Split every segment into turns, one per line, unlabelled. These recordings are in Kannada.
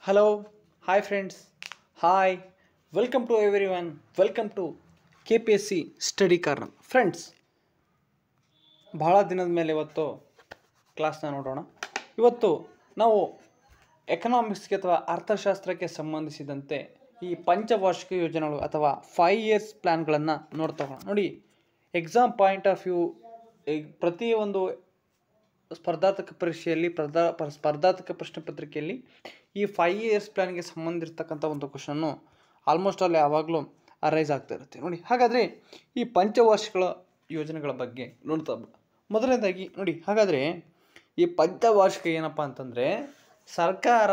Hello, hi friends, hi, welcome to everyone, welcome to KPSC study corner. Friends, ಬಹಳ ದಿನದ ಮೇಲೆ ಇವತ್ತು ಕ್ಲಾಸ್ನ ನೋಡೋಣ. ಇವತ್ತು ನಾವು ಎಕನಾಮಿಕ್ಸ್ಗೆ ಅಥವಾ ಅರ್ಥಶಾಸ್ತ್ರಕ್ಕೆ ಸಂಬಂಧಿಸಿದಂತೆ ಈ ಪಂಚವಾರ್ಷಿಕ ಯೋಜನೆಗಳು ಅಥವಾ 5 ಇಯರ್ಸ್ ಪ್ಲ್ಯಾನ್ಗಳನ್ನು ನೋಡ್ತಾ ಹೋಗೋಣ. ನೋಡಿ, ಎಕ್ಸಾಮ್ ಪಾಯಿಂಟ್ ಆಫ್ ವ್ಯೂ ಪ್ರತಿಯೊಂದು ಸ್ಪರ್ಧಾತ್ಮಕ ಪರೀಕ್ಷೆಯಲ್ಲಿ ಸ್ಪರ್ಧಾತ್ಮಕ ಪ್ರಶ್ನೆ ಪತ್ರಿಕೆಯಲ್ಲಿ ಈ 5 ಇಯರ್ಸ್ ಪ್ಲ್ಯಾನ್ಗೆ ಸಂಬಂಧಿರ್ತಕ್ಕಂಥ ಒಂದು ಕ್ವಶನ್ನು ಆಲ್ಮೋಸ್ಟ್ ಆಲ್ ಯಾವಾಗಲೂ ಅರೈಸ್ ಆಗ್ತಾ ಇರುತ್ತೆ. ನೋಡಿ, ಹಾಗಾದರೆ ಈ ಪಂಚವಾರ್ಷಿಕ ಯೋಜನೆಗಳ ಬಗ್ಗೆ ನೋಡ್ತಾ ಮೊದಲನೇದಾಗಿ ನೋಡಿ, ಹಾಗಾದರೆ ಈ ಪಂಚವಾರ್ಷಿಕ ಏನಪ್ಪ ಅಂತಂದರೆ, ಸರ್ಕಾರ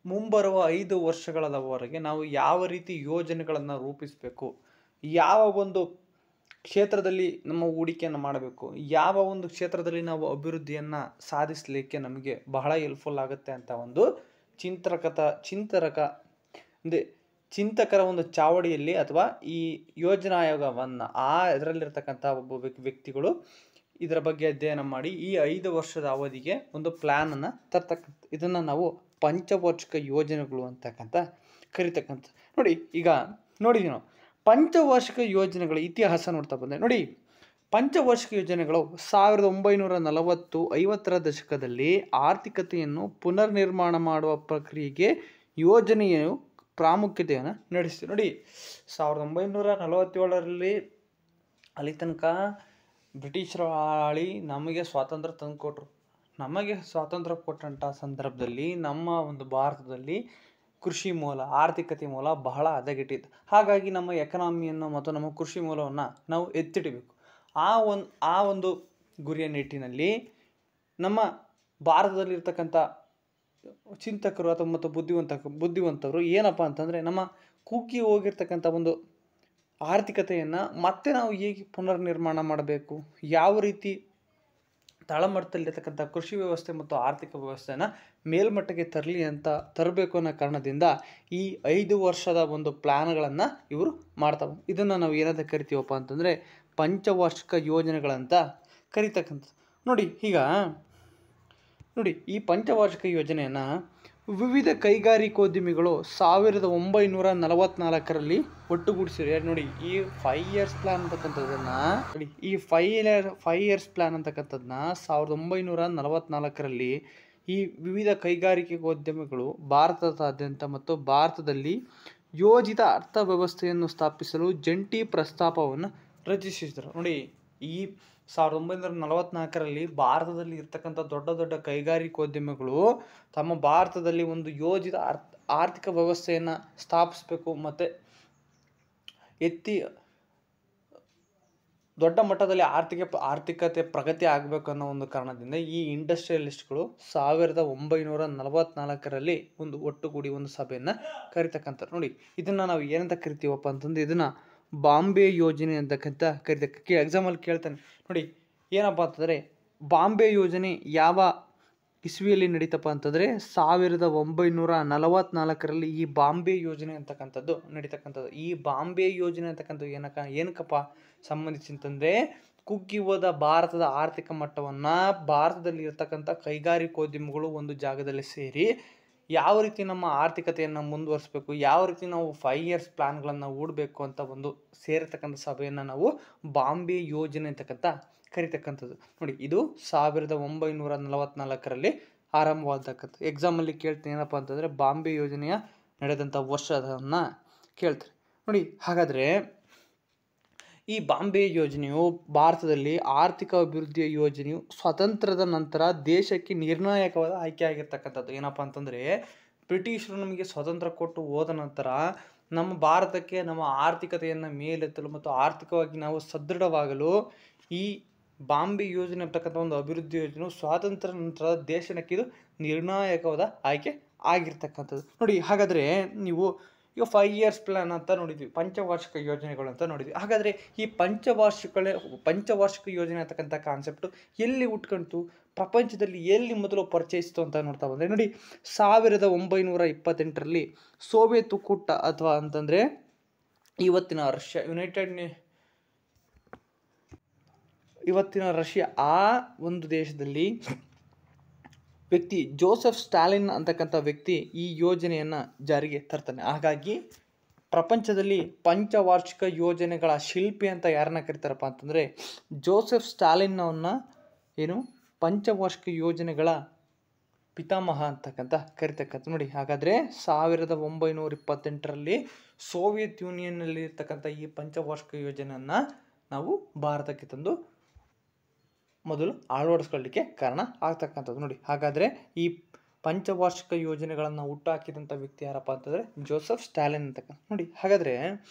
ಮುಂಬರುವ 5 ವರ್ಷಗಳವರೆಗೆ ನಾವು ಯಾವ ರೀತಿ ಯೋಜನೆಗಳನ್ನು ರೂಪಿಸಬೇಕು, ಯಾವ ಒಂದು ಕ್ಷೇತ್ರದಲ್ಲಿ ನಮ್ಮ ಹೂಡಿಕೆಯನ್ನು ಮಾಡಬೇಕು, ಯಾವ ಒಂದು ಕ್ಷೇತ್ರದಲ್ಲಿ ನಾವು ಅಭಿವೃದ್ಧಿಯನ್ನು ಸಾಧಿಸಲಿಕ್ಕೆ ನಮಗೆ ಬಹಳ ಹೆಲ್ಪ್ಫುಲ್ ಆಗುತ್ತೆ ಅಂತ ಒಂದು ಚಿಂತಕರ ಒಂದು ಚಾವಡಿಯಲ್ಲಿ ಅಥವಾ ಈ ಯೋಜನಾ ಆಯೋಗವನ್ನು ಇದರಲ್ಲಿರ್ತಕ್ಕಂಥ ಒಬ್ಬ ವ್ಯಕ್ತಿಗಳು ಇದರ ಬಗ್ಗೆ ಅಧ್ಯಯನ ಮಾಡಿ ಈ 5 ವರ್ಷದ ಅವಧಿಗೆ ಒಂದು ಪ್ಲ್ಯಾನನ್ನು ತರ್ತಕ್ಕಂಥ ಇದನ್ನು ನಾವು ಪಂಚವಾರ್ಷಿಕ ಯೋಜನೆಗಳು ಅಂತಕ್ಕಂಥ ಕರಿತಕ್ಕಂಥ. ನೋಡಿ, ಈಗ ನೋಡಿದ್ದೀವಿ ನಾವು ಪಂಚವಾರ್ಷಿಕ ಯೋಜನೆಗಳ ಇತಿಹಾಸ ನೋಡ್ತಾ ಬಂದೆ. ನೋಡಿ, ಪಂಚವಾರ್ಷಿಕ ಯೋಜನೆಗಳು 1940-50ರ ದಶಕದಲ್ಲಿ ಆರ್ಥಿಕತೆಯನ್ನು ಪುನರ್ ನಿರ್ಮಾಣ ಮಾಡುವ ಪ್ರಕ್ರಿಯೆಗೆ ಯೋಜನೆಯು ಪ್ರಾಮುಖ್ಯತೆಯನ್ನು ನಡೆಸಿದೆ. ನೋಡಿ, 1947ರಲ್ಲಿ ಅಲ್ಲಿ ತನಕ ಬ್ರಿಟಿಷರು ಆಳಿ ನಮಗೆ ಸ್ವಾತಂತ್ರ್ಯ ತಂದುಕೊಟ್ರು. ನಮಗೆ ಸ್ವಾತಂತ್ರ್ಯ ಕೊಟ್ಟಂಥ ಸಂದರ್ಭದಲ್ಲಿ ನಮ್ಮ ಒಂದು ಭಾರತದಲ್ಲಿ ಕೃಷಿ ಮೂಲ, ಆರ್ಥಿಕತೆ ಮೂಲ ಬಹಳ ಹದಗೆಟ್ಟಿತ್ತು. ಹಾಗಾಗಿ ನಮ್ಮ ಎಕನಾಮಿಯನ್ನು ಮತ್ತು ನಮ್ಮ ಕೃಷಿ ಮೂಲವನ್ನು ನಾವು ಎತ್ತಿಡಬೇಕು. ಆ ಒಂದು ಗುರಿಯ ನಿಟ್ಟಿನಲ್ಲಿ ನಮ್ಮ ಭಾರತದಲ್ಲಿರ್ತಕ್ಕಂಥ ಚಿಂತಕರು ಅಥವಾ ಮತ್ತು ಬುದ್ಧಿವಂತರು ಏನಪ್ಪ ಅಂತಂದರೆ, ನಮ್ಮ ಕುಗ್ಗಿ ಹೋಗಿರ್ತಕ್ಕಂಥ ಒಂದು ಆರ್ಥಿಕತೆಯನ್ನು ಮತ್ತೆ ನಾವು ಹೇಗೆ ಪುನರ್ ನಿರ್ಮಾಣ ಮಾಡಬೇಕು, ಯಾವ ರೀತಿ ತಳಮಟ್ಟದಲ್ಲಿರ್ತಕ್ಕಂಥ ಕೃಷಿ ವ್ಯವಸ್ಥೆ ಮತ್ತು ಆರ್ಥಿಕ ವ್ಯವಸ್ಥೆಯನ್ನು ಮೇಲ್ಮಟ್ಟಕ್ಕೆ ತರಬೇಕು ಅನ್ನೋ ಕಾರಣದಿಂದ ಈ 5 ವರ್ಷದ ಒಂದು ಪ್ಲ್ಯಾನ್ಗಳನ್ನು ಇವರು ಮಾಡ್ತಾವೆ. ಇದನ್ನು ನಾವು ಏನಂತ ಕರಿತೀವಪ್ಪ ಅಂತಂದರೆ ಪಂಚವಾರ್ಷಿಕ ಯೋಜನೆಗಳಂತ ಕರಿತಕ್ಕಂಥ. ನೋಡಿ, ಈ ಪಂಚವಾರ್ಷಿಕ ಯೋಜನೆಯನ್ನು ವಿವಿಧ ಕೈಗಾರಿಕೋದ್ಯಮಿಗಳು 1944ರಲ್ಲಿ ಒಟ್ಟುಗೂಡಿಸಿದ್ದಾರೆ. ನೋಡಿ, ಈ 5 ಇಯರ್ಸ್ ಪ್ಲ್ಯಾನ್ ಅಂತಕ್ಕಂಥದ್ದನ್ನು ಈ 5 ಇಯರ್ಸ್ ಪ್ಲ್ಯಾನ್ ಅಂತಕ್ಕಂಥದ್ದನ್ನ 1944ರಲ್ಲಿ ಈ ವಿವಿಧ ಕೈಗಾರಿಕೋದ್ಯಮಿಗಳು ಭಾರತದಾದ್ಯಂತ ಮತ್ತು ಭಾರತದಲ್ಲಿ ಯೋಜಿತ ಅರ್ಥವ್ಯವಸ್ಥೆಯನ್ನು ಸ್ಥಾಪಿಸಲು ಜಂಟಿ ಪ್ರಸ್ತಾಪವನ್ನು ರಚಿಸಿದರು. ನೋಡಿ, ಈ 1944ರಲ್ಲಿ ಭಾರತದಲ್ಲಿ ಇರ್ತಕ್ಕಂಥ ದೊಡ್ಡ ದೊಡ್ಡ ಕೈಗಾರಿಕೋದ್ಯಮಿಗಳು ತಮ್ಮ ಭಾರತದಲ್ಲಿ ಒಂದು ಯೋಜಿತ ಆರ್ಥಿಕ ವ್ಯವಸ್ಥೆಯನ್ನು ಸ್ಥಾಪಿಸಬೇಕು ಮತ್ತು ದೊಡ್ಡ ಮಟ್ಟದಲ್ಲಿ ಆರ್ಥಿಕತೆ ಪ್ರಗತಿ ಆಗಬೇಕು ಅನ್ನೋ ಒಂದು ಕಾರಣದಿಂದ ಈ ಇಂಡಸ್ಟ್ರಿಯಲಿಸ್ಟ್ಗಳು 1944ರಲ್ಲಿ ಒಂದು ಒಟ್ಟುಗೂಡಿ ಒಂದು ಸಭೆಯನ್ನು ಕರಿತಕ್ಕಂಥ. ನೋಡಿ, ಇದನ್ನು ನಾವು ಏನಂತ ಕರಿತೀವಪ್ಪ ಅಂತಂದ್ರೆ, ಇದನ್ನು ಬಾಂಬೆ ಯೋಜನೆ ಅಂತಕ್ಕಂಥ ಕರಿತಕ್ಕ. ಎಕ್ಸಾಮಲ್ಲಿ ಕೇಳ್ತಾನೆ. ನೋಡಿ, ಏನಪ್ಪ ಅಂತಂದರೆ ಬಾಂಬೆ ಯೋಜನೆ ಯಾವ ಇಸ್ವಿಯಲ್ಲಿ ನಡೀತಪ್ಪ ಅಂತಂದರೆ 1944ರಲ್ಲಿ ಈ ಬಾಂಬೆ ಯೋಜನೆ ಅಂತಕ್ಕಂಥದ್ದು ನಡೀತಕ್ಕಂಥದ್ದು. ಈ ಬಾಂಬೆ ಯೋಜನೆ ಅಂತಕ್ಕಂಥದ್ದು ಏನಕ್ಕಪ್ಪ ಸಂಬಂಧಿಸಿಅಂತಂದರೆ, ಕುಗ್ಗಿ ಹೋದ ಭಾರತದ ಆರ್ಥಿಕ ಮಟ್ಟವನ್ನು ಭಾರತದಲ್ಲಿ ಇರ್ತಕ್ಕಂಥ ಕೈಗಾರಿಕೋದ್ಯಮಿಗಳು ಒಂದು ಜಾಗದಲ್ಲಿ ಸೇರಿ ಯಾವ ರೀತಿ ನಮ್ಮ ಆರ್ಥಿಕತೆಯನ್ನು ಮುಂದುವರಿಸಬೇಕು, ಯಾವ ರೀತಿ ನಾವು 5 ಇಯರ್ಸ್ ಪ್ಲ್ಯಾನ್ಗಳನ್ನು ಹೂಡಬೇಕು ಅಂತ ಒಂದು ಸೇರಿರ್ತಕ್ಕಂಥ ಸಭೆಯನ್ನು ನಾವು ಬಾಂಬೆ ಯೋಜನೆ ಅಂತಕ್ಕಂಥ ಕರಿತಕ್ಕಂಥದ್ದು. ನೋಡಿ, ಇದು 1944ರಲ್ಲಿ ಆರಂಭವಾದಕ್ಕಂಥ. ಎಕ್ಸಾಮಲ್ಲಿ ಕೇಳ್ತೀನಿ ಏನಪ್ಪ ಅಂತಂದರೆ ಬಾಂಬೆ ಯೋಜನೆಯ ನಡೆದಂಥ ವರ್ಷವನ್ನು ಕೇಳ್ತಾರೆ. ನೋಡಿ, ಹಾಗಾದರೆ ಈ ಬಾಂಬೆ ಯೋಜನೆಯು ಭಾರತದಲ್ಲಿ ಆರ್ಥಿಕ ಅಭಿವೃದ್ಧಿಯ ಯೋಜನೆಯು ಸ್ವಾತಂತ್ರ್ಯದ ನಂತರ ದೇಶಕ್ಕೆ ನಿರ್ಣಾಯಕವಾದ ಆಯ್ಕೆ ಆಗಿರ್ತಕ್ಕಂಥದ್ದು. ಏನಪ್ಪ ಅಂತಂದರೆ, ಬ್ರಿಟಿಷರು ನಮಗೆ ಸ್ವಾತಂತ್ರ್ಯ ಕೊಟ್ಟು ಹೋದ ನಂತರ ನಮ್ಮ ಭಾರತಕ್ಕೆ ನಮ್ಮ ಆರ್ಥಿಕತೆಯನ್ನು ಮೇಲೆತ್ತಲು ಮತ್ತು ಆರ್ಥಿಕವಾಗಿ ನಾವು ಸದೃಢವಾಗಲು ಈ ಬಾಂಬೆ ಯೋಜನೆ ಅಂತಕ್ಕಂಥ ಒಂದು ಅಭಿವೃದ್ಧಿ ಯೋಜನೆಯು ಸ್ವಾತಂತ್ರ್ಯ ನಂತರದ ದೇಶಕ್ಕೆ ಇದು ನಿರ್ಣಾಯಕವಾದ ಆಯ್ಕೆ ಆಗಿರ್ತಕ್ಕಂಥದ್ದು. ನೋಡಿ, ಹಾಗಾದರೆ ನೀವು ಈಗ 5 ಇಯರ್ಸ್ ಪ್ಲ್ಯಾನ್ ಅಂತ ನೋಡಿದ್ವಿ, ಪಂಚವಾರ್ಷಿಕ ಯೋಜನೆಗಳು ಅಂತ ನೋಡಿದ್ವಿ. ಹಾಗಾದರೆ ಈ ಪಂಚವಾರ್ಷಿಕ ಯೋಜನೆ ಅಂತಕ್ಕಂಥ ಕಾನ್ಸೆಪ್ಟು ಎಲ್ಲಿ ಹುಟ್ಕೊಂತು, ಪ್ರಪಂಚದಲ್ಲಿ ಎಲ್ಲಿ ಮೊದಲು ಪರಿಚಯಿಸಿತು ಅಂತ ನೋಡ್ತಾ ಬಂದರೆ, ನೋಡಿ 1928ರಲ್ಲಿ ಸೋವಿಯತ್ ಒಕ್ಕೂಟ ಅಥವಾ ಅಂತಂದರೆ ಇವತ್ತಿನ ರಷ್ಯಾ ಆ ಒಂದು ದೇಶದಲ್ಲಿ ವ್ಯಕ್ತಿ ಜೋಸೆಫ್ ಸ್ಟಾಲಿನ್ ಅಂತಕ್ಕಂಥ ವ್ಯಕ್ತಿ ಈ ಯೋಜನೆಯನ್ನು ಜಾರಿಗೆ ತರ್ತಾನೆ. ಹಾಗಾಗಿ ಪ್ರಪಂಚದಲ್ಲಿ ಪಂಚವಾರ್ಷಿಕ ಯೋಜನೆಗಳ ಶಿಲ್ಪಿ ಅಂತ ಯಾರನ್ನ ಕರೀತಾರಪ್ಪ ಅಂತಂದರೆ ಜೋಸೆಫ್ ಸ್ಟಾಲಿನ್ನವನ್ನ ಏನು ಪಂಚವಾರ್ಷಿಕ ಯೋಜನೆಗಳ ಪಿತಾಮಹ ಅಂತಕ್ಕಂಥ ಕರಿತಕ್ಕಂಥ. ನೋಡಿ, ಹಾಗಾದರೆ 1928ರಲ್ಲಿ ಸೋವಿಯತ್ ಯೂನಿಯನ್ನಲ್ಲಿ ಇರ್ತಕ್ಕಂಥ ಈ ಪಂಚವಾರ್ಷಿಕ ಯೋಜನೆಯನ್ನು ನಾವು ಭಾರತಕ್ಕೆ ತಂದು ಮೊದಲು ಅಳವಡಿಸ್ಕೊಳ್ಳಿಕ್ಕೆ ಕಾರಣ ಆಗ್ತಕ್ಕಂಥದ್ದು. ನೋಡಿ, ಹಾಗಾದರೆ ಈ ಪಂಚವಾರ್ಷಿಕ ಯೋಜನೆಗಳನ್ನು ಹುಟ್ಟುಹಾಕಿದಂಥ ವ್ಯಕ್ತಿ ಯಾರಪ್ಪ ಅಂತಂದರೆ ಜೋಸೆಫ್ ಸ್ಟಾಲಿನ್ ಅಂತಕ್ಕಂಥ. ನೋಡಿ, ಹಾಗಾದರೆ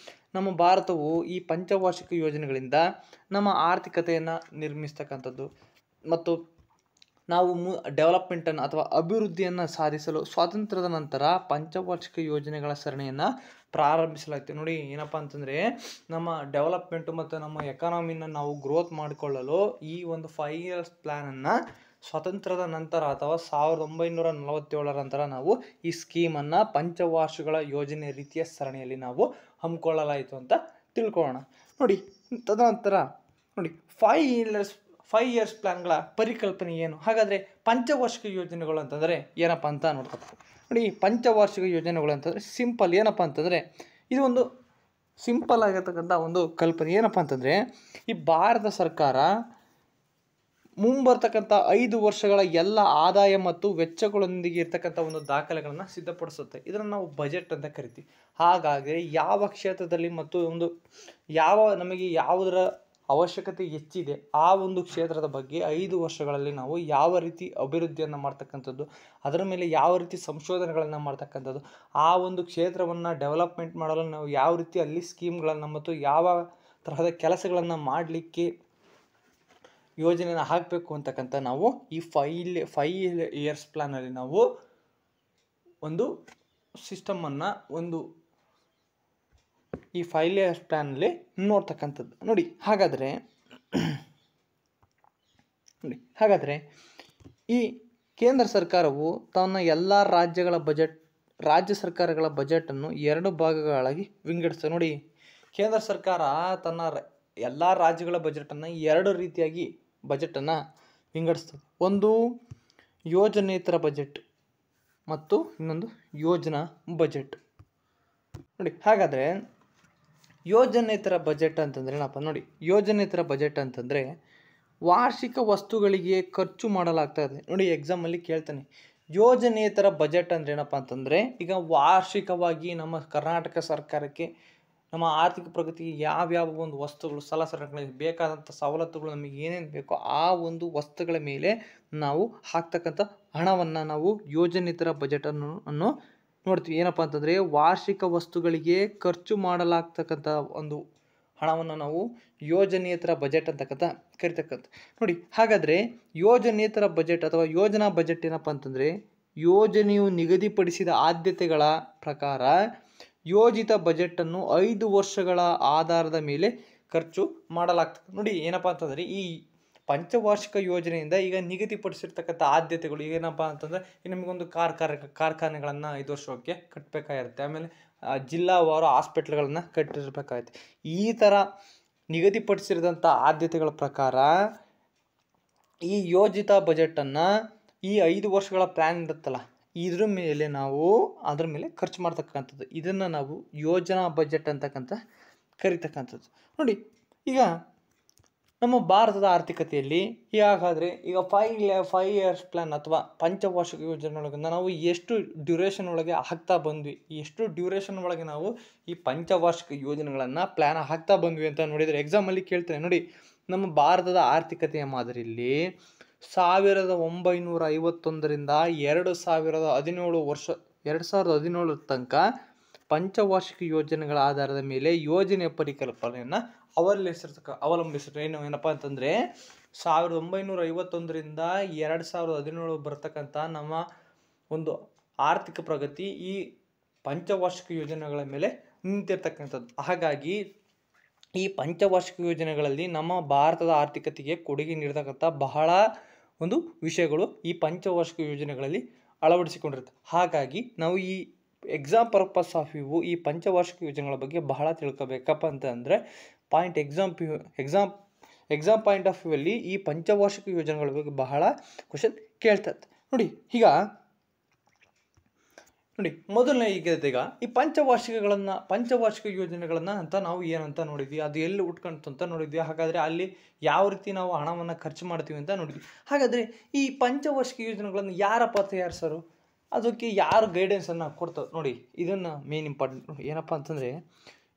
ನಮ್ಮ ಭಾರತವು ಈ ಪಂಚವಾರ್ಷಿಕ ಯೋಜನೆಗಳಿಂದ ನಮ್ಮ ಆರ್ಥಿಕತೆಯನ್ನು ನಿರ್ಮಿಸ್ತಕ್ಕಂಥದ್ದು ಮತ್ತು ನಾವು ಡೆವಲಪ್ಮೆಂಟನ್ನು ಅಥವಾ ಅಭಿವೃದ್ಧಿಯನ್ನು ಸಾಧಿಸಲು ಸ್ವಾತಂತ್ರ್ಯದ ನಂತರ ಪಂಚವಾರ್ಷಿಕ ಯೋಜನೆಗಳ ಸರಣಿಯನ್ನು ಪ್ರಾರಂಭಿಸಲಾಯಿತು. ನೋಡಿ, ಏನಪ್ಪ ಅಂತಂದರೆ ನಮ್ಮ ಡೆವಲಪ್ಮೆಂಟು ಮತ್ತು ನಮ್ಮ ಎಕಾನಮಿನ ನಾವು ಗ್ರೋತ್ ಮಾಡಿಕೊಳ್ಳಲು ಈ ಒಂದು 5 ಇಯರ್ಸ್ ಪ್ಲ್ಯಾನನ್ನು ಸ್ವಾತಂತ್ರ್ಯದ ನಂತರ ಅಥವಾ 1947ರ ನಂತರ ನಾವು ಈ ಸ್ಕೀಮನ್ನು ಪಂಚವಾರ್ಷಿಕಗಳ ಯೋಜನೆ ರೀತಿಯ ಸರಣಿಯಲ್ಲಿ ನಾವು ಹಮ್ಮಿಕೊಳ್ಳಲಾಯಿತು ಅಂತ ತಿಳ್ಕೊಳ್ಳೋಣ. ನೋಡಿ, ತದನಂತರ ನೋಡಿ 5 ಇಯರ್ಸ್ ಪ್ಲ್ಯಾನ್ಗಳ ಪರಿಕಲ್ಪನೆ ಏನು? ಹಾಗಾದರೆ ಪಂಚವಾರ್ಷಿಕ ಯೋಜನೆಗಳು ಅಂತಂದರೆ ಏನಪ್ಪ ಅಂತ ನೋಡ್ತಾರೆ. ನೋಡಿ, ಪಂಚವಾರ್ಷಿಕ ಯೋಜನೆಗಳು ಅಂತಂದರೆ ಸಿಂಪಲ್ ಏನಪ್ಪ ಅಂತಂದರೆ ಇದು ಒಂದು ಸಿಂಪಲ್ ಆಗಿರ್ತಕ್ಕಂಥ ಒಂದು ಕಲ್ಪನೆ. ಏನಪ್ಪ ಅಂತಂದರೆ ಈ ಭಾರತ ಸರ್ಕಾರ ಮುಂಬರ್ತಕ್ಕಂಥ 5 ವರ್ಷಗಳ ಎಲ್ಲ ಆದಾಯ ಮತ್ತು ವೆಚ್ಚಗಳೊಂದಿಗೆ ಇರ್ತಕ್ಕಂಥ ಒಂದು ದಾಖಲೆಗಳನ್ನು ಸಿದ್ಧಪಡಿಸುತ್ತೆ. ಇದನ್ನು ನಾವು ಬಜೆಟ್ ಅಂತ ಕರಿತೀವಿ. ಹಾಗಾಗಿ ಯಾವ ಕ್ಷೇತ್ರದಲ್ಲಿ ಮತ್ತು ಒಂದು ನಮಗೆ ಯಾವುದರ ಅವಶ್ಯಕತೆ ಹೆಚ್ಚಿದೆ ಆ ಒಂದು ಕ್ಷೇತ್ರದ ಬಗ್ಗೆ 5 ವರ್ಷಗಳಲ್ಲಿ ನಾವು ಯಾವ ರೀತಿ ಅಭಿವೃದ್ಧಿಯನ್ನು ಮಾಡ್ತಕ್ಕಂಥದ್ದು, ಅದರ ಮೇಲೆ ಯಾವ ರೀತಿ ಸಂಶೋಧನೆಗಳನ್ನು ಮಾಡ್ತಕ್ಕಂಥದ್ದು, ಆ ಒಂದು ಕ್ಷೇತ್ರವನ್ನು ಡೆವಲಪ್ಮೆಂಟ್ ಮಾಡಲು ನಾವು ಯಾವ ರೀತಿ ಅಲ್ಲಿ ಸ್ಕೀಮ್ಗಳನ್ನು ಮತ್ತು ಯಾವ ತರಹದ ಕೆಲಸಗಳನ್ನು ಮಾಡಲಿಕ್ಕೆ ಯೋಜನೆಯನ್ನು ಹಾಕಬೇಕು ಅಂತಕ್ಕಂಥ ನಾವು ಈ 5 ಇಯರ್ಸ್ ಪ್ಲ್ಯಾನಲ್ಲಿ ನಾವು ಒಂದು ಸಿಸ್ಟಮನ್ನು ಈ 5 ಇಯರ್ಸ್ ಪ್ಲ್ಯಾನಲ್ಲಿ ನೋಡ್ತಕ್ಕಂಥದ್ದು. ನೋಡಿ, ಹಾಗಾದರೆ ಈ ಕೇಂದ್ರ ಸರ್ಕಾರವು ತನ್ನ ಎಲ್ಲ ರಾಜ್ಯ ಸರ್ಕಾರಗಳ ಬಜೆಟನ್ನು 2 ಭಾಗಗಳಾಗಿ ವಿಂಗಡಿಸ್ತದೆ. ನೋಡಿ, ಕೇಂದ್ರ ಸರ್ಕಾರ ತನ್ನ ಎಲ್ಲ ರಾಜ್ಯಗಳ ಬಜೆಟನ್ನು 2 ರೀತಿಯಾಗಿ ಬಜೆಟನ್ನು ವಿಂಗಡಿಸ್ತದೆ. ಒಂದು ಯೋಜನೇತರ ಬಜೆಟ್ ಮತ್ತು ಇನ್ನೊಂದು ಯೋಜನಾ ಬಜೆಟ್. ನೋಡಿ, ಹಾಗಾದರೆ ಯೋಜನೇತರ ಬಜೆಟ್ ಅಂತಂದರೆ ಏನಪ್ಪ? ನೋಡಿ, ಯೋಜನೇತರ ಬಜೆಟ್ ಅಂತಂದರೆ ವಾರ್ಷಿಕ ವಸ್ತುಗಳಿಗೆ ಖರ್ಚು ಮಾಡಲಾಗ್ತದೆ. ನೋಡಿ, ಎಕ್ಸಾಮಲ್ಲಿ ಕೇಳ್ತಾನೆ ಯೋಜನೇತರ ಬಜೆಟ್ ಅಂದರೆ ಏನಪ್ಪ ಅಂತಂದರೆ ಈಗ ವಾರ್ಷಿಕವಾಗಿ ನಮ್ಮ ಕರ್ನಾಟಕ ಸರ್ಕಾರಕ್ಕೆ ನಮ್ಮ ಆರ್ಥಿಕ ಪ್ರಗತಿಗೆ ಯಾವ್ಯಾವ ಒಂದು ವಸ್ತುಗಳು ಸಲಕರಣೆಗಳಿಗೆ ಬೇಕಾದಂಥ ಸವಲತ್ತುಗಳು ನಮಗೆ ಏನೇನು ಬೇಕೋ ಆ ಒಂದು ವಸ್ತುಗಳ ಮೇಲೆ ನಾವು ಹಾಕ್ತಕ್ಕಂಥ ಹಣವನ್ನು ನಾವು ಯೋಜನೇತರ ಬಜೆಟನ್ನು ನೋಡ್ತೀವಿ. ಏನಪ್ಪ ಅಂತಂದರೆ ವಾರ್ಷಿಕ ವಸ್ತುಗಳಿಗೆ ಖರ್ಚು ಮಾಡಲಾಗ್ತಕ್ಕಂಥ ಒಂದು ಹಣವನ್ನು ನಾವು ಯೋಜನೇತರ ಬಜೆಟ್ ಅಂತಕ್ಕಂಥ ಕರಿತಕ್ಕಂಥ. ನೋಡಿ, ಹಾಗಾದರೆ ಯೋಜನೇತರ ಬಜೆಟ್ ಅಥವಾ ಯೋಜನಾ ಬಜೆಟ್ ಏನಪ್ಪ ಅಂತಂದರೆ ಯೋಜನೆಯು ನಿಗದಿಪಡಿಸಿದ ಆದ್ಯತೆಗಳ ಪ್ರಕಾರ ಯೋಜಿತ ಬಜೆಟನ್ನು 5 ವರ್ಷಗಳ ಆಧಾರದ ಮೇಲೆ ಖರ್ಚು ಮಾಡಲಾಗ್ತದೆ. ನೋಡಿ, ಏನಪ್ಪ ಅಂತಂದರೆ ಈ ಪಂಚವಾರ್ಷಿಕ ಯೋಜನೆಯಿಂದ ಈಗ ನಿಗದಿಪಡಿಸಿರ್ತಕ್ಕಂಥ ಆದ್ಯತೆಗಳು ಏನಪ್ಪ ಅಂತಂದರೆ ಈಗ ನಮಗೊಂದು ಕಾರ್ಖಾನೆಗಳನ್ನು 5 ವರ್ಷಕ್ಕೆ ಕಟ್ಟಬೇಕಾಗಿರುತ್ತೆ. ಆಮೇಲೆ ಜಿಲ್ಲಾವಾರು ಹಾಸ್ಪಿಟ್ಲ್ಗಳನ್ನು ಕಟ್ಟಿರಬೇಕಾಗುತ್ತೆ. ಈ ಥರ ನಿಗದಿಪಡಿಸಿದಂಥ ಆದ್ಯತೆಗಳ ಪ್ರಕಾರ ಈ ಯೋಜಿತ ಬಜೆಟನ್ನು ಈ 5 ವರ್ಷಗಳ ಪ್ಲ್ಯಾನ್ ಇರುತ್ತಲ್ಲ ಇದ್ರ ಮೇಲೆ ಖರ್ಚು ಮಾಡ್ತಕ್ಕಂಥದ್ದು. ಇದನ್ನು ನಾವು ಯೋಜನಾ ಬಜೆಟ್ ಅಂತಕ್ಕಂಥ ಕರಿತಕ್ಕಂಥದ್ದು. ನೋಡಿ, ಈಗ ನಮ್ಮ ಭಾರತದ ಆರ್ಥಿಕತೆಯಲ್ಲಿ ಹಾಗಾದರೆ ಈಗ 5 ಇಯರ್ಸ್ ಪ್ಲ್ಯಾನ್ ಅಥವಾ ಪಂಚವಾರ್ಷಿಕ ಯೋಜನೆ ಒಳಗಿಂದ ನಾವು ಎಷ್ಟು ಡ್ಯೂರೇಷನ್ ಒಳಗೆ ಹಾಕ್ತಾ ಬಂದ್ವಿ, ಎಷ್ಟು ಡ್ಯೂರೇಷನ್ ಒಳಗೆ ನಾವು ಈ ಪಂಚವಾರ್ಷಿಕ ಯೋಜನೆಗಳನ್ನು ಪ್ಲ್ಯಾನ್ ಹಾಕ್ತಾ ಬಂದ್ವಿ ಅಂತ ನೋಡಿದರೆ ಎಕ್ಸಾಮಲ್ಲಿ ಕೇಳ್ತೇನೆ. ನೋಡಿ, ನಮ್ಮ ಭಾರತದ ಆರ್ಥಿಕತೆಯ ಮಾದರಿಯಲ್ಲಿ 1951ರಿಂದ 2017 ತನಕ ಪಂಚವಾರ್ಷಿಕ ಯೋಜನೆಗಳ ಆಧಾರದ ಮೇಲೆ ಯೋಜನೆಯ ಪರಿಕಲ್ಪನೆಯನ್ನು ಅವಲಂಬಿಸಿದ್ರು. ಏನಪ್ಪ ಅಂತಂದರೆ 1951ರಿಂದ 2017 ಬರ್ತಕ್ಕಂಥ ನಮ್ಮ ಒಂದು ಆರ್ಥಿಕ ಪ್ರಗತಿ ಈ ಪಂಚವಾರ್ಷಿಕ ಯೋಜನೆಗಳ ಮೇಲೆ ನಿಂತಿರ್ತಕ್ಕಂಥದ್ದು. ಹಾಗಾಗಿ ಈ ಪಂಚವಾರ್ಷಿಕ ಯೋಜನೆಗಳಲ್ಲಿ ನಮ್ಮ ಭಾರತದ ಆರ್ಥಿಕತೆಗೆ ಕೊಡುಗೆ ನೀಡತಕ್ಕಂಥ ಬಹಳ ಒಂದು ವಿಷಯಗಳು ಈ ಪಂಚವಾರ್ಷಿಕ ಯೋಜನೆಗಳಲ್ಲಿ ಅಳವಡಿಸಿಕೊಂಡಿರುತ್ತೆ. ಹಾಗಾಗಿ ನಾವು ಈ ಎಕ್ಸಾಮ್ ಪರ್ಪಸ್ ಆಫ್ ವ್ಯೂ ಈ ಪಂಚವಾರ್ಷಿಕ ಯೋಜನೆಗಳ ಬಗ್ಗೆ ಬಹಳ ತಿಳ್ಕೊಬೇಕಪ್ಪ ಅಂತಂದರೆ ಎಕ್ಸಾಮ್ ಪಾಯಿಂಟ್ ಆಫ್ ವ್ಯೂ ಅಲ್ಲಿ ಈ ಪಂಚವಾರ್ಷಿಕ ಯೋಜನೆಗಳ ಬಗ್ಗೆ ಬಹಳ ಕ್ವಶನ್ ಕೇಳ್ತದೆ. ನೋಡಿ ಈಗ ನೋಡಿ ಮೊದಲನೇ ಈಗ ಈ ಪಂಚವಾರ್ಷಿಕ ಯೋಜನೆಗಳನ್ನು ಅಂತ ನಾವು ಏನಂತ ನೋಡಿದ್ವಿ, ಅದು ಎಲ್ಲಿ ಉಟ್ಕೊಂತು ಅಂತ ನೋಡಿದ್ವಿ. ಹಾಗಾದರೆ ಅಲ್ಲಿ ಯಾವ ರೀತಿ ನಾವು ಹಣವನ್ನು ಖರ್ಚು ಮಾಡ್ತೀವಿ ಅಂತ ನೋಡಿದ್ವಿ. ಹಾಗಾದರೆ ಈ ಪಂಚವಾರ್ಷಿಕ ಯೋಜನೆಗಳನ್ನು ಯಾರಪ್ಪ ತಯಾರಿಸೋರು, ಅದಕ್ಕೆ ಯಾರು ಗೈಡೆನ್ಸನ್ನು ಕೊಡ್ತಾರೆ ನೋಡಿ. ಇದನ್ನು ಮೇನ್ ಇಂಪಾರ್ಟೆಂಟ್ ನೋಡಿ. ಏನಪ್ಪ ಅಂತಂದರೆ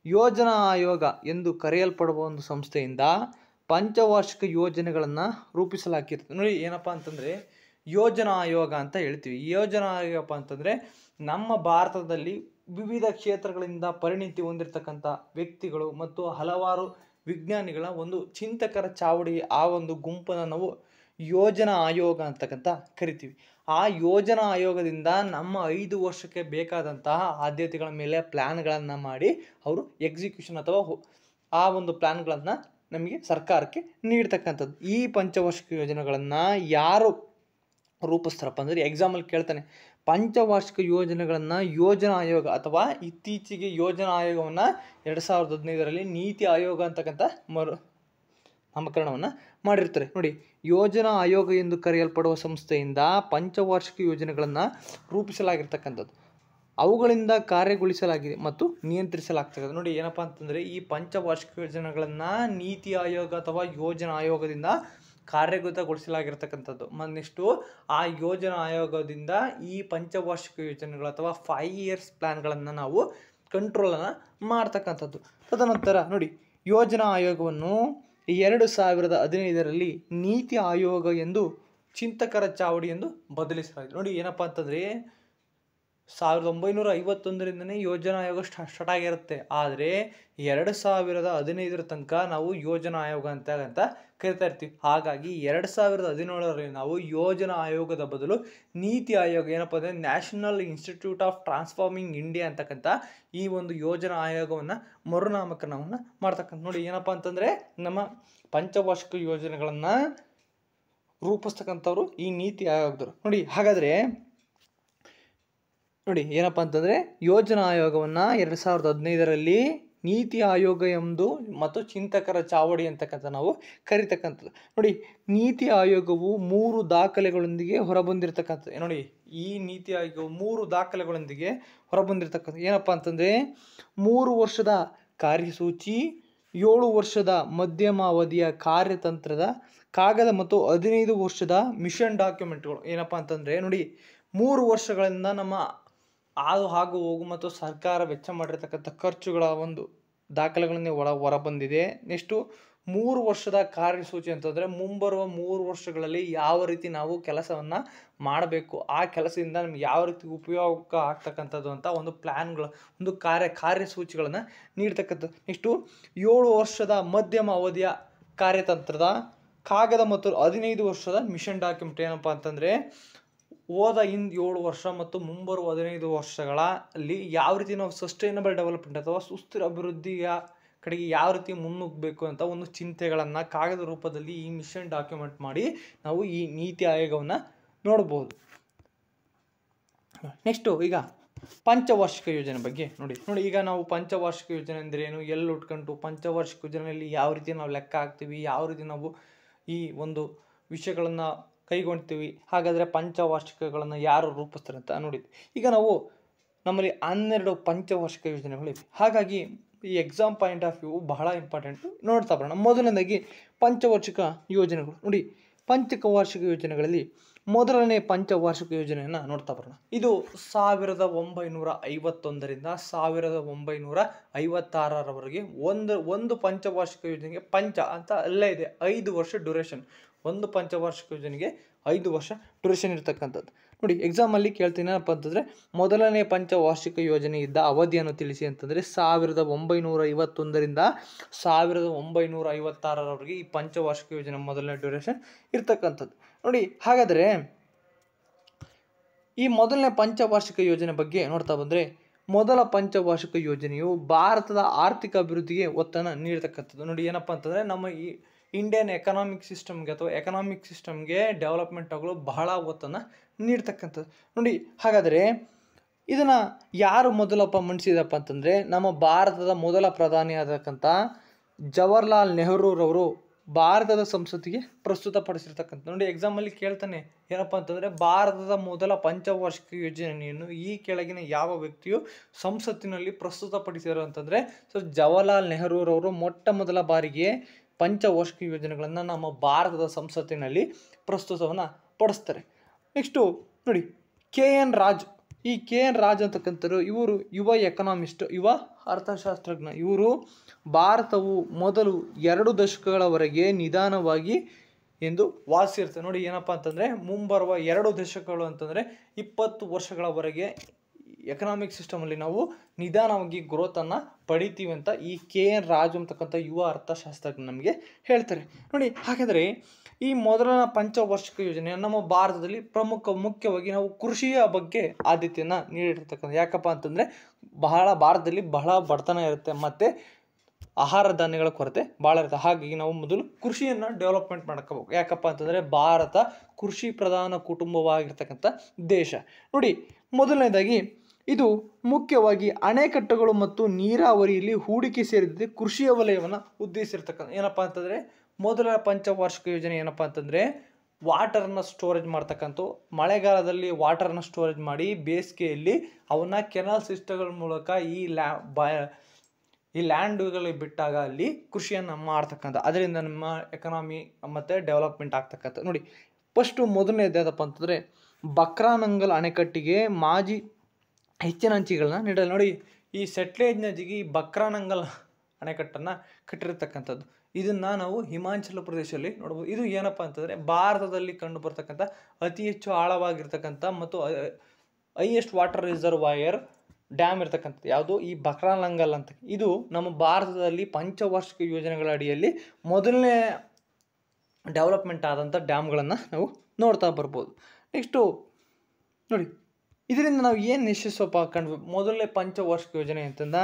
ಯೋಜನಾ ಆಯೋಗ ಎಂದು ಕರೆಯಲ್ಪಡುವ ಒಂದು ಸಂಸ್ಥೆಯಿಂದ ಪಂಚವಾರ್ಷಿಕ ಯೋಜನೆಗಳನ್ನು ರೂಪಿಸಲಾಗಿರ್ತದೆ ನೋಡಿ. ಏನಪ್ಪ ಅಂತಂದರೆ ಯೋಜನಾ ಆಯೋಗ ಅಂತ ಹೇಳ್ತೀವಿ. ಯೋಜನಾ ಆಯೋಗಪ್ಪ ಅಂತಂದರೆ ನಮ್ಮ ಭಾರತದಲ್ಲಿ ವಿವಿಧ ಕ್ಷೇತ್ರಗಳಿಂದ ಪರಿಣಿತಿ ಹೊಂದಿರತಕ್ಕಂಥ ವ್ಯಕ್ತಿಗಳು ಮತ್ತು ಹಲವಾರು ವಿಜ್ಞಾನಿಗಳ ಒಂದು ಚಿಂತಕರ ಚಾವಡಿ, ಆ ಒಂದು ಗುಂಪನ್ನು ನಾವು ಯೋಜನಾ ಆಯೋಗ ಅಂತಕ್ಕಂಥ ಕರಿತೀವಿ. ಆ ಯೋಜನಾ ಆಯೋಗದಿಂದ ನಮ್ಮ 5 ವರ್ಷಕ್ಕೆ ಬೇಕಾದಂತಹ ಆದ್ಯತೆಗಳ ಮೇಲೆ ಪ್ಲ್ಯಾನ್ಗಳನ್ನು ಮಾಡಿ ಅವರು ಎಕ್ಸಿಕ್ಯೂಷನ್ ಅಥವಾ ಆ ಒಂದು ಪ್ಲ್ಯಾನ್ಗಳನ್ನು ನಮಗೆ ಸರ್ಕಾರಕ್ಕೆ ನೀಡ್ತಕ್ಕಂಥದ್ದು. ಈ ಪಂಚವಾರ್ಷಿಕ ಯೋಜನೆಗಳನ್ನು ಯಾರು ರೂಪಿಸ್ತಾರಪ್ಪ ಅಂದರೆ ಎಕ್ಸಾಮಲ್ಲಿ ಕೇಳ್ತಾನೆ. ಪಂಚವಾರ್ಷಿಕ ಯೋಜನೆಗಳನ್ನು ಯೋಜನಾ ಆಯೋಗ ಅಥವಾ ಇತ್ತೀಚೆಗೆ ಯೋಜನಾ ಆಯೋಗವನ್ನು 2015ರಲ್ಲಿ ನೀತಿ ಆಯೋಗ ಅಂತಕ್ಕಂಥ ನಾಮಕರಣವನ್ನು ಮಾಡಿರ್ತಾರೆ ನೋಡಿ. ಯೋಜನಾ ಆಯೋಗ ಎಂದು ಕರೆಯಲ್ಪಡುವ ಸಂಸ್ಥೆಯಿಂದ ಪಂಚವಾರ್ಷಿಕ ಯೋಜನೆಗಳನ್ನು ರೂಪಿಸಲಾಗಿರ್ತಕ್ಕಂಥದ್ದು, ಅವುಗಳಿಂದ ಕಾರ್ಯಗೊಳಿಸಲಾಗಿದೆ ಮತ್ತು ನಿಯಂತ್ರಿಸಲಾಗ್ತದೆ ನೋಡಿ. ಏನಪ್ಪ ಅಂತಂದರೆ ಈ ಪಂಚವಾರ್ಷಿಕ ಯೋಜನೆಗಳನ್ನು ನೀತಿ ಆಯೋಗ ಅಥವಾ ಯೋಜನಾ ಆಯೋಗದಿಂದ ಕಾರ್ಯಗತಗೊಳಿಸಲಾಗಿರ್ತಕ್ಕಂಥದ್ದು. ನೆಕ್ಸ್ಟು ಆ ಯೋಜನಾ ಆಯೋಗದಿಂದ ಈ ಪಂಚವಾರ್ಷಿಕ ಯೋಜನೆಗಳು ಅಥವಾ 5 ಇಯರ್ಸ್ ಪ್ಲ್ಯಾನ್ಗಳನ್ನು ನಾವು ಕಂಟ್ರೋಲನ್ನು ಮಾಡ್ತಕ್ಕಂಥದ್ದು. ತದನಂತರ ನೋಡಿ ಯೋಜನಾ ಆಯೋಗವನ್ನು 2015ರಲ್ಲಿ ನೀತಿ ಆಯೋಗ ಎಂದು ಚಿಂತಕರ ಚಾವಡಿ ಎಂದು ಬದಲಿಸಲಾಗಿದೆ ನೋಡಿ. ಏನಪ್ಪ ಅಂತಂದರೆ 1951ರಿಂದನೇ ಯೋಜನಾ ಆಯೋಗ ಸ್ಟಾರ್ಟ್ ಆಗಿರುತ್ತೆ. ಆದರೆ 2015 ತನಕ ನಾವು ಯೋಜನಾ ಆಯೋಗ ಅಂತ ಕರಿತಾ ಇರ್ತೀವಿ. ಹಾಗಾಗಿ 2017ರಲ್ಲಿ ನಾವು ಯೋಜನಾ ಆಯೋಗದ ಬದಲು ನೀತಿ ಆಯೋಗ, ಏನಪ್ಪ ಅಂದರೆ national institute of transforming India ಅಂತಕ್ಕಂಥ ಈ ಒಂದು ಯೋಜನಾ ಆಯೋಗವನ್ನು ಮರುನಾಮಕರಣವನ್ನು ಮಾಡ್ತಕ್ಕಂಥ ನೋಡಿ. ಏನಪ್ಪ ಅಂತಂದರೆ ನಮ್ಮ ಪಂಚವಾರ್ಷಿಕ ಯೋಜನೆಗಳನ್ನು ರೂಪಿಸ್ತಕ್ಕಂಥವ್ರು ಈ ನೀತಿ ಆಯೋಗದವರು ನೋಡಿ. ಹಾಗಾದರೆ ನೋಡಿ ಏನಪ್ಪ ಅಂತಂದರೆ ಯೋಜನಾ ಆಯೋಗವನ್ನು 2015ರಲ್ಲಿ ನೀತಿ ಆಯೋಗ ಎಂದು ಮತ್ತು ಚಿಂತಕರ ಚಾವಡಿ ಅಂತಕ್ಕಂಥ ನಾವು ಕರಿತಕ್ಕಂಥದ್ದು ನೋಡಿ. ನೀತಿ ಆಯೋಗವು 3 ದಾಖಲೆಗಳೊಂದಿಗೆ ಹೊರಬಂದಿರತಕ್ಕಂಥದ್ದು ನೋಡಿ. ಈ ನೀತಿ ಆಯೋಗವು 3 ದಾಖಲೆಗಳೊಂದಿಗೆ ಹೊರಬಂದಿರತಕ್ಕಂಥ ಏನಪ್ಪ ಅಂತಂದರೆ 3 ವರ್ಷದ ಕಾರ್ಯಸೂಚಿ, 7 ವರ್ಷದ ಮಧ್ಯಮ ಅವಧಿಯ ಕಾರ್ಯತಂತ್ರದ ಕಾಗದ ಮತ್ತು 15 ವರ್ಷದ ಮಿಷನ್ ಡಾಕ್ಯುಮೆಂಟ್ಗಳು. ಏನಪ್ಪ ಅಂತಂದರೆ ನೋಡಿ 3 ವರ್ಷಗಳಿಂದ ನಮ್ಮ ಹಾಗು ಹೋಗು ಮತ್ತು ಸರ್ಕಾರ ವೆಚ್ಚ ಮಾಡಿರ್ತಕ್ಕಂಥ ಖರ್ಚುಗಳ ಒಂದು ದಾಖಲೆಗಳನ್ನೇ ಹೊರಬಂದಿದೆ. ನೆಕ್ಸ್ಟು 3 ವರ್ಷದ ಕಾರ್ಯಸೂಚಿ ಅಂತಂದರೆ ಮುಂಬರುವ 3 ವರ್ಷಗಳಲ್ಲಿ ಯಾವ ರೀತಿ ನಾವು ಕೆಲಸವನ್ನು ಮಾಡಬೇಕು, ಆ ಕೆಲಸದಿಂದ ನಮ್ಗೆ ಯಾವ ರೀತಿ ಉಪಯೋಗ ಆಗ್ತಕ್ಕಂಥದ್ದು ಅಂತ ಒಂದು ಪ್ಲ್ಯಾನ್ಗಳು, ಒಂದು ಕಾರ್ಯಸೂಚಿಗಳನ್ನು ನೀಡ್ತಕ್ಕಂಥದ್ದು. ನೆಕ್ಸ್ಟು 7 ವರ್ಷದ ಮಧ್ಯಮ ಅವಧಿಯ ಕಾರ್ಯತಂತ್ರದ ಕಾಗದ ಮತ್ತು 15 ವರ್ಷದ ಮಿಷನ್ ಡಾಕ್ಯುಮೆಂಟ್. ಏನಪ್ಪ ಅಂತಂದರೆ ಹೋದ 7 ವರ್ಷ ಮತ್ತು ಮುಂಬರುವ 15 ವರ್ಷಗಳಲ್ಲಿ ಯಾವ ರೀತಿ ನಾವು ಸಸ್ಟೈನಬಲ್ ಡೆವಲಪ್ಮೆಂಟ್ ಅಥವಾ ಸುಸ್ಥಿರ ಅಭಿವೃದ್ಧಿಯ ಕಡೆಗೆ ಯಾವ ರೀತಿ ಮುನ್ನುಗ್ಗಬೇಕು ಅಂತ ಒಂದು ಚಿಂತೆಗಳನ್ನು ಕಾಗದ ರೂಪದಲ್ಲಿ ಈ ಮಿಷನ್ ಡಾಕ್ಯುಮೆಂಟ್ ಮಾಡಿ ನಾವು ಈ ನೀತಿ ಆಯೋಗವನ್ನು ನೋಡ್ಬೋದು. ನೆಕ್ಸ್ಟು ಈಗ ಪಂಚವಾರ್ಷಿಕ ಯೋಜನೆ ಬಗ್ಗೆ ನೋಡಿ. ಈಗ ನಾವು ಪಂಚವಾರ್ಷಿಕ ಯೋಜನೆ ಅಂದರೆ ಏನು, ಎಲ್ಲಿ ಉಟ್ಕೊಂಡು ಪಂಚವಾರ್ಷಿಕ ಯೋಜನೆಯಲ್ಲಿ ಯಾವ ರೀತಿ ನಾವು ಲೆಕ್ಕ ಹಾಕ್ತೀವಿ, ಯಾವ ರೀತಿ ನಾವು ಈ ಒಂದು ವಿಷಯಗಳನ್ನು ಕೈಗೊಳ್ತೀವಿ, ಹಾಗಾದರೆ ಪಂಚವಾರ್ಷಿಕಗಳನ್ನು ಯಾರು ರೂಪಿಸ್ತಾರೆ ಅಂತ ನೋಡಿದ್ವಿ. ಈಗ ನಾವು ನಮ್ಮಲ್ಲಿ 12 ಪಂಚವಾರ್ಷಿಕ ಯೋಜನೆಗಳಿವೆ. ಹಾಗಾಗಿ ಈ ಎಕ್ಸಾಮ್ ಪಾಯಿಂಟ್ ಆಫ್ ವ್ಯೂ ಬಹಳ ಇಂಪಾರ್ಟೆಂಟು. ನೋಡ್ತಾ ಬರೋಣ. ಮೊದಲನೇದಾಗಿ ಪಂಚವಾರ್ಷಿಕ ಯೋಜನೆಗಳು ನೋಡಿ. ಪಂಚವಾರ್ಷಿಕ ಯೋಜನೆಗಳಲ್ಲಿ ಮೊದಲನೇ ಪಂಚವಾರ್ಷಿಕ ಯೋಜನೆಯನ್ನು ನೋಡ್ತಾ ಬರೋಣ. ಇದು 1951ರಿಂದ 1956ರವರೆಗೆ ಒಂದು ಪಂಚವಾರ್ಷಿಕ ಯೋಜನೆಗೆ ಪಂಚ ಅಂತ ಅಲ್ಲೇ ಇದೆ, 5 ವರ್ಷ ಡ್ಯೂರೇಷನ್. ಒಂದು ಪಂಚವಾರ್ಷಿಕ ಯೋಜನೆಗೆ 5 ವರ್ಷ ಡ್ಯೂರೇಷನ್ ಇರ್ತಕ್ಕಂಥದ್ದು ನೋಡಿ. ಎಕ್ಸಾಮಲ್ಲಿ ಕೇಳ್ತೀನಿ ಏನಪ್ಪ ಅಂತಂದರೆ ಮೊದಲನೇ ಪಂಚವಾರ್ಷಿಕ ಯೋಜನೆ ಇದ್ದ ಅವಧಿಯನ್ನು ತಿಳಿಸಿ ಅಂತಂದರೆ 1951ರಿಂದ 1956ರವರೆಗೆ ಈ ಪಂಚವಾರ್ಷಿಕ ಯೋಜನೆ ಮೊದಲನೇ ಡ್ಯೂರೇಷನ್ ಇರ್ತಕ್ಕಂಥದ್ದು ನೋಡಿ. ಹಾಗಾದರೆ ಈ ಮೊದಲನೇ ಪಂಚವಾರ್ಷಿಕ ಯೋಜನೆ ಬಗ್ಗೆ ನೋಡ್ತಾ ಬಂದರೆ ಮೊದಲ ಪಂಚವಾರ್ಷಿಕ ಯೋಜನೆಯು ಭಾರತದ ಆರ್ಥಿಕ ಅಭಿವೃದ್ಧಿಗೆ ಒತ್ತನ್ನು ನೀಡತಕ್ಕಂಥದ್ದು ನೋಡಿ. ಏನಪ್ಪ ಅಂತಂದರೆ ನಮ್ಮ ಈ ಇಂಡಿಯನ್ ಎಕನಾಮಿಕ್ ಸಿಸ್ಟಮ್ಗೆ ಅಥವಾ ಎಕನಾಮಿಕ್ ಸಿಸ್ಟಮ್ಗೆ ಡೆವಲಪ್ಮೆಂಟ್ ಆಗಲು ಬಹಳ ಒತ್ತನ್ನು ನೀಡ್ತಕ್ಕಂಥದ್ದು ನೋಡಿ. ಹಾಗಾದರೆ ಇದನ್ನು ಯಾರು ಮೊದಲಪ್ಪ ಮಂಡಿಸಿದಪ್ಪ ಅಂತಂದರೆ ನಮ್ಮ ಭಾರತದ ಮೊದಲ ಪ್ರಧಾನಿ ಆದಕ್ಕಂಥ ಜವಾಹರ್ಲಾಲ್ ನೆಹರೂರವರು ಭಾರತದ ಸಂಸತ್ತಿಗೆ ಪ್ರಸ್ತುತಪಡಿಸಿರ್ತಕ್ಕಂಥ. ನೋಡಿ ಎಕ್ಸಾಮಲ್ಲಿ ಕೇಳ್ತಾನೆ ಏನಪ್ಪ ಅಂತಂದರೆ ಭಾರತದ ಮೊದಲ ಪಂಚವಾರ್ಷಿಕ ಯೋಜನೆಯನ್ನು ಈ ಕೆಳಗಿನ ಯಾವ ವ್ಯಕ್ತಿಯು ಸಂಸತ್ತಿನಲ್ಲಿ ಪ್ರಸ್ತುತಪಡಿಸಿದರು ಅಂತಂದರೆ ಜವಾಹರ್ಲಾಲ್ ನೆಹರೂರವರು ಮೊಟ್ಟ ಮೊದಲ ಬಾರಿಗೆ ಪಂಚವಾರ್ಷಿಕ ಯೋಜನೆಗಳನ್ನು ನಮ್ಮ ಭಾರತದ ಸಂಸತ್ತಿನಲ್ಲಿ ಪ್ರಸ್ತುತವನ್ನು ಪಡಿಸ್ತಾರೆ. ನೆಕ್ಸ್ಟು ನೋಡಿ KN ರಾಜ್. ಈ KN ರಾಜ್ ಅಂತಕ್ಕಂಥವ್ರು ಇವರು ಯುವ ಎಕನಾಮಿಸ್ಟ್, ಯುವ ಅರ್ಥಶಾಸ್ತ್ರಜ್ಞ. ಇವರು ಭಾರತವು ಮೊದಲು 2 ದಶಕಗಳವರೆಗೆ ನಿಧಾನವಾಗಿ ಎಂದು ವಾಸಿಸಿರ್ತದೆ. ನೋಡಿ ಏನಪ್ಪ ಅಂತಂದರೆ ಮುಂಬರುವ 2 ದಶಕಗಳು ಅಂತಂದರೆ 20 ವರ್ಷಗಳವರೆಗೆ ಎಕನಾಮಿಕ್ ಸಿಸ್ಟಮಲ್ಲಿ ನಾವು ನಿಧಾನವಾಗಿ ಗ್ರೋತನ್ನು ಪಡಿತೀವಿ ಅಂತ ಈ KN ರಾಜ್ ಅಂತಕ್ಕಂಥ ಯುವ ಅರ್ಥಶಾಸ್ತ್ರಜ್ಞ ನಮಗೆ ಹೇಳ್ತಾರೆ. ನೋಡಿ ಹಾಗಾದರೆ ಈ ಮೊದಲ ಪಂಚವಾರ್ಷಿಕ ಯೋಜನೆ ನಮ್ಮ ಭಾರತದಲ್ಲಿ ಮುಖ್ಯವಾಗಿ ನಾವು ಕೃಷಿಯ ಬಗ್ಗೆ ಆದ್ಯತೆಯನ್ನು ನೀಡಿರ್ತಕ್ಕಂಥ. ಯಾಕಪ್ಪ ಅಂತಂದರೆ ಭಾರತದಲ್ಲಿ ಬಹಳ ಬಡತನ ಇರುತ್ತೆ ಮತ್ತು ಆಹಾರ ಧಾನ್ಯಗಳ ಕೊರತೆ ಭಾಳ ಇರುತ್ತೆ. ಹಾಗಾಗಿ ನಾವು ಮೊದಲು ಕೃಷಿಯನ್ನು ಡೆವಲಪ್ಮೆಂಟ್ ಮಾಡ್ಕೋಬೇಕು. ಯಾಕಪ್ಪ ಅಂತಂದರೆ ಭಾರತ ಕೃಷಿ ಪ್ರಧಾನ ಕುಟುಂಬವಾಗಿರ್ತಕ್ಕಂಥ ದೇಶ. ನೋಡಿ ಮೊದಲನೇದಾಗಿ ಇದು ಮುಖ್ಯವಾಗಿ ಅಣೆಕಟ್ಟುಗಳು ಮತ್ತು ನೀರಾವರಿಯಲ್ಲಿ ಹೂಡಿಕೆ ಸೇರಿದಂತೆ ಕೃಷಿಯ ವಲಯವನ್ನು ಉದ್ದೇಶಿಸಿರ್ತಕ್ಕಂಥ. ಏನಪ್ಪ ಅಂತಂದರೆ ಮೊದಲ ಪಂಚವಾರ್ಷಿಕ ಯೋಜನೆ ಏನಪ್ಪ ಅಂತಂದರೆ ವಾಟರನ್ನ ಸ್ಟೋರೇಜ್ ಮಾಡ್ತಕ್ಕಂಥ. ಮಳೆಗಾಲದಲ್ಲಿ ವಾಟರನ್ನ ಸ್ಟೋರೇಜ್ ಮಾಡಿ ಬೇಸಿಗೆಯಲ್ಲಿ ಅವನ್ನ ಕೆನಾಲ್ ಸಿಸ್ಟಮ್ಗಳ ಮೂಲಕ ಈ ಲ್ಯಾಂಡ್ಗಳಿಗೆ ಬಿಟ್ಟಾಗ ಅಲ್ಲಿ ಕೃಷಿಯನ್ನು ಮಾಡ್ತಕ್ಕಂಥ. ಅದರಿಂದ ನಮ್ಮ ಎಕನಾಮಿ ಮತ್ತು ಡೆವಲಪ್ಮೆಂಟ್ ಆಗ್ತಕ್ಕಂಥ. ನೋಡಿ ಫಸ್ಟು ಮೊದಲನೇದು ಯಾವುದಪ್ಪ ಅಂತಂದರೆ ಬಕ್ರಾನಂಗಲ್ ಅಣೆಕಟ್ಟಿಗೆ ಮಾಜಿ ಹೆಚ್ಚಿನ ಅಂಚಿಗಳನ್ನ ನೀಡಲು. ನೋಡಿ ಈ ಸೆಟ್ಲೇಜ್ ನದಿಗೆ ಈ ಬಕ್ರಾನಂಗಲ್ ಅಣೆಕಟ್ಟನ್ನು ಕಟ್ಟಿರ್ತಕ್ಕಂಥದ್ದು. ಇದನ್ನು ನಾವು ಹಿಮಾಚಲ ಪ್ರದೇಶದಲ್ಲಿ ನೋಡ್ಬೋದು. ಇದು ಏನಪ್ಪ ಅಂತಂದರೆ ಭಾರತದಲ್ಲಿ ಕಂಡು ಬರ್ತಕ್ಕಂಥ ಅತಿ ಹೆಚ್ಚು ಆಳವಾಗಿರ್ತಕ್ಕಂಥ ಮತ್ತು ಹೈಯೆಸ್ಟ್ ವಾಟರ್ ರಿಸರ್ವಾಯರ್ ಡ್ಯಾಮ್ ಇರ್ತಕ್ಕಂಥದ್ದು ಯಾವುದು ಈ ಬಕ್ರಾನಂಗಲ್ ಅಂತ. ಇದು ನಮ್ಮ ಭಾರತದಲ್ಲಿ ಪಂಚವಾರ್ಷಿಕ ಯೋಜನೆಗಳ ಅಡಿಯಲ್ಲಿ ಮೊದಲನೇ ಡೆವಲಪ್ಮೆಂಟ್ ಆದಂಥ ಡ್ಯಾಮ್ಗಳನ್ನು ನಾವು ನೋಡ್ತಾ ಬರ್ಬೋದು. ನೆಕ್ಸ್ಟು ನೋಡಿ ಇದರಿಂದ ನಾವು ಏನು ಯಶಸ್ಸಪ್ಪ ಕಂಡ್ವಿ. ಮೊದಲನೇ ಪಂಚವಾರ್ಷಿಕ ಯೋಜನೆ ಅಂತಂದ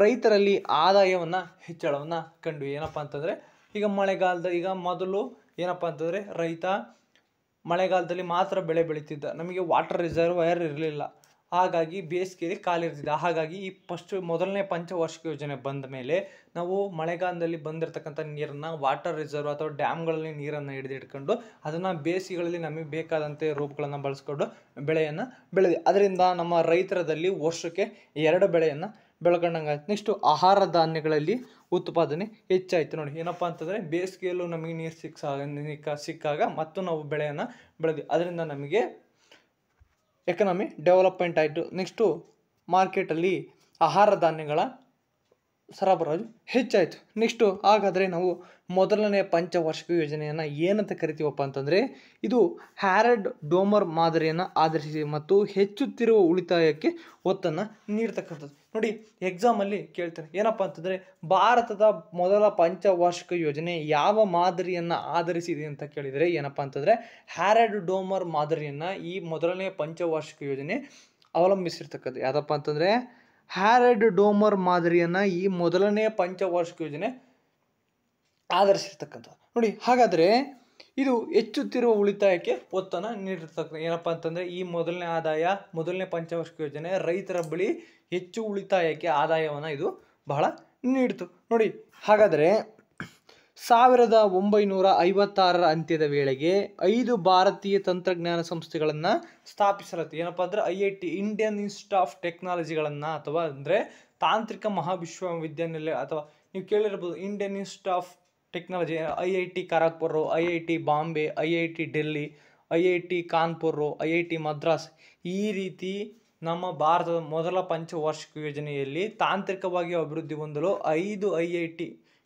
ರೈತರಲ್ಲಿ ಆದಾಯವನ್ನು ಹೆಚ್ಚಳವನ್ನು ಕಂಡ್ವಿ. ಏನಪ್ಪ ಅಂತಂದರೆ ಈಗ ಈಗ ಮೊದಲು ಏನಪ್ಪ ಅಂತಂದರೆ ರೈತ ಮಳೆಗಾಲದಲ್ಲಿ ಮಾತ್ರ ಬೆಳೆ ಬೆಳೀತಿದ್ದ. ನಮಗೆ ವಾಟರ್ ರಿಸರ್ವಾಯರ್ ಇರಲಿಲ್ಲ, ಹಾಗಾಗಿ ಬೇಸಿಗೆಯಲ್ಲಿ ಖಾಲಿ ಇರ್ತಿದ್ದ. ಹಾಗಾಗಿ ಈ ಮೊದಲನೇ ಪಂಚವಾರ್ಷಿಕ ಯೋಜನೆ ಬಂದ ಮೇಲೆ ನಾವು ಮಳೆಗಾಲದಲ್ಲಿ ಬಂದಿರತಕ್ಕಂಥ ನೀರನ್ನು ವಾಟರ್ ರಿಸರ್ವ್ ಅಥವಾ ಡ್ಯಾಮ್ಗಳಲ್ಲಿ ನೀರನ್ನು ಹಿಡಿದಿಟ್ಕೊಂಡು ಅದನ್ನು ಬೇಸಿಗೆಗಳಲ್ಲಿ ನಮಗೆ ಬೇಕಾದಂತೆ ರೂಪಗಳನ್ನು ಬಳಸ್ಕೊಂಡು ಬೆಳೆಯನ್ನು ಬೆಳೆದಿ. ಅದರಿಂದ ನಮ್ಮ ರೈತರದಲ್ಲಿ ವರ್ಷಕ್ಕೆ 2 ಬೆಳೆಯನ್ನು ಬೆಳ್ಕೊಂಡಂಗಾಯ್ತು. ನೆಕ್ಸ್ಟು ಆಹಾರ ಧಾನ್ಯಗಳಲ್ಲಿ ಉತ್ಪಾದನೆ ಹೆಚ್ಚಾಯಿತು. ನೋಡಿ ಏನಪ್ಪ ಅಂತಂದರೆ ಬೇಸಿಗೆಯಲ್ಲೂ ನಮಗೆ ನೀರು ಸಿಕ್ಕಾಗ ಮತ್ತು ನಾವು ಬೆಳೆಯನ್ನು ಬೆಳೆದ್ವಿ. ಅದರಿಂದ ನಮಗೆ ಎಕನಾಮಿ ಡೆವಲಪ್ಮೆಂಟ್ ಆಯಿತು. ನೆಕ್ಸ್ಟು ಮಾರ್ಕೆಟಲ್ಲಿ ಆಹಾರ ಧಾನ್ಯಗಳ ಸರಬರಾಜು ಹೆಚ್ಚಾಯಿತು. ನೆಕ್ಸ್ಟು ಹಾಗಾದರೆ ನಾವು ಮೊದಲನೇ ಪಂಚವಾರ್ಷಿಕ ಯೋಜನೆಯನ್ನು ಏನಂತ ಕರಿತೀವಪ್ಪ ಅಂತಂದರೆ ಇದು ಹ್ಯಾರಡ್ ಡೋಮರ್ ಮಾದರಿಯನ್ನು ಆಧರಿಸಿ ಮತ್ತು ಹೆಚ್ಚುತ್ತಿರುವ ಉಳಿತಾಯಕ್ಕೆ ಒತ್ತನ್ನು ನೀಡ್ತಕ್ಕಂಥದ್ದು. ನೋಡಿ ಎಕ್ಸಾಮಲ್ಲಿ ಕೇಳ್ತಾರೆ ಏನಪ್ಪ ಅಂತಂದರೆ ಭಾರತದ ಮೊದಲ ಪಂಚವಾರ್ಷಿಕ ಯೋಜನೆ ಯಾವ ಮಾದರಿಯನ್ನು ಆಧರಿಸಿದೆ ಅಂತ ಕೇಳಿದರೆ ಏನಪ್ಪ ಅಂತಂದರೆ ಹ್ಯಾರಡ್ ಡೋಮರ್ ಮಾದರಿಯನ್ನು ಈ ಮೊದಲನೇ ಪಂಚವಾರ್ಷಿಕ ಯೋಜನೆ ಅವಲಂಬಿಸಿರ್ತಕ್ಕದ್ದು. ಯಾವುದಪ್ಪ ಅಂತಂದರೆ ಹ್ಯಾರಡ್ ಡೋಮರ್ ಮಾದರಿಯನ್ನು ಈ ಮೊದಲನೇ ಪಂಚವಾರ್ಷಿಕ ಯೋಜನೆ ಆಧರಿಸಿರ್ತಕ್ಕಂಥದ್ದು. ನೋಡಿ ಹಾಗಾದರೆ ಇದು ಹೆಚ್ಚುತ್ತಿರುವ ಉಳಿತಾಯಕ್ಕೆ ಒತ್ತನ್ನು ನೀಡಿರ್ತಕ್ಕಂಥ. ಏನಪ್ಪ ಅಂತಂದರೆ ಈ ಮೊದಲನೇ ಪಂಚವಾರ್ಷಿಕ ಯೋಜನೆ ರೈತರ ಬಳಿ ಹೆಚ್ಚು ಉಳಿತಾಯಕ್ಕೆ ಆದಾಯವನ್ನು ಇದು ಬಹಳ ನೀಡಿತು. ನೋಡಿ ಹಾಗಾದರೆ 1956ರ ಅಂತ್ಯದ ವೇಳೆಗೆ 5 ಭಾರತೀಯ ತಂತ್ರಜ್ಞಾನ ಸಂಸ್ಥೆಗಳನ್ನು ಸ್ಥಾಪಿಸಲಾಯಿತು. ಏನಪ್ಪ ಅಂದರೆ IIT ಇಂಡಿಯನ್ ಇನ್ಸ್ಟಿಟ್ಯೂಟ್ ಆಫ್ ಟೆಕ್ನಾಲಜಿಗಳನ್ನು ಅಥವಾ ಅಂದರೆ ತಾಂತ್ರಿಕ ಮಹಾವಿಶ್ವವಿದ್ಯಾನಿಲಯ ಅಥವಾ ನೀವು ಕೇಳಿರ್ಬೋದು Indian institute of technology, IIT Kharagpur, IIT Bombay, IIT Delhi, IIT Kanpur, IIT Madras. ಈ ರೀತಿ ನಮ್ಮ ಭಾರತದ ಮೊದಲ ಪಂಚವಾರ್ಷಿಕ ಯೋಜನೆಯಲ್ಲಿ ತಾಂತ್ರಿಕವಾಗಿ ಅಭಿವೃದ್ಧಿ ಹೊಂದಲು 5 IIT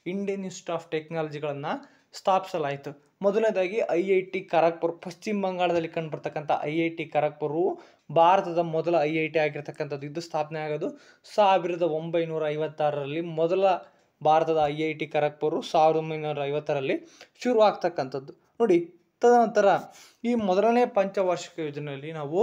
ಇಂಡಿಯನ್ ಇನ್ಸ್ಟಿಟ್ಯೂಟ್ ಆಫ್ ಟೆಕ್ನಾಲಜಿಗಳನ್ನು ಸ್ಥಾಪಿಸಲಾಯಿತು. ಮೊದಲನೇದಾಗಿ IIT ಖರಗ್ಪುರ, ಪಶ್ಚಿಮ ಬಂಗಾಳದಲ್ಲಿ ಕಂಡುಬರ್ತಕ್ಕಂಥ IIT ಖರಗ್ಪುರವು ಭಾರತದ ಮೊದಲ IIT ಆಗಿರ್ತಕ್ಕಂಥದ್ದು. ಇದು ಸ್ಥಾಪನೆ ಆಗೋದು 1956ರಲ್ಲಿ. ಮೊದಲ ಭಾರತದ IIT ಖರಗ್ಪುರ 1950ರಲ್ಲಿ ಶುರು ಆಗ್ತಕ್ಕಂಥದ್ದು. ನೋಡಿ ತದನಂತರ ಈ ಮೊದಲನೇ ಪಂಚವಾರ್ಷಿಕ ಯೋಜನೆಯಲ್ಲಿ ನಾವು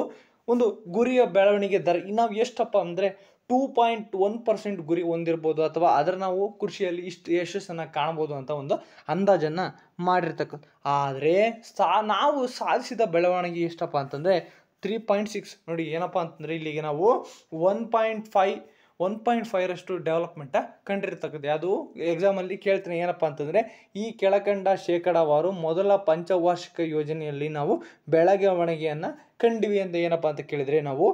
ಒಂದು ಗುರಿಯ ಬೆಳವಣಿಗೆ ದರ ನಾವು ಎಷ್ಟಪ್ಪ ಅಂದರೆ 2.1% ಗುರಿ ಹೊಂದಿರ್ಬೋದು ಅಥವಾ ಅದರ ನಾವು ಕೃಷಿಯಲ್ಲಿ ಇಷ್ಟು ಯಶಸ್ಸನ್ನು ಕಾಣ್ಬೋದು ಅಂತ ಒಂದು ಅಂದಾಜನ್ನು ಮಾಡಿರ್ತಕ್ಕಂಥ. ಆದರೆ ನಾವು ಸಾಧಿಸಿದ ಬೆಳವಣಿಗೆ ಎಷ್ಟಪ್ಪ ಅಂತಂದರೆ 3.6. ನೋಡಿ ಏನಪ್ಪ ಅಂತಂದರೆ ಇಲ್ಲಿಗೆ ನಾವು 1.5 1.5ರಷ್ಟು ಡೆವಲಪ್ಮೆಂಟ ಕಂಡಿರ್ತಕ್ಕದ್ದು. ಯಾವುದು ಎಕ್ಸಾಮಲ್ಲಿ ಕೇಳ್ತೀನಿ ಏನಪ್ಪ ಅಂತಂದರೆ, ಈ ಕೆಳಕಂಡ ಶೇಕಡಾವಾರು ಮೊದಲ ಪಂಚವಾರ್ಷಿಕ ಯೋಜನೆಯಲ್ಲಿ ನಾವು ಬೆಳವಣಿಗೆಯನ್ನು ಕಂಡಿವಿ ಅಂತ ಏನಪ್ಪ ಅಂತ ಕೇಳಿದರೆ, ನಾವು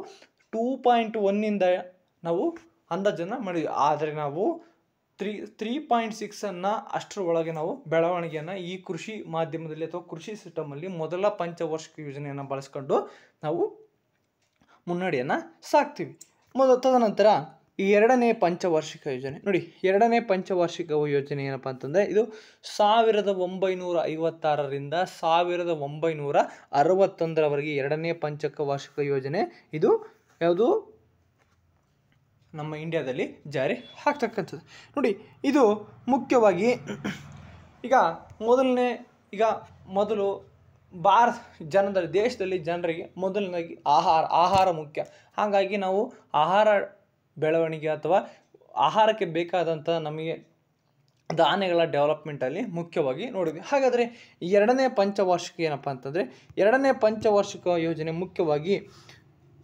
2.1ಇಂದ ನಾವು ಅಂದಾಜನ್ನು ಮಾಡಿದ್ವಿ. ಆದರೆ ನಾವು 3.6 ಅಷ್ಟರ ಒಳಗೆ ನಾವು ಬೆಳವಣಿಗೆಯನ್ನು ಈ ಕೃಷಿ ಮಾಧ್ಯಮದಲ್ಲಿ ಅಥವಾ ಕೃಷಿ ಸಿಸ್ಟಮಲ್ಲಿ ಮೊದಲ ಪಂಚವಾರ್ಷಿಕ ಯೋಜನೆಯನ್ನು ಬಳಸ್ಕೊಂಡು ನಾವು ಮುನ್ನಡೆಯನ್ನು ಸಾಕ್ತೀವಿ. ತದನಂತರ ಈ ಎರಡನೇ ಪಂಚವಾರ್ಷಿಕ ಯೋಜನೆ ನೋಡಿ, ಎರಡನೇ ಪಂಚವಾರ್ಷಿಕ ಯೋಜನೆ ಏನಪ್ಪ ಅಂತಂದರೆ, ಇದು 1956ರಿಂದ 1961ರವರೆಗೆ ಎರಡನೇ ವಾರ್ಷಿಕ ಯೋಜನೆ ಇದು ಯಾವುದು ನಮ್ಮ ಇಂಡಿಯಾದಲ್ಲಿ ಜಾರಿ ಆಗ್ತಕ್ಕಂಥದ್ದು. ನೋಡಿ, ಇದು ಮುಖ್ಯವಾಗಿ ಮೊದಲು ದೇಶದಲ್ಲಿ ಜನರಿಗೆ ಮೊದಲನೇದಾಗಿ ಆಹಾರ ಮುಖ್ಯ. ಹಾಗಾಗಿ ನಾವು ಆಹಾರ ಬೆಳವಣಿಗೆ ಅಥವಾ ಆಹಾರಕ್ಕೆ ಬೇಕಾದಂಥ ನಮಗೆ ಧಾನ್ಯಗಳ ಡೆವಲಪ್ಮೆಂಟಲ್ಲಿ ಮುಖ್ಯವಾಗಿ ನೋಡಿದ್ವಿ. ಹಾಗಾದರೆ ಎರಡನೇ ಪಂಚವಾರ್ಷಿಕ ಏನಪ್ಪ ಅಂತಂದರೆ, ಎರಡನೇ ಪಂಚವಾರ್ಷಿಕ ಯೋಜನೆ ಮುಖ್ಯವಾಗಿ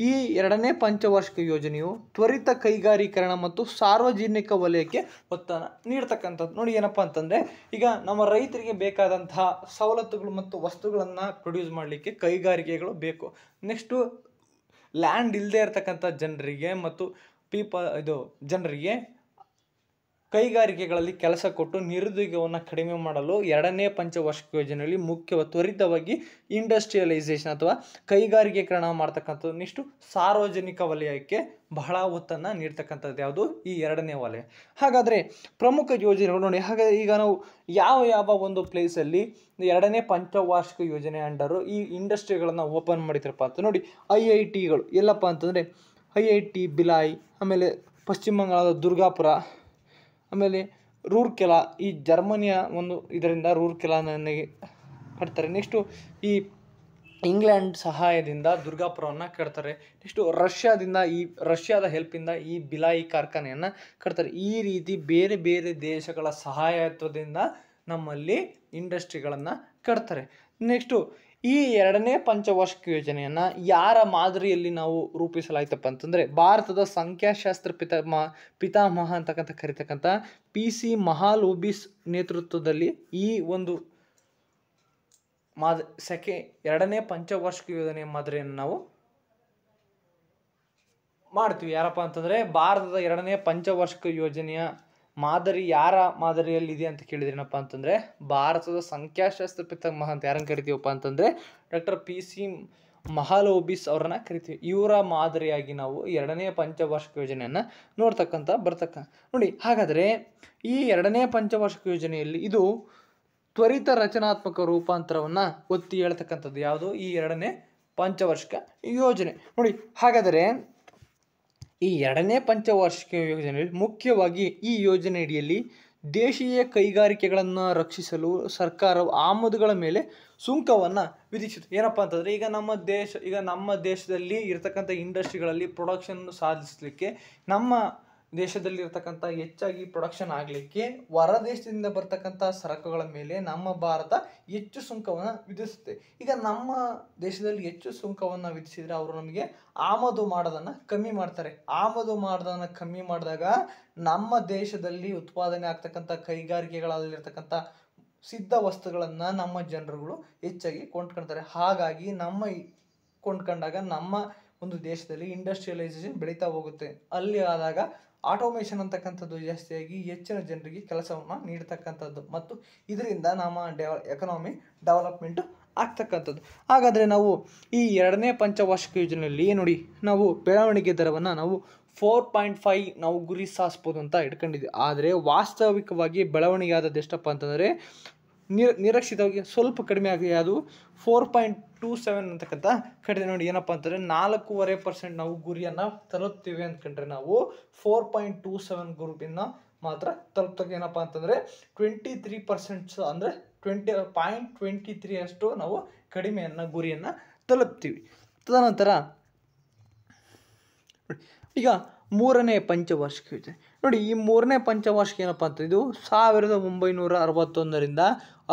ಈ ಎರಡನೇ ಪಂಚವಾರ್ಷಿಕ ಯೋಜನೆಯು ತ್ವರಿತ ಕೈಗಾರೀಕರಣ ಮತ್ತು ಸಾರ್ವಜನಿಕ ವಲಯಕ್ಕೆ ಒತ್ತನ್ನು ನೀಡ್ತಕ್ಕಂಥದ್ದು. ನೋಡಿ, ಏನಪ್ಪ ಅಂತಂದರೆ, ಈಗ ನಮ್ಮ ರೈತರಿಗೆ ಬೇಕಾದಂತಹ ಸವಲತ್ತುಗಳು ಮತ್ತು ವಸ್ತುಗಳನ್ನು ಪ್ರೊಡ್ಯೂಸ್ ಮಾಡಲಿಕ್ಕೆ ಕೈಗಾರಿಕೆಗಳು ಬೇಕು. ನೆಕ್ಸ್ಟು ಲ್ಯಾಂಡ್ ಇಲ್ಲದೆ ಇರತಕ್ಕಂಥ ಜನರಿಗೆ ಮತ್ತು ಜನರಿಗೆ ಕೈಗಾರಿಕೆಗಳಲ್ಲಿ ಕೆಲಸ ಕೊಟ್ಟು ನಿರುದ್ಯೋಗವನ್ನು ಕಡಿಮೆ ಮಾಡಲು ಎರಡನೇ ಪಂಚವಾರ್ಷಿಕ ಯೋಜನೆಯಲ್ಲಿ ತ್ವರಿತವಾಗಿ ಇಂಡಸ್ಟ್ರಿಯಲೈಸೇಷನ್ ಅಥವಾ ಕೈಗಾರಿಕೀಕರಣ ಮಾಡ್ತಕ್ಕಂಥದ್ದು. ನೆಕ್ಸ್ಟು ಸಾರ್ವಜನಿಕ ವಲಯಕ್ಕೆ ಬಹಳ ಒತ್ತನ್ನು ನೀಡ್ತಕ್ಕಂಥದ್ದು ಯಾವುದು ಈ ಎರಡನೇ ವಲಯ. ಹಾಗಾದರೆ ಪ್ರಮುಖ ಯೋಜನೆಗಳು ನೋಡಿ. ಹಾಗಾದರೆ ಈಗ ನಾವು ಯಾವ ಒಂದು ಪ್ಲೇಸಲ್ಲಿ ಎರಡನೇ ಪಂಚವಾರ್ಷಿಕ ಯೋಜನೆ ಅಂಡರು ಈ ಇಂಡಸ್ಟ್ರಿಗಳನ್ನು ಓಪನ್ ಮಾಡಿದ್ರಪ್ಪ ಅಂತ ನೋಡಿ, IITಗಳು ಎಲ್ಲಪ್ಪ ಅಂತಂದರೆ IIT ಭಿಲಾಯ್, ಆಮೇಲೆ ಪಶ್ಚಿಮ ಬಂಗಾಳದ ದುರ್ಗಾಪುರ, ಆಮೇಲೆ ರೂರ್ಕೆಲಾ, ಈ ಜರ್ಮನಿಯ ಒಂದು ಇದರಿಂದ ರೂರ್ಕೆಲಾನಲ್ಲಿ ಕಟ್ತಾರೆ. ನೆಕ್ಸ್ಟು ಈ ಇಂಗ್ಲೆಂಡ್ ಸಹಾಯದಿಂದ ದುರ್ಗಾಪುರವನ್ನು ಕಟ್ತಾರೆ. ನೆಕ್ಸ್ಟು ರಷ್ಯಾದ ಹೆಲ್ಪಿಂದ ಈ ಭಿಲಾಯಿ ಕಾರ್ಖಾನೆಯನ್ನು ಕಟ್ತಾರೆ. ಈ ರೀತಿ ಬೇರೆ ಬೇರೆ ದೇಶಗಳ ಸಹಾಯತ್ವದಿಂದ ನಮ್ಮಲ್ಲಿ ಇಂಡಸ್ಟ್ರಿಗಳನ್ನು ಕಟ್ತಾರೆ. ನೆಕ್ಸ್ಟು ಈ ಎರಡನೇ ಪಂಚವಾರ್ಷಿಕ ಯೋಜನೆಯನ್ನು ಯಾರ ಮಾದರಿಯಲ್ಲಿ ನಾವು ರೂಪಿಸಲಾಯ್ತಪ್ಪ ಅಂತಂದರೆ, ಭಾರತದ ಸಂಖ್ಯಾಶಾಸ್ತ್ರ ಪಿತಾಮಹ ಅಂತಕ್ಕಂಥ ಕರಿತಕ್ಕಂಥ PC ಮಹಾಲನೋಬಿಸ್ ನೇತೃತ್ವದಲ್ಲಿ ಈ ಒಂದು ಎರಡನೇ ಪಂಚವಾರ್ಷಿಕ ಯೋಜನೆಯ ಮಾದರಿಯನ್ನು ನಾವು ಮಾಡ್ತೀವಿ. ಯಾರಪ್ಪ ಅಂತಂದರೆ, ಭಾರತದ ಎರಡನೇ ಪಂಚವಾರ್ಷಿಕ ಯೋಜನೆಯ ಮಾದರಿ ಯಾರ ಮಾದರಿಯಲ್ಲಿದೆ ಅಂತ ಕೇಳಿದ್ರೇನಪ್ಪ ಅಂತಂದರೆ, ಭಾರತದ ಸಂಖ್ಯಾಶಾಸ್ತ್ರ ಪಿತಾಮಹ ಅಂತ ಯಾರನ್ನು ಕರಿತೀವಪ್ಪ ಅಂತಂದರೆ ಡಾಕ್ಟರ್ PC ಮಹಾಲನೋಬಿಸ್ ಅವರನ್ನು ಕರಿತೀವಿ. ಇವರ ಮಾದರಿಯಾಗಿ ನಾವು ಎರಡನೇ ಪಂಚವಾರ್ಷಿಕ ಯೋಜನೆಯನ್ನು ನೋಡಿ. ಹಾಗಾದರೆ ಈ ಎರಡನೇ ಪಂಚವಾರ್ಷಿಕ ಯೋಜನೆಯಲ್ಲಿ ಇದು ತ್ವರಿತ ರಚನಾತ್ಮಕ ರೂಪಾಂತರವನ್ನು ಒತ್ತಿ ಹೇಳ್ತಕ್ಕಂಥದ್ದು ಯಾವುದು ಈ ಎರಡನೇ ಪಂಚವಾರ್ಷಿಕ ಯೋಜನೆ. ನೋಡಿ, ಹಾಗಾದರೆ ಈ ಎರಡನೇ ಪಂಚವಾರ್ಷಿಕ ಯೋಜನೆಯಲ್ಲಿ ಮುಖ್ಯವಾಗಿ ಈ ಯೋಜನೆ ಅಡಿಯಲ್ಲಿ ದೇಶೀಯ ಕೈಗಾರಿಕೆಗಳನ್ನು ರಕ್ಷಿಸಲು ಸರ್ಕಾರವು ಆಮದುಗಳ ಮೇಲೆ ಸುಂಕವನ್ನು ವಿಧಿಸಿತು. ಏನಪ್ಪ ಅಂತಂದರೆ, ಈಗ ನಮ್ಮ ದೇಶದಲ್ಲಿ ಇರತಕ್ಕಂಥ ಇಂಡಸ್ಟ್ರಿಗಳಲ್ಲಿ ಪ್ರೊಡಕ್ಷನ್ ಸಾಧಿಸಲಿಕ್ಕೆ, ನಮ್ಮ ದೇಶದಲ್ಲಿ ಇರತಕ್ಕಂಥ ಹೆಚ್ಚಾಗಿ ಪ್ರೊಡಕ್ಷನ್ ಆಗಲಿಕ್ಕೆ ಹೊರ ದೇಶದಿಂದ ಬರ್ತಕ್ಕಂಥ ಸರಕುಗಳ ಮೇಲೆ ನಮ್ಮ ಭಾರತ ಹೆಚ್ಚು ಸುಂಕವನ್ನು ವಿಧಿಸುತ್ತೆ. ಈಗ ನಮ್ಮ ದೇಶದಲ್ಲಿ ಹೆಚ್ಚು ಸುಂಕವನ್ನು ವಿಧಿಸಿದರೆ ಅವರು ನಮಗೆ ಆಮದು ಮಾಡೋದನ್ನು ಕಮ್ಮಿ ಮಾಡ್ತಾರೆ. ಆಮದು ಮಾಡೋದನ್ನು ಕಮ್ಮಿ ಮಾಡಿದಾಗ ನಮ್ಮ ದೇಶದಲ್ಲಿ ಉತ್ಪಾದನೆ ಆಗ್ತಕ್ಕಂಥ ಕೈಗಾರಿಕೆಗಳಲ್ಲಿರ್ತಕ್ಕಂಥ ಸಿದ್ಧ ವಸ್ತುಗಳನ್ನು ನಮ್ಮ ಜನರುಗಳು ಹೆಚ್ಚಾಗಿ ಕೊಂಡ್ಕೊಳ್ತಾರೆ. ಹಾಗಾಗಿ ಕೊಂಡ್ಕೊಂಡಾಗ ನಮ್ಮ ಒಂದು ದೇಶದಲ್ಲಿ ಇಂಡಸ್ಟ್ರಿಯಲೈಸೇಷನ್ ಬೆಳೀತಾ ಹೋಗುತ್ತೆ. ಅಲ್ಲಿ ಆದಾಗ ಆಟೋಮೇಷನ್ ಅಂತಕ್ಕಂಥದ್ದು ಜಾಸ್ತಿಯಾಗಿ ಹೆಚ್ಚಿನ ಜನರಿಗೆ ಕೆಲಸವನ್ನು ನೀಡ್ತಕ್ಕಂಥದ್ದು ಮತ್ತು ಇದರಿಂದ ನಮ್ಮ ಎಕನಾಮಿ ಡೆವಲಪ್ಮೆಂಟು ಆಗ್ತಕ್ಕಂಥದ್ದು. ಹಾಗಾದರೆ ನಾವು ಈ ಎರಡನೇ ಪಂಚವಾರ್ಷಿಕ ಯೋಜನೆಯಲ್ಲಿ ನೋಡಿ, ನಾವು ಬೆಳವಣಿಗೆ ದರವನ್ನು ನಾವು 4.5 ನಾವು ಗುರಿ ಸಾಧಿಸ್ಬೋದು ಅಂತ ಇಟ್ಕೊಂಡಿದ್ವಿ. ಆದರೆ ವಾಸ್ತವಿಕವಾಗಿ ಬೆಳವಣಿಗೆ ಆದದ್ದು ಎಷ್ಟಪ್ಪ ಅಂತಂದರೆ ನಿರೀಕ್ಷಿತವಾಗಿ ಸ್ವಲ್ಪ ಕಡಿಮೆ ಆಗಿದೆ. ಅದು 4.27 ಅಂತಕ್ಕಂಥ ಕಡಿಮೆ. ನೋಡಿ, ಏನಪ್ಪ ಅಂತಂದರೆ 4.5% ನಾವು ಗುರಿಯನ್ನು ತಲುಪ್ತೀವಿ ಅಂದ್ಕೊಂಡ್ರೆ ನಾವು 4.27 ಗುರಿಯನ್ನು ಮಾತ್ರ ತಲುಪ್ತಕ್ಕ. ಏನಪ್ಪ ಅಂತಂದರೆ 23% ಅಂದರೆ 20.23 ಅಷ್ಟು ನಾವು ಕಡಿಮೆಯನ್ನು ಗುರಿಯನ್ನು ತಲುಪ್ತೀವಿ. ತದನಂತರ ಈಗ ಮೂರನೇ ಪಂಚವಾರ್ಷಿಕ ಯೋಜನೆ ನೋಡಿ. ಈ ಮೂರನೇ ಪಂಚವಾರ್ಷಿಕ ಏನಪ್ಪ ಅಂತ, ಇದು 1961ರಿಂದ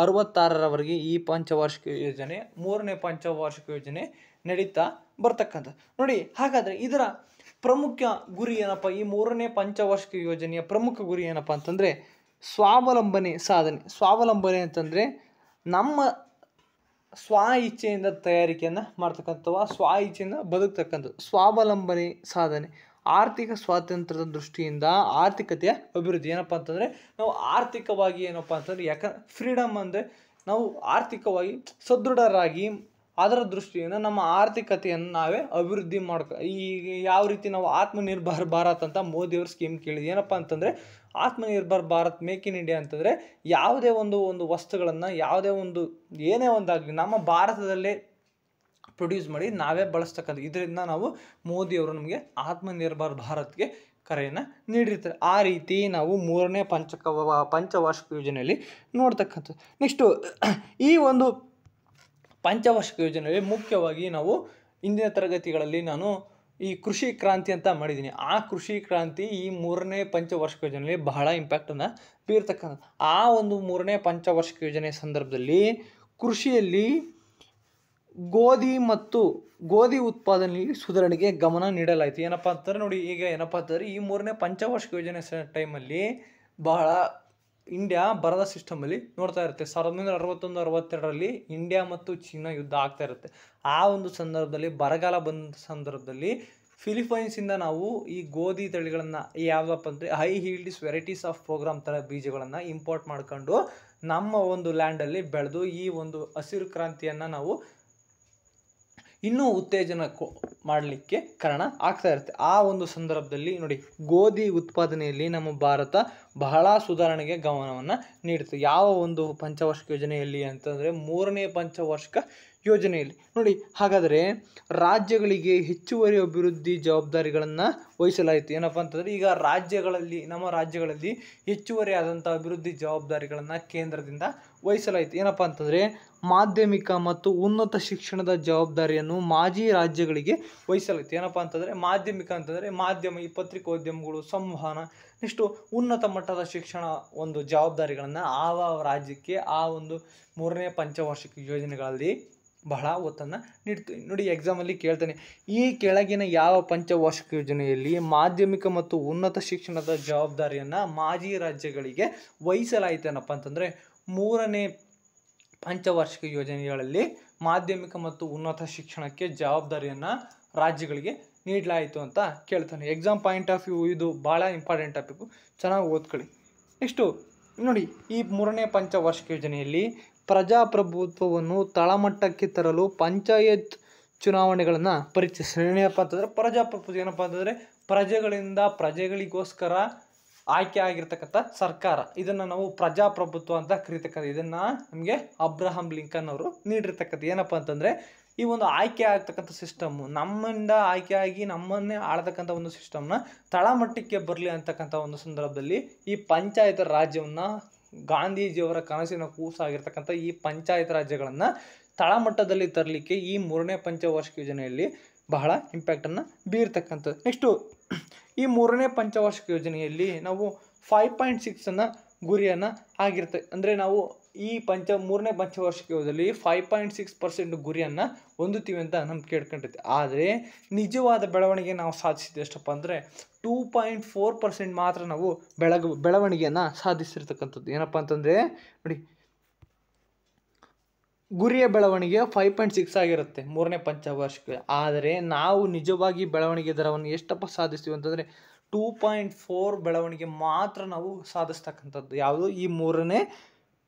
66ರವರೆಗೆ ಈ ಪಂಚವಾರ್ಷಿಕ ಯೋಜನೆ, ಮೂರನೇ ಪಂಚವಾರ್ಷಿಕ ಯೋಜನೆ ನಡೀತಾ ಬರ್ತಕ್ಕಂಥ ನೋಡಿ. ಹಾಗಾದರೆ ಇದರ ಪ್ರಮುಖ ಗುರಿ ಏನಪ್ಪ, ಈ 3ನೇ ಪಂಚವಾರ್ಷಿಕ ಯೋಜನೆಯ ಪ್ರಮುಖ ಗುರಿ ಏನಪ್ಪ ಅಂತಂದರೆ ಸ್ವಾವಲಂಬನೆ ಸಾಧನೆ. ಸ್ವಾವಲಂಬನೆ ಅಂತಂದರೆ ನಮ್ಮ ಸ್ವ ಇಚ್ಛೆಯಿಂದ ತಯಾರಿಕೆಯನ್ನು ಮಾಡ್ತಕ್ಕಂಥವ, ಸ್ವ ಇಚ್ಛೆಯಿಂದ ಬದುಕ್ತಕ್ಕಂಥದ್ದು ಸ್ವಾವಲಂಬನೆ ಸಾಧನೆ. ಆರ್ಥಿಕ ಸ್ವಾತಂತ್ರ್ಯದ ದೃಷ್ಟಿಯಿಂದ ಆರ್ಥಿಕತೆಯ ಅಭಿವೃದ್ಧಿ ಏನಪ್ಪ ಅಂತಂದರೆ ನಾವು ಆರ್ಥಿಕವಾಗಿ ಏನಪ್ಪ ಅಂತಂದರೆ ಫ್ರೀಡಮ್ ಅಂದರೆ ನಾವು ಆರ್ಥಿಕವಾಗಿ ಸದೃಢರಾಗಿ ಅದರ ದೃಷ್ಟಿಯಿಂದ ನಮ್ಮ ಆರ್ಥಿಕತೆಯನ್ನು ನಾವೇ ಅಭಿವೃದ್ಧಿ ಈಗ ಯಾವ ರೀತಿ ನಾವು ಆತ್ಮನಿರ್ಭರ್ ಭಾರತ್ ಅಂತ ಮೋದಿಯವ್ರ ಸ್ಕೀಮ್ ಕೇಳಿದ್ವಿ. ಏನಪ್ಪ ಅಂತಂದರೆ Atmanirbhar Bharat, make in India ಅಂತಂದರೆ ಯಾವುದೇ ಒಂದು ವಸ್ತುಗಳನ್ನು ಯಾವುದೇ ಏನೇ ಒಂದಾಗಲಿ ನಮ್ಮ ಭಾರತದಲ್ಲೇ ಪ್ರೊಡ್ಯೂಸ್ ಮಾಡಿ ನಾವೇ ಬಳಸ್ತಕ್ಕಂಥ. ಇದರಿಂದ ನಾವು ಮೋದಿಯವರು ನಮಗೆ ಆತ್ಮನಿರ್ಭರ್ ಭಾರತ್ಗೆ ಕರೆಯನ್ನು ನೀಡಿರ್ತಾರೆ. ಆ ರೀತಿ ನಾವು 3ನೇ ಪಂಚವಾರ್ಷಿಕ ಯೋಜನೆಯಲ್ಲಿ ನೋಡ್ತಕ್ಕಂಥದ್ದು. ನೆಕ್ಸ್ಟು ಈ ಒಂದು ಪಂಚವಾರ್ಷಿಕ ಯೋಜನೆಯಲ್ಲಿ ಮುಖ್ಯವಾಗಿ ನಾವು ಇಂದಿನ ತರಗತಿಗಳಲ್ಲಿ ನಾನು ಈ ಕೃಷಿ ಕ್ರಾಂತಿ ಅಂತ ಮಾಡಿದ್ದೀನಿ. ಆ ಕೃಷಿ ಕ್ರಾಂತಿ ಈ 3ನೇ ಪಂಚವಾರ್ಷಿಕ ಯೋಜನೆಯಲ್ಲಿ ಬಹಳ ಇಂಪ್ಯಾಕ್ಟನ್ನು ಬೀರ್ತಕ್ಕಂಥದ್ದು. ಆ ಒಂದು 3ನೇ ಪಂಚವಾರ್ಷಿಕ ಯೋಜನೆಯ ಸಂದರ್ಭದಲ್ಲಿ ಕೃಷಿಯಲ್ಲಿ ಗೋಧಿ ಉತ್ಪಾದನೆಯಲ್ಲಿ ಸುಧಾರಣೆಗೆ ಗಮನ ನೀಡಲಾಯಿತು. ಏನಪ್ಪ ಅಂತಂದರೆ ನೋಡಿ, ಈಗ ಏನಪ್ಪ ಅಂತಂದರೆ ಈ 3ನೇ ಪಂಚವಾರ್ಷಿಕ ಯೋಜನೆ ಟೈಮಲ್ಲಿ ಬಹಳ ಇಂಡಿಯಾ ಬರದ ಸಿಸ್ಟಮಲ್ಲಿ ನೋಡ್ತಾ ಇರುತ್ತೆ. 1961-62ರಲ್ಲಿ ಇಂಡಿಯಾ ಮತ್ತು ಚೀನಾ ಯುದ್ಧ ಆಗ್ತಾ ಇರುತ್ತೆ. ಆ ಒಂದು ಸಂದರ್ಭದಲ್ಲಿ ಬರಗಾಲ ಬಂದ ಸಂದರ್ಭದಲ್ಲಿ ಫಿಲಿಪೈನ್ಸಿಂದ ನಾವು ಈ ಗೋಧಿ ತಳಿಗಳನ್ನು ಯಾವುದಪ್ಪ ಅಂದರೆ ಹೈ ಹೀಲ್ಡ್ಸ್ ವೆರೈಟೀಸ್ ಆಫ್ ಪ್ರೋಗ್ರಾಮ್ ಥರ ಬೀಜಗಳನ್ನು ಇಂಪೋರ್ಟ್ ಮಾಡ್ಕೊಂಡು ನಮ್ಮ ಒಂದು ಲ್ಯಾಂಡಲ್ಲಿ ಬೆಳೆದು ಈ ಒಂದು ಹಸಿರು ಕ್ರಾಂತಿಯನ್ನು ನಾವು ಇನ್ನೂ ಉತ್ತೇಜನ ಮಾಡಲಿಕ್ಕೆ ಕಾರಣ ಆಗ್ತಾ ಇರುತ್ತೆ. ಆ ಒಂದು ಸಂದರ್ಭದಲ್ಲಿ ನೋಡಿ, ಗೋಧಿ ಉತ್ಪಾದನೆಯಲ್ಲಿ ನಮ್ಮ ಭಾರತ ಬಹಳ ಸುಧಾರಣೆಗೆ ಗಮನವನ್ನು ನೀಡುತ್ತೆ. ಯಾವ ಒಂದು ಪಂಚವಾರ್ಷಿಕ ಯೋಜನೆಯಲ್ಲಿ ಅಂತಂದರೆ 3ನೇ ಪಂಚವಾರ್ಷಿಕ ಯೋಜನೆಯಲ್ಲಿ ನೋಡಿ. ಹಾಗಾದರೆ ರಾಜ್ಯಗಳಿಗೆ ಹೆಚ್ಚುವರಿ ಅಭಿವೃದ್ಧಿ ಜವಾಬ್ದಾರಿಗಳನ್ನು ವಹಿಸಲಾಯಿತು. ಏನಪ್ಪ ಅಂತಂದರೆ ಈಗ ನಮ್ಮ ರಾಜ್ಯಗಳಲ್ಲಿ ಹೆಚ್ಚುವರಿ ಆದಂಥ ಅಭಿವೃದ್ಧಿ ಜವಾಬ್ದಾರಿಗಳನ್ನು ಕೇಂದ್ರದಿಂದ ವಹಿಸಲಾಯಿತು. ಏನಪ್ಪ ಅಂತಂದರೆ ಮಾಧ್ಯಮಿಕ ಮತ್ತು ಉನ್ನತ ಶಿಕ್ಷಣದ ಜವಾಬ್ದಾರಿಯನ್ನು ಮಾಜಿ ರಾಜ್ಯಗಳಿಗೆ ವಹಿಸಲಾಯಿತು. ಏನಪ್ಪ ಅಂತಂದರೆ ಮಾಧ್ಯಮಿಕ ಅಂತಂದರೆ ಮಾಧ್ಯಮ, ಈ ಪತ್ರಿಕೋದ್ಯಮಗಳು, ಸಂವಹನ, ನೆಕ್ಸ್ಟು ಉನ್ನತ ಮಟ್ಟದ ಶಿಕ್ಷಣ ಒಂದು ಜವಾಬ್ದಾರಿಗಳನ್ನು ಆವ ರಾಜ್ಯಕ್ಕೆ ಆ ಒಂದು 3ನೇ ಪಂಚವಾರ್ಷಿಕ ಯೋಜನೆಗಳಲ್ಲಿ ಬಹಳ ಒತ್ತನ್ನು ನೀಡ್ತು. ನೋಡಿ, ಎಕ್ಸಾಮಲ್ಲಿ ಕೇಳ್ತಾನೆ, ಈ ಕೆಳಗಿನ ಯಾವ ಪಂಚವಾರ್ಷಿಕ ಯೋಜನೆಯಲ್ಲಿ ಮಾಧ್ಯಮಿಕ ಮತ್ತು ಉನ್ನತ ಶಿಕ್ಷಣದ ಜವಾಬ್ದಾರಿಯನ್ನು ಮಾಜಿ ರಾಜ್ಯಗಳಿಗೆ ವಹಿಸಲಾಯಿತೇನಪ್ಪ ಅಂತಂದರೆ 3ನೇ ಪಂಚವಾರ್ಷಿಕ ಯೋಜನೆಗಳಲ್ಲಿ ಮಾಧ್ಯಮಿಕ ಮತ್ತು ಉನ್ನತ ಶಿಕ್ಷಣಕ್ಕೆ ಜವಾಬ್ದಾರಿಯನ್ನು ರಾಜ್ಯಗಳಿಗೆ ನೀಡಲಾಯಿತು ಅಂತ ಕೇಳ್ತಾನೆ. ಎಕ್ಸಾಮ್ ಪಾಯಿಂಟ್ ಆಫ್ ವ್ಯೂ ಇದು ಭಾಳ ಇಂಪಾರ್ಟೆಂಟ್ ಟಾಪಿಕ್ಕು, ಚೆನ್ನಾಗಿ ಓದ್ಕೊಳ್ಳಿ. ನೆಕ್ಸ್ಟು ನೋಡಿ, ಈ 3ನೇ ಪಂಚವಾರ್ಷಿಕ ಯೋಜನೆಯಲ್ಲಿ ಪ್ರಜಾಪ್ರಭುತ್ವವನ್ನು ತಳಮಟ್ಟಕ್ಕೆ ತರಲು ಪಂಚಾಯತ್ ಚುನಾವಣೆಗಳನ್ನು ಪರಿಚಯಿಸಿದೆ. ಏನಪ್ಪ ಅಂತಂದರೆ ಪ್ರಜಾಪ್ರಭುತ್ವ ಏನಪ್ಪ ಅಂತಂದರೆ ಪ್ರಜೆಗಳಿಗೋಸ್ಕರ ಆಯ್ಕೆ ಆಗಿರ್ತಕ್ಕಂಥ ಸರ್ಕಾರ, ಇದನ್ನು ನಾವು ಪ್ರಜಾಪ್ರಭುತ್ವ ಅಂತ ಕರೀತಕ್ಕಂಥ. ಇದನ್ನು ನಮಗೆ ಅಬ್ರಹಾಂ ಲಿಂಕನ್ ಅವರು ನೀಡಿರ್ತಕ್ಕಂಥ. ಏನಪ್ಪ ಅಂತಂದರೆ ಈ ಒಂದು ಆಯ್ಕೆ ಆಗ್ತಕ್ಕಂಥ ಸಿಸ್ಟಮ್ಮು ನಮ್ಮಿಂದ ಆಯ್ಕೆ ಆಗಿ ನಮ್ಮನ್ನೇ ಆಳ್ತಕ್ಕಂಥ ಒಂದು ಸಿಸ್ಟಮ್ನ ತಳಮಟ್ಟಕ್ಕೆ ಬರಲಿ ಅಂತಕ್ಕಂಥ ಒಂದು ಸಂದರ್ಭದಲ್ಲಿ ಈ ಪಂಚಾಯತ್ ರಾಜ್ಯವನ್ನು ಗಾಂಧೀಜಿಯವರ ಕನಸಿನ ಕೂಸಾಗಿರ್ತಕ್ಕಂಥ ಈ ಪಂಚಾಯತ್ ರಾಜ್ಯಗಳನ್ನು ತಳಮಟ್ಟದಲ್ಲಿ ತರಲಿಕ್ಕೆ ಈ 3ನೇ ಪಂಚವಾರ್ಷಿಕ ಯೋಜನೆಯಲ್ಲಿ ಬಹಳ ಇಂಪ್ಯಾಕ್ಟನ್ನು ಬೀರ್ತಕ್ಕಂಥದ್ದು. ನೆಕ್ಸ್ಟು ಈ 3ನೇ ಪಂಚವಾರ್ಷಿಕ ಯೋಜನೆಯಲ್ಲಿ ನಾವು 5.6 ಗುರಿಯನ್ನು ಆಗಿರ್ತದೆ. ಅಂದರೆ ನಾವು ಈ 3ನೇ ಪಂಚವಾರ್ಷಿಕ ಯೋಜನೆಯಲ್ಲಿ 5.6% ಗುರಿಯನ್ನು ಹೊಂದುತ್ತೀವಿ ಅಂತ ನಮ್ಗೆ ಕೇಳ್ಕೊಂಡಿರ್ತೀವಿ. ಆದರೆ ನಿಜವಾದ ಬೆಳವಣಿಗೆ ನಾವು ಸಾಧಿಸಿದ್ದು ಎಷ್ಟಪ್ಪ ಅಂದರೆ 2.4% ಮಾತ್ರ ನಾವು ಬೆಳವಣಿಗೆಯನ್ನು ಸಾಧಿಸಿರ್ತಕ್ಕಂಥದ್ದು. ಏನಪ್ಪ ಅಂತಂದರೆ ನೋಡಿ, ಗುರಿಯ ಬೆಳವಣಿಗೆ 5.6 ಆಗಿರುತ್ತೆ 3ನೇ ಪಂಚವಾರ್ಷಿಕ. ಆದರೆ ನಾವು ನಿಜವಾಗಿ ಬೆಳವಣಿಗೆ ದರವನ್ನು ಎಷ್ಟಪ್ಪ ಸಾಧಿಸ್ತೀವಿ ಅಂತಂದರೆ 2.4 ಬೆಳವಣಿಗೆ ಮಾತ್ರ ನಾವು ಸಾಧಿಸ್ತಕ್ಕಂಥದ್ದು. ಯಾವುದು ಈ 3ನೇ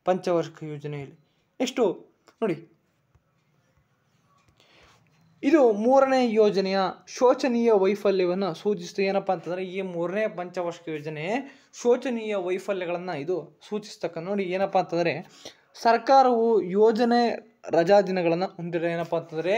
ಪಂಚವಾರ್ಷಿಕ ಯೋಜನೆಯಲ್ಲಿ. ನೆಕ್ಸ್ಟು ನೋಡಿ, ಇದು 3ನೇ ಯೋಜನೆಯ ಶೋಚನೀಯ ವೈಫಲ್ಯವನ್ನು ಸೂಚಿಸ್ತದೆ. ಏನಪ್ಪ ಅಂತಂದರೆ ಈ 3ನೇ ಪಂಚವಾರ್ಷಿಕ ಯೋಜನೆ ಶೋಚನೀಯ ವೈಫಲ್ಯಗಳನ್ನು ಇದು ಸೂಚಿಸ್ತಕ್ಕ. ನೋಡಿ, ಏನಪ್ಪ ಅಂತಂದರೆ ಸರ್ಕಾರವು ಯೋಜನೆ ರಜಾದಿನಗಳನ್ನು ಹೊಂದಿರೋ. ಏನಪ್ಪ ಅಂತಂದರೆ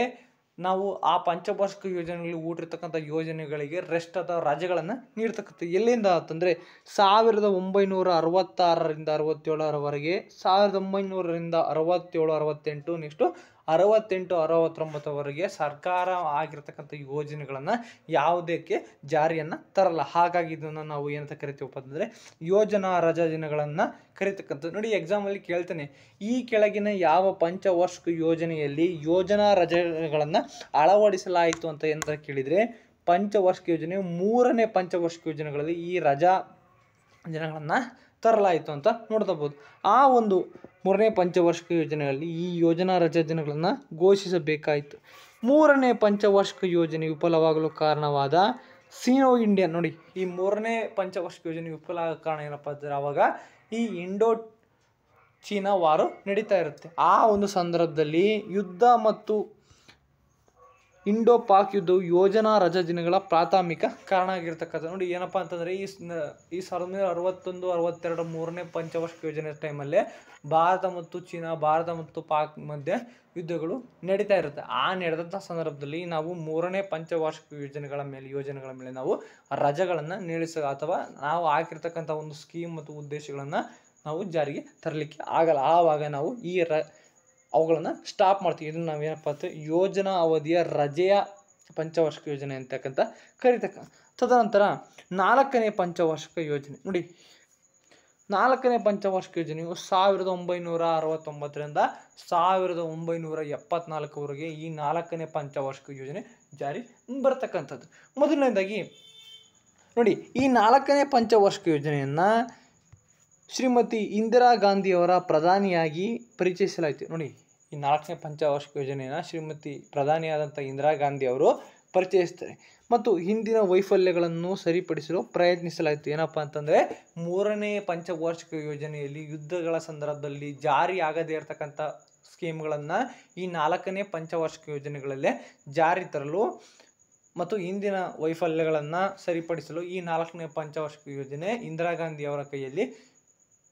ನಾವು ಆ ಪಂಚವಾರ್ಷಿಕ ಯೋಜನೆಗಳಲ್ಲಿ ಹೂಡಿರ್ತಕ್ಕಂಥ ಯೋಜನೆಗಳಿಗೆ ರೆಸ್ಟ್ ಅಥವಾ ರಜೆಗಳನ್ನು ನೀಡ್ತಕ್ಕಂಥ. ಎಲ್ಲಿಂದ ಅಂತಂದರೆ 1966ರಿಂದ 67ರವರೆಗೆ, 1900ರಿಂದ 67-68, ನೆಕ್ಸ್ಟು 68-69ವರೆಗೆ ಸರ್ಕಾರ ಆಗಿರ್ತಕ್ಕಂಥ ಯೋಜನೆಗಳನ್ನು ಯಾವುದಕ್ಕೆ ಜಾರಿಯನ್ನು ತರಲ್ಲ. ಹಾಗಾಗಿ ಇದನ್ನು ನಾವು ಏನಂತ ಕರಿತೀವಪ್ಪ ಅಂತಂದರೆ ಯೋಜನಾ ರಜಾ ದಿನಗಳನ್ನು ಕರಿತಕ್ಕಂಥದ್ದು. ನೋಡಿ, ಎಕ್ಸಾಮಲ್ಲಿ ಕೇಳ್ತಾನೆ, ಈ ಕೆಳಗಿನ ಯಾವ ಪಂಚವಾರ್ಷಿಕ ಯೋಜನೆಯಲ್ಲಿ ಯೋಜನಾ ರಜೆಗಳನ್ನು ಅಳವಡಿಸಲಾಯಿತು ಅಂತ ಕೇಳಿದರೆ ಪಂಚವಾರ್ಷಿಕ ಯೋಜನೆ 3ನೇ ಪಂಚವಾರ್ಷಿಕ ಯೋಜನೆಗಳಲ್ಲಿ ಈ ರಜಾ ದಿನಗಳನ್ನು ತರಲಾಯಿತು ಅಂತ ನೋಡ್ಕೋಬಹುದು. ಆ ಒಂದು 3ನೇ ಪಂಚವಾರ್ಷಿಕ ಯೋಜನೆಯಲ್ಲಿ ಈ ಯೋಜನಾ ರಜಾ ದಿನಗಳನ್ನು ಘೋಷಿಸಬೇಕಾಯಿತು. 3ನೇ ಪಂಚವಾರ್ಷಿಕ ಯೋಜನೆ ವಿಫಲವಾಗಲು ಕಾರಣವಾದ ಸಿನೋ ಇಂಡಿಯನ್ ನೋಡಿ, ಈ 3ನೇ ಪಂಚವಾರ್ಷಿಕ ಯೋಜನೆ ವಿಫಲ ಆಗೋ ಕಾರಣ ಏನಪ್ಪ ಅಂದರೆ ಆವಾಗ ಈ ಇಂಡೋ ಚೀನಾ ವಾರು ನಡೀತಾ ಇರುತ್ತೆ. ಆ ಒಂದು ಸಂದರ್ಭದಲ್ಲಿ ಯುದ್ಧ ಮತ್ತು ಇಂಡೋ ಪಾಕ್ ಯುದ್ಧವು ಯೋಜನಾ ರಜಾ ದಿನಗಳ ಪ್ರಾಥಮಿಕ ಕಾರಣ ಆಗಿರ್ತಕ್ಕಂಥ ನೋಡಿ ಏನಪ್ಪ ಅಂತಂದರೆ ಈ 1961-62 3ನೇ ಪಂಚವಾರ್ಷಿಕ ಯೋಜನೆ ಟೈಮಲ್ಲೇ ಭಾರತ ಮತ್ತು ಚೀನಾ, ಭಾರತ ಮತ್ತು ಪಾಕ್ ಮಧ್ಯೆ ಯುದ್ಧಗಳು ನಡೀತಾ ಇರುತ್ತೆ. ಆ ನಡೆದಂಥ ಸಂದರ್ಭದಲ್ಲಿ ನಾವು 3ನೇ ಪಂಚವಾರ್ಷಿಕ ಯೋಜನೆಗಳ ಮೇಲೆ ನಾವು ರಜೆಗಳನ್ನು ಅಥವಾ ನಾವು ಹಾಕಿರ್ತಕ್ಕಂಥ ಒಂದು ಸ್ಕೀಮ್ ಮತ್ತು ಉದ್ದೇಶಗಳನ್ನು ನಾವು ಜಾರಿಗೆ ತರಲಿಕ್ಕೆ ಆಗಲ್ಲ. ಆವಾಗ ನಾವು ಅವುಗಳನ್ನು ಸ್ಟಾಪ್ ಮಾಡ್ತೀವಿ. ಇದನ್ನು ನಾವೇನಪ್ಪ ಅಂತ ಯೋಜನಾ ಅವಧಿಯ ರಜೆಯ ಪಂಚವಾರ್ಷಿಕ ಯೋಜನೆ ಅಂತಕ್ಕಂಥ ಕರಿತಕ್ಕ. ತದನಂತರ 4ನೇ ಪಂಚವಾರ್ಷಿಕ ಯೋಜನೆ ನೋಡಿ, 4ನೇ ಪಂಚವಾರ್ಷಿಕ ಯೋಜನೆಯು 1969ರಿಂದ 1974ವರೆಗೆ ಈ 4ನೇ ಪಂಚವಾರ್ಷಿಕ ಯೋಜನೆ ಜಾರಿ ಬರ್ತಕ್ಕಂಥದ್ದು. ಮೊದಲನೇದಾಗಿ ನೋಡಿ, ಈ 4ನೇ ಪಂಚವಾರ್ಷಿಕ ಯೋಜನೆಯನ್ನು ಶ್ರೀಮತಿ ಇಂದಿರಾ ಗಾಂಧಿಯವರ ಪ್ರಧಾನಿಯಾಗಿ ಪರಿಚಯಿಸಲಾಯಿತು. ನೋಡಿ, ಈ 4ನೇ ಪಂಚವಾರ್ಷಿಕ ಯೋಜನೆಯನ್ನು ಶ್ರೀಮತಿ ಪ್ರಧಾನಿಯಾದಂಥ ಇಂದಿರಾ ಗಾಂಧಿ ಅವರು ಪರಿಚಯಿಸ್ತಾರೆ ಮತ್ತು ಹಿಂದಿನ ವೈಫಲ್ಯಗಳನ್ನು ಸರಿಪಡಿಸಲು ಪ್ರಯತ್ನಿಸಲಾಯಿತು. ಏನಪ್ಪ ಅಂತಂದರೆ 3ನೇ ಪಂಚವಾರ್ಷಿಕ ಯೋಜನೆಯಲ್ಲಿ ಯುದ್ಧಗಳ ಸಂದರ್ಭದಲ್ಲಿ ಜಾರಿ ಆಗದೇ ಇರತಕ್ಕಂಥ ಸ್ಕೀಮ್ಗಳನ್ನು ಈ 4ನೇ ಪಂಚವಾರ್ಷಿಕ ಯೋಜನೆಗಳಲ್ಲೇ ಜಾರಿ ತರಲು ಮತ್ತು ಹಿಂದಿನ ವೈಫಲ್ಯಗಳನ್ನು ಸರಿಪಡಿಸಲು ಈ 4ನೇ ಪಂಚವಾರ್ಷಿಕ ಯೋಜನೆ ಇಂದಿರಾ ಗಾಂಧಿ ಅವರ ಕೈಯಲ್ಲಿ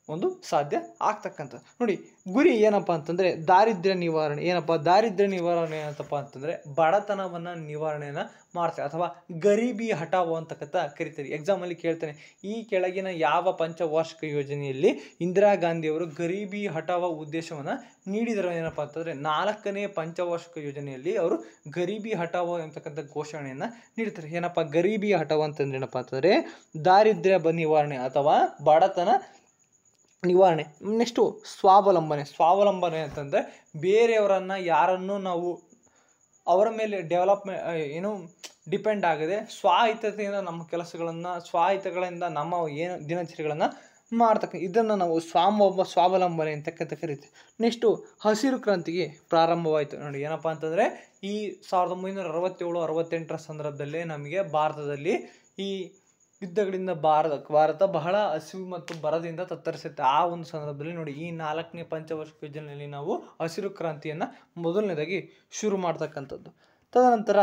ಒಂದು ಸಾಧ್ಯ ಆಗ್ತಕ್ಕಂಥ. ನೋಡಿ, ಗುರಿ ಏನಪ್ಪ ಅಂತಂದರೆ ದಾರಿದ್ರ್ಯ ನಿವಾರಣೆ. ದಾರಿದ್ರ್ಯ ನಿವಾರಣೆ ಏನಂತಪ್ಪ ಅಂತಂದರೆ ಬಡತನವನ್ನು ನಿವಾರಣೆಯನ್ನು ಮಾಡ್ತಾರೆ ಅಥವಾ ಗರೀಬಿ ಹಟಾವೋ ಅಂತಕ್ಕಂಥ ಕರಿತಾರೆ. ಎಕ್ಸಾಮಲ್ಲಿ ಕೇಳ್ತಾನೆ, ಈ ಕೆಳಗಿನ ಯಾವ ಪಂಚವಾರ್ಷಿಕ ಯೋಜನೆಯಲ್ಲಿ ಇಂದಿರಾ ಗಾಂಧಿಯವರು ಗರೀಬಿ ಹಟಾವ ಉದ್ದೇಶವನ್ನು ನೀಡಿದರು ಏನಪ್ಪ ಅಂತಂದರೆ 4ನೇ ಪಂಚವಾರ್ಷಿಕ ಯೋಜನೆಯಲ್ಲಿ ಅವರು ಗರೀಬಿ ಹಟಾವೋ ಅಂತಕ್ಕಂಥ ಘೋಷಣೆಯನ್ನು ನೀಡ್ತಾರೆ. ಏನಪ್ಪ ಗರೀಬಿ ಹಟಾವೋ ಅಂತಂದ್ರೆ ಏನಪ್ಪ ಅಂತಂದರೆ ದಾರಿದ್ರ್ಯ ನಿವಾರಣೆ ಅಥವಾ ಬಡತನ ನಿವಾರಣೆ. ನೆಕ್ಸ್ಟು ಸ್ವಾವಲಂಬನೆ ಅಂತಂದರೆ ಬೇರೆಯವರನ್ನು ಯಾರನ್ನು ನಾವು ಅವರ ಮೇಲೆ ಡಿಪೆಂಡ್ ಆಗದೆ ಸ್ವಾಹಿತತೆಯಿಂದ ನಮ್ಮ ಕೆಲಸಗಳನ್ನು ಸ್ವಾಹಿತಗಳಿಂದ ನಮ್ಮ ಏನು ದಿನಚರಿಗಳನ್ನು ಇದನ್ನು ನಾವು ಸ್ವಾವಲಂಬನೆ ಅಂತಕ್ಕಂಥ ಕರಿತೀವಿ. ನೆಕ್ಸ್ಟು ಹಸಿರು ಕ್ರಾಂತಿಗೆ ಪ್ರಾರಂಭವಾಯಿತು. ನೋಡಿ, ಏನಪ್ಪ ಅಂತಂದರೆ ಈ 1967-68 ಸಂದರ್ಭದಲ್ಲೇ ನಮಗೆ ಭಾರತದಲ್ಲಿ ಈ ಯುದ್ಧಗಳಿಂದ ಭಾರತ ಬಹಳ ಹಸಿವು ಮತ್ತು ಬರದಿಂದ ತತ್ತರಿಸುತ್ತೆ. ಆ ಒಂದು ಸಂದರ್ಭದಲ್ಲಿ ನೋಡಿ, ಈ 4ನೇ ಪಂಚವಾರ್ಷಿಕ ಯೋಜನೆಯಲ್ಲಿ ನಾವು ಹಸಿರು ಕ್ರಾಂತಿಯನ್ನು ಮೊದಲನೇದಾಗಿ ಶುರು ಮಾಡ್ತಕ್ಕಂಥದ್ದು. ತದನಂತರ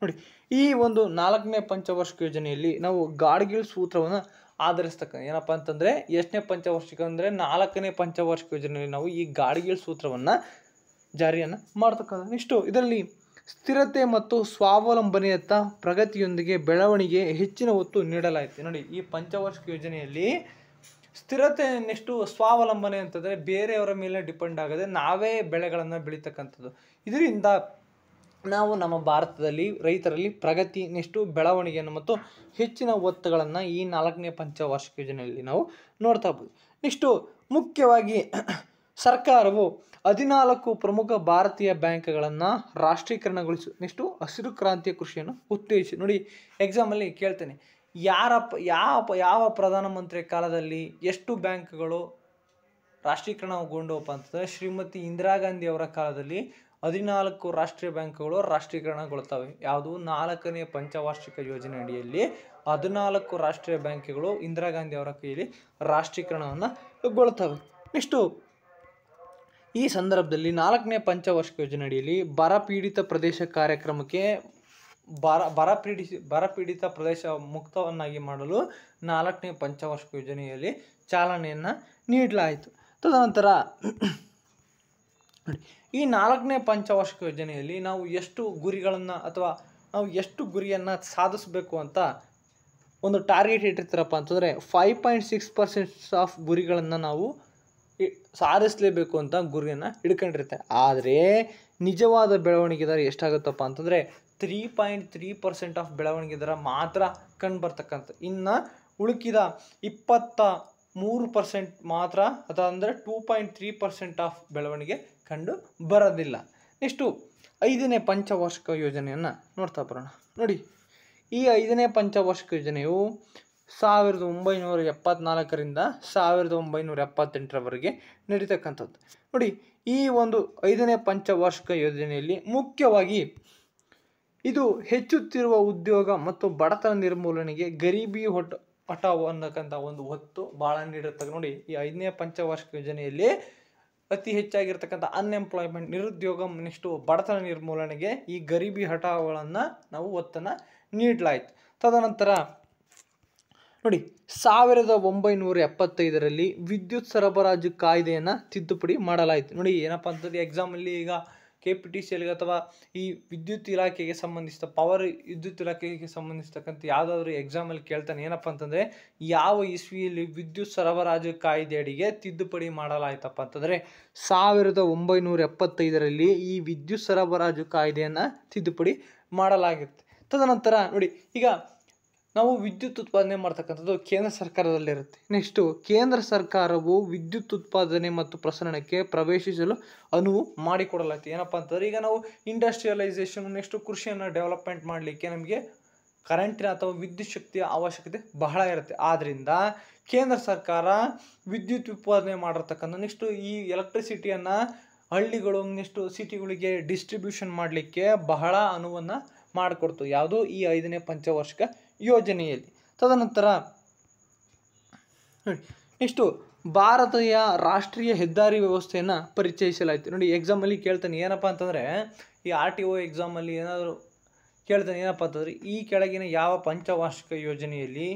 ನೋಡಿ, ಈ ಒಂದು 4ನೇ ಪಂಚವಾರ್ಷಿಕ ಯೋಜನೆಯಲ್ಲಿ ನಾವು ಗಾಡ್ಗಿಲ್ ಸೂತ್ರವನ್ನು ಏನಪ್ಪ ಅಂತಂದರೆ ಎಷ್ಟನೇ ಪಂಚವಾರ್ಷಿಕ ಅಂದರೆ 4ನೇ ಪಂಚವಾರ್ಷಿಕ ಯೋಜನೆಯಲ್ಲಿ ನಾವು ಈ ಗಾಡ್ಗಿಲ್ ಸೂತ್ರವನ್ನು ಜಾರಿಯನ್ನು ಮಾಡ್ತಕ್ಕಂಥ. ಇಷ್ಟು ಇದರಲ್ಲಿ ಸ್ಥಿರತೆ ಮತ್ತು ಸ್ವಾವಲಂಬನೆಯತ್ತ ಪ್ರಗತಿಯೊಂದಿಗೆ ಬೆಳವಣಿಗೆ ಹೆಚ್ಚಿನ ಒತ್ತು ನೀಡಲಾಯಿತು. ನೋಡಿ, ಈ ಪಂಚವಾರ್ಷಿಕ ಯೋಜನೆಯಲ್ಲಿ ಸ್ಥಿರತೆ ನೆಕ್ಸ್ಟು ಸ್ವಾವಲಂಬನೆ ಅಂತಂದರೆ ಬೇರೆಯವರ ಮೇಲೆ ಡಿಪೆಂಡ್ ಆಗದೆ ನಾವೇ ಬೆಳೆಗಳನ್ನು ಬೆಳೀತಕ್ಕಂಥದ್ದು. ಇದರಿಂದ ನಾವು ನಮ್ಮ ಭಾರತದಲ್ಲಿ ರೈತರಲ್ಲಿ ಪ್ರಗತಿ ನೆಕ್ಸ್ಟು ಬೆಳವಣಿಗೆಯನ್ನು ಮತ್ತು ಹೆಚ್ಚಿನ ಒತ್ತುಗಳನ್ನು ಈ 4ನೇ ಪಂಚವಾರ್ಷಿಕ ಯೋಜನೆಯಲ್ಲಿ ನಾವು ನೋಡ್ತಾ ಇರ್ಬೋದು. ನೆಕ್ಸ್ಟು ಮುಖ್ಯವಾಗಿ ಸರ್ಕಾರವು 14 ಪ್ರಮುಖ ಭಾರತೀಯ ಬ್ಯಾಂಕ್ಗಳನ್ನು ರಾಷ್ಟ್ರೀಕರಣಗೊಳಿಸಿ ನೆಕ್ಸ್ಟು ಹಸಿರು ಕ್ರಾಂತಿಯ ಕೃಷಿಯನ್ನು ಉತ್ತೇಜಿಸಿ. ನೋಡಿ, ಎಕ್ಸಾಮಲ್ಲಿ ಕೇಳ್ತೇನೆ, ಯಾವ ಪ್ರಧಾನಮಂತ್ರಿ ಕಾಲದಲ್ಲಿ ಎಷ್ಟು ಬ್ಯಾಂಕ್ಗಳು ರಾಷ್ಟ್ರೀಕರಣಗೊಂಡವಪ್ಪ ಅಂತಂದರೆ ಶ್ರೀಮತಿ ಇಂದಿರಾ ಗಾಂಧಿ ಅವರ ಕಾಲದಲ್ಲಿ 14 ರಾಷ್ಟ್ರೀಯ ಬ್ಯಾಂಕ್ಗಳು ರಾಷ್ಟ್ರೀಕರಣಗೊಳ್ತವೆ. ಯಾವುದು 4ನೇ ಪಂಚವಾರ್ಷಿಕ ಯೋಜನೆ ಅಡಿಯಲ್ಲಿ 14 ರಾಷ್ಟ್ರೀಯ ಬ್ಯಾಂಕ್ಗಳು ಇಂದಿರಾ ಗಾಂಧಿ ಅವರ ಕೈಯಲ್ಲಿ ರಾಷ್ಟ್ರೀಕರಣವನ್ನು ಗೊಳ್ತವೆ. ನೆಕ್ಸ್ಟು ಈ ಸಂದರ್ಭದಲ್ಲಿ 4ನೇ ಪಂಚವಾರ್ಷಿಕ ಯೋಜನೆ ಅಡಿಯಲ್ಲಿ ಬರಪೀಡಿತ ಪ್ರದೇಶ ಕಾರ್ಯಕ್ರಮಕ್ಕೆ ಬರಪೀಡಿತ ಪ್ರದೇಶ ಮುಕ್ತವನ್ನಾಗಿ ಮಾಡಲು 4ನೇ ಪಂಚವಾರ್ಷಿಕ ಯೋಜನೆಯಲ್ಲಿ ಚಾಲನೆಯನ್ನು ನೀಡಲಾಯಿತು. ತದನಂತರ ಈ 4ನೇ ಪಂಚವಾರ್ಷಿಕ ಯೋಜನೆಯಲ್ಲಿ ನಾವು ಎಷ್ಟು ಗುರಿಗಳನ್ನು ಅಥವಾ ನಾವು ಎಷ್ಟು ಗುರಿಯನ್ನು ಸಾಧಿಸಬೇಕು ಅಂತ ಒಂದು ಟಾರ್ಗೆಟ್ ಇಟ್ಟಿರ್ತಾರಪ್ಪ ಅಂತಂದರೆ 5.6% ಆಫ್ ಗುರಿಗಳನ್ನು ನಾವು ಸಾಧಿಸಲೇಬೇಕು ಅಂತ ಗುರಿಯನ್ನು ಹಿಡ್ಕೊಂಡಿರ್ತಾರೆ. ಆದರೆ ನಿಜವಾದ ಬೆಳವಣಿಗೆ ದರ ಎಷ್ಟಾಗುತ್ತಪ್ಪ ಅಂತಂದರೆ 3.3% ಆಫ್ ಬೆಳವಣಿಗೆ ದರ ಮಾತ್ರ ಕಂಡು ಬರ್ತಕ್ಕಂಥ. ಇನ್ನು ಉಳುಕಿದ 23% ಮಾತ್ರ ಅಥವಾ ಅಂದರೆ 2.3% ಆಫ್ ಬೆಳವಣಿಗೆ ಕಂಡು ಬರೋದಿಲ್ಲ. ನೆಕ್ಸ್ಟು 5ನೇ ಪಂಚವಾರ್ಷಿಕ ಯೋಜನೆಯನ್ನು ನೋಡ್ತಾ ಬರೋಣ. ನೋಡಿ, ಈ 5ನೇ ಪಂಚವಾರ್ಷಿಕ ಯೋಜನೆಯು 1974ರಿಂದ 1978ರವರೆಗೆ ನಡೀತಕ್ಕಂಥದ್ದು. ನೋಡಿ, ಈ ಒಂದು 5ನೇ ಪಂಚವಾರ್ಷಿಕ ಯೋಜನೆಯಲ್ಲಿ ಮುಖ್ಯವಾಗಿ ಇದು ಹೆಚ್ಚುತ್ತಿರುವ ಉದ್ಯೋಗ ಮತ್ತು ಬಡತನ ನಿರ್ಮೂಲನೆಗೆ ಗರೀಬಿ ಹಟಾವ್ ಅನ್ನತಕ್ಕಂಥ ಒಂದು ಒತ್ತು ಭಾಳ ನೀಡಿರ್ತದೆ. ನೋಡಿ, ಈ 5ನೇ ಪಂಚವಾರ್ಷಿಕ ಯೋಜನೆಯಲ್ಲಿ ಅತಿ ಹೆಚ್ಚಾಗಿರ್ತಕ್ಕಂಥ ಅನ್ಎಂಪ್ಲಾಯ್ಮೆಂಟ್, ನಿರುದ್ಯೋಗ, ನೆಕ್ಸ್ಟು ಬಡತನ ನಿರ್ಮೂಲನೆಗೆ ಈ ಗರೀಬಿ ಹಟಾವ್ಗಳನ್ನು ನಾವು ಒತ್ತನ್ನು ನೀಡಲಾಯಿತು. ತದನಂತರ ನೋಡಿ, 1975ರಲ್ಲಿ ವಿದ್ಯುತ್ ಸರಬರಾಜು ಕಾಯ್ದೆಯನ್ನು ತಿದ್ದುಪಡಿ ಮಾಡಲಾಯಿತು. ನೋಡಿ, ಏನಪ್ಪ ಅಂತಂದರೆ ಎಕ್ಸಾಮಲ್ಲಿ ಈಗ KPTCL ಅಥವಾ ಈ ವಿದ್ಯುತ್ ಇಲಾಖೆಗೆ ಸಂಬಂಧಿಸಿದ ವಿದ್ಯುತ್ ಇಲಾಖೆಗೆ ಸಂಬಂಧಿಸಿರ್ತಕ್ಕಂಥ ಯಾವುದಾದ್ರೂ ಎಕ್ಸಾಮಲ್ಲಿ ಕೇಳ್ತಾನೆ. ಏನಪ್ಪ ಅಂತಂದರೆ, ಯಾವ ಇಸ್ವಿಯಲ್ಲಿ ವಿದ್ಯುತ್ ಸರಬರಾಜು ಕಾಯ್ದೆ ಅಡಿಗೆ ತಿದ್ದುಪಡಿ ಮಾಡಲಾಯಿತಪ್ಪ ಅಂತಂದರೆ 1975ರಲ್ಲಿ ಈ ವಿದ್ಯುತ್ ಸರಬರಾಜು ಕಾಯ್ದೆಯನ್ನು ತಿದ್ದುಪಡಿ ಮಾಡಲಾಗಿರುತ್ತೆ. ತದನಂತರ ನೋಡಿ, ಈಗ ನಾವು ವಿದ್ಯುತ್ ಉತ್ಪಾದನೆ ಮಾಡ್ತಕ್ಕಂಥದ್ದು ಕೇಂದ್ರ ಸರ್ಕಾರದಲ್ಲಿರುತ್ತೆ. ನೆಕ್ಸ್ಟು ಕೇಂದ್ರ ಸರ್ಕಾರವು ವಿದ್ಯುತ್ ಉತ್ಪಾದನೆ ಮತ್ತು ಪ್ರಸರಣಕ್ಕೆ ಪ್ರವೇಶಿಸಲು ಅನುವು ಮಾಡಿಕೊಡಲಾಯಿತು. ಏನಪ್ಪ ಅಂತಂದರೆ, ಈಗ ನಾವು ಇಂಡಸ್ಟ್ರಿಯಲೈಸೇಷನ್, ನೆಕ್ಸ್ಟು ಕೃಷಿಯನ್ನು ಡೆವಲಪ್ಮೆಂಟ್ ಮಾಡಲಿಕ್ಕೆ ನಮಗೆ ಕರೆಂಟಿನ ಅಥವಾ ವಿದ್ಯುತ್ ಶಕ್ತಿಯ ಅವಶ್ಯಕತೆ ಬಹಳ ಇರುತ್ತೆ. ಆದ್ದರಿಂದ ಕೇಂದ್ರ ಸರ್ಕಾರ ವಿದ್ಯುತ್ ಉತ್ಪಾದನೆ ಮಾಡಿರ್ತಕ್ಕಂಥ ನೆಕ್ಸ್ಟು ಈ ಎಲೆಕ್ಟ್ರಿಸಿಟಿಯನ್ನು ಹಳ್ಳಿಗಳು ನೆಕ್ಸ್ಟು ಸಿಟಿಗಳಿಗೆ ಡಿಸ್ಟ್ರಿಬ್ಯೂಷನ್ ಮಾಡಲಿಕ್ಕೆ ಬಹಳ ಅನುವನ್ನು ಮಾಡಿಕೊಡ್ತು. ಯಾವುದು? ಈ 5ನೇ ಪಂಚವಾರ್ಷಿಕ ಯೋಜನೆಯಲ್ಲಿ. ತದನಂತರ ನೋಡಿ, ನೆಕ್ಸ್ಟು ಭಾರತೀಯ ರಾಷ್ಟ್ರೀಯ ಹೆದ್ದಾರಿ ವ್ಯವಸ್ಥೆಯನ್ನು ಪರಿಚಯಿಸಲಾಯಿತು. ನೋಡಿ, ಎಕ್ಸಾಮಲ್ಲಿ ಕೇಳ್ತಾನೆ. ಏನಪ್ಪ ಅಂತಂದರೆ, ಈ RTO ಎಕ್ಸಾಮಲ್ಲಿ ಏನಾದರೂ ಕೇಳ್ತಾನೆ. ಏನಪ್ಪ ಅಂತಂದರೆ, ಈ ಕೆಳಗಿನ ಯಾವ ಪಂಚವಾರ್ಷಿಕ ಯೋಜನೆಯಲ್ಲಿ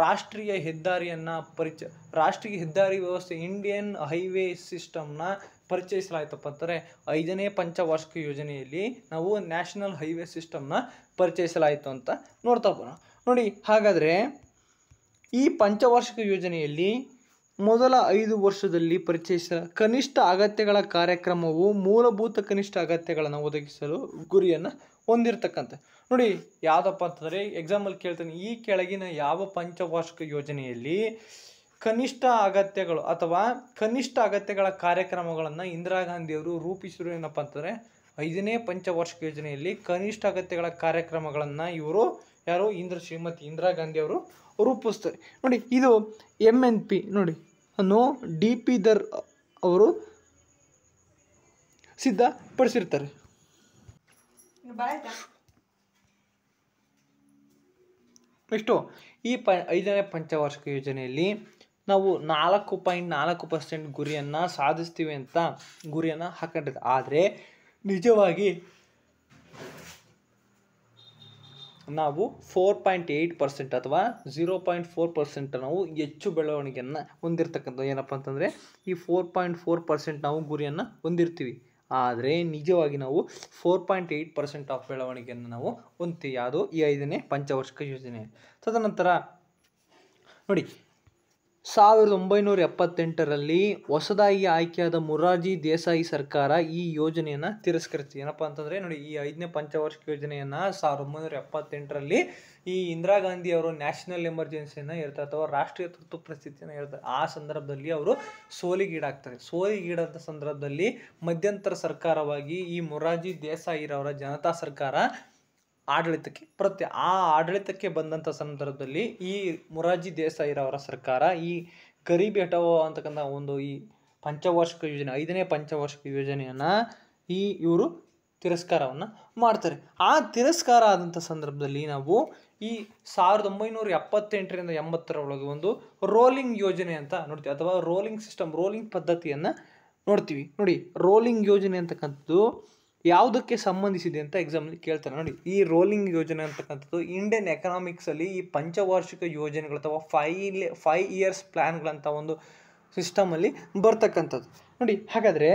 ರಾಷ್ಟ್ರೀಯ ಹೆದ್ದಾರಿ ವ್ಯವಸ್ಥೆ, ಇಂಡಿಯನ್ ಹೈವೇ ಸಿಸ್ಟಮ್ನ ಪರಿಚಯಿಸಲಾಯ್ತಪ್ಪ ಅಂತಾರೆ? 5ನೇ ಪಂಚವಾರ್ಷಿಕ ಯೋಜನೆಯಲ್ಲಿ ನಾವು ನ್ಯಾಷನಲ್ ಹೈವೇ ಸಿಸ್ಟಮ್ನ ಪರಿಚಯಿಸಲಾಯಿತು ಅಂತ ನೋಡ್ತಾ ಬರೋಣ. ನೋಡಿ, ಹಾಗಾದರೆ ಈ ಪಂಚವಾರ್ಷಿಕ ಯೋಜನೆಯಲ್ಲಿ ಮೊದಲ 5 ವರ್ಷದಲ್ಲಿ ಪರಿಚಯಿಸಿದ ಕನಿಷ್ಠ ಅಗತ್ಯಗಳ ಕಾರ್ಯಕ್ರಮವು ಮೂಲಭೂತ ಕನಿಷ್ಠ ಅಗತ್ಯಗಳನ್ನು ಒದಗಿಸಲು ಗುರಿಯನ್ನು ಹೊಂದಿರತಕ್ಕಂಥ. ನೋಡಿ, ಯಾವುದಪ್ಪ ಅಂತಂದರೆ ಎಕ್ಸಾಂಪಲ್ ಕೇಳ್ತಾನೆ, ಈ ಕೆಳಗಿನ ಯಾವ ಪಂಚವಾರ್ಷಿಕ ಯೋಜನೆಯಲ್ಲಿ ಕನಿಷ್ಠ ಅಗತ್ಯಗಳು ಅಥವಾ ಕನಿಷ್ಠ ಅಗತ್ಯಗಳ ಕಾರ್ಯಕ್ರಮಗಳನ್ನು ಇಂದಿರಾ ಗಾಂಧಿಯವರು ರೂಪಿಸಿದ್ರು? ಏನಪ್ಪ ಅಂತಂದರೆ 5ನೇ ಪಂಚವಾರ್ಷಿಕ ಯೋಜನೆಯಲ್ಲಿ ಕನಿಷ್ಠ ಅಗತ್ಯಗಳ ಕಾರ್ಯಕ್ರಮಗಳನ್ನು ಯಾರು ಶ್ರೀಮತಿ ಇಂದಿರಾ ಗಾಂಧಿಯವರು ರೂಪಿಸ್ತಾರೆ. ನೋಡಿ, ಇದು MNP ನೋಡಿ ಅನ್ನು DP ದರ್ ಅವರು ಸಿದ್ಧಪಡಿಸಿರ್ತಾರೆ. ನೆಕ್ಸ್ಟು ಈ 5ನೇ ಪಂಚವಾರ್ಷಿಕ ಯೋಜನೆಯಲ್ಲಿ ನಾವು 4.4% ಗುರಿಯನ್ನು ಸಾಧಿಸ್ತೀವಿ ಅಂತ ಗುರಿಯನ್ನು ಹಾಕೊಂಡಿದ್ದೆ. ಆದರೆ ನಿಜವಾಗಿ ನಾವು 4.8% ಅಥವಾ 0.4% ನಾವು ಹೆಚ್ಚು ಬೆಳವಣಿಗೆಯನ್ನು ಹೊಂದಿರತಕ್ಕಂಥ. ಏನಪ್ಪ ಅಂತಂದರೆ, ಈ 4.4% ನಾವು ಗುರಿಯನ್ನು ಹೊಂದಿರ್ತೀವಿ. ಆದರೆ ನಿಜವಾಗಿ ನಾವು 4.8% ಆಫ್ ಬೆಳವಣಿಗೆಯನ್ನು ನಾವು ಹೊಂದ್ತೀವಿ. ಯಾವುದು? ಈ 5ನೇ ಪಂಚವಾರ್ಷಿಕ ಯೋಜನೆ. ತದನಂತರ ನೋಡಿ, 1978ರಲ್ಲಿ ಹೊಸದಾಗಿ ಆಯ್ಕೆಯಾದ ಮೊರಾರ್ಜಿ ದೇಸಾಯಿ ಸರ್ಕಾರ ಈ ಯೋಜನೆಯನ್ನು ತಿರಸ್ಕರಿಸಿ. ಏನಪ್ಪ ಅಂತಂದರೆ, ನೋಡಿ, ಈ 5ನೇ ಪಂಚವಾರ್ಷಿಕ ಯೋಜನೆಯನ್ನು 1978ರಲ್ಲಿ ಈ ಇಂದಿರಾ ಗಾಂಧಿ ಅವರು ನ್ಯಾಷನಲ್ ಎಮರ್ಜೆನ್ಸಿಯನ್ನು ಇರ್ತಾರೆ ಅಥವಾ ರಾಷ್ಟ್ರೀಯ ತುರ್ತು ಪರಿಸ್ಥಿತಿಯನ್ನು ಇರ್ತಾರೆ. ಆ ಸಂದರ್ಭದಲ್ಲಿ ಅವರು ಸೋಲಿಗೀಡಾಗ್ತಾರೆ. ಸೋಲಿಗೀಡಾದ ಸಂದರ್ಭದಲ್ಲಿ ಮಧ್ಯಂತರ ಸರ್ಕಾರವಾಗಿ ಈ ಮೊರಾರ್ಜಿ ದೇಸಾಯಿರವರ ಜನತಾ ಸರ್ಕಾರ ಆಡಳಿತಕ್ಕೆ ಬರುತ್ತೆ. ಆ ಆಡಳಿತಕ್ಕೆ ಬಂದಂಥ ಸಂದರ್ಭದಲ್ಲಿ ಈ ಮೊರಾರ್ಜಿ ದೇಸಾಯಿರವರ ಸರ್ಕಾರ ಈ ಗರೀಬಿ ಹಟಾವ್ ಅಂತಕ್ಕಂಥ ಒಂದು ಈ ಪಂಚವಾರ್ಷಿಕ ಯೋಜನೆ 5ನೇ ಪಂಚವಾರ್ಷಿಕ ಯೋಜನೆಯನ್ನು ಇವರು ತಿರಸ್ಕಾರವನ್ನು ಮಾಡ್ತಾರೆ. ಆ ತಿರಸ್ಕಾರ ಆದಂಥ ಸಂದರ್ಭದಲ್ಲಿ ನಾವು ಈ 1978ರಿಂದ 80ರೊಳಗೆ ಒಂದು ರೋಲಿಂಗ್ ಯೋಜನೆ ಅಂತ ನೋಡ್ತೀವಿ, ಅಥವಾ ರೋಲಿಂಗ್ ಸಿಸ್ಟಮ್, ರೋಲಿಂಗ್ ಪದ್ಧತಿಯನ್ನು ನೋಡ್ತೀವಿ. ನೋಡಿ, ರೋಲಿಂಗ್ ಯೋಜನೆ ಅಂತಕ್ಕಂಥದ್ದು ಯಾವುದಕ್ಕೆ ಸಂಬಂಧಿಸಿದೆ ಅಂತ ಎಕ್ಸಾಮಲ್ಲಿ ಕೇಳ್ತಾರೆ. ನೋಡಿ, ಈ ರೋಲಿಂಗ್ ಯೋಜನೆ ಅಂತಕ್ಕಂಥದ್ದು ಇಂಡಿಯನ್ ಎಕನಾಮಿಕ್ಸಲ್ಲಿ ಈ ಪಂಚವಾರ್ಷಿಕ ಯೋಜನೆಗಳು ಅಥವಾ 5 ಇಯರ್ಸ್ ಪ್ಲ್ಯಾನ್ಗಳಂಥ ಒಂದು ಸಿಸ್ಟಮಲ್ಲಿ ಬರ್ತಕ್ಕಂಥದ್ದು. ನೋಡಿ, ಹಾಗಾದರೆ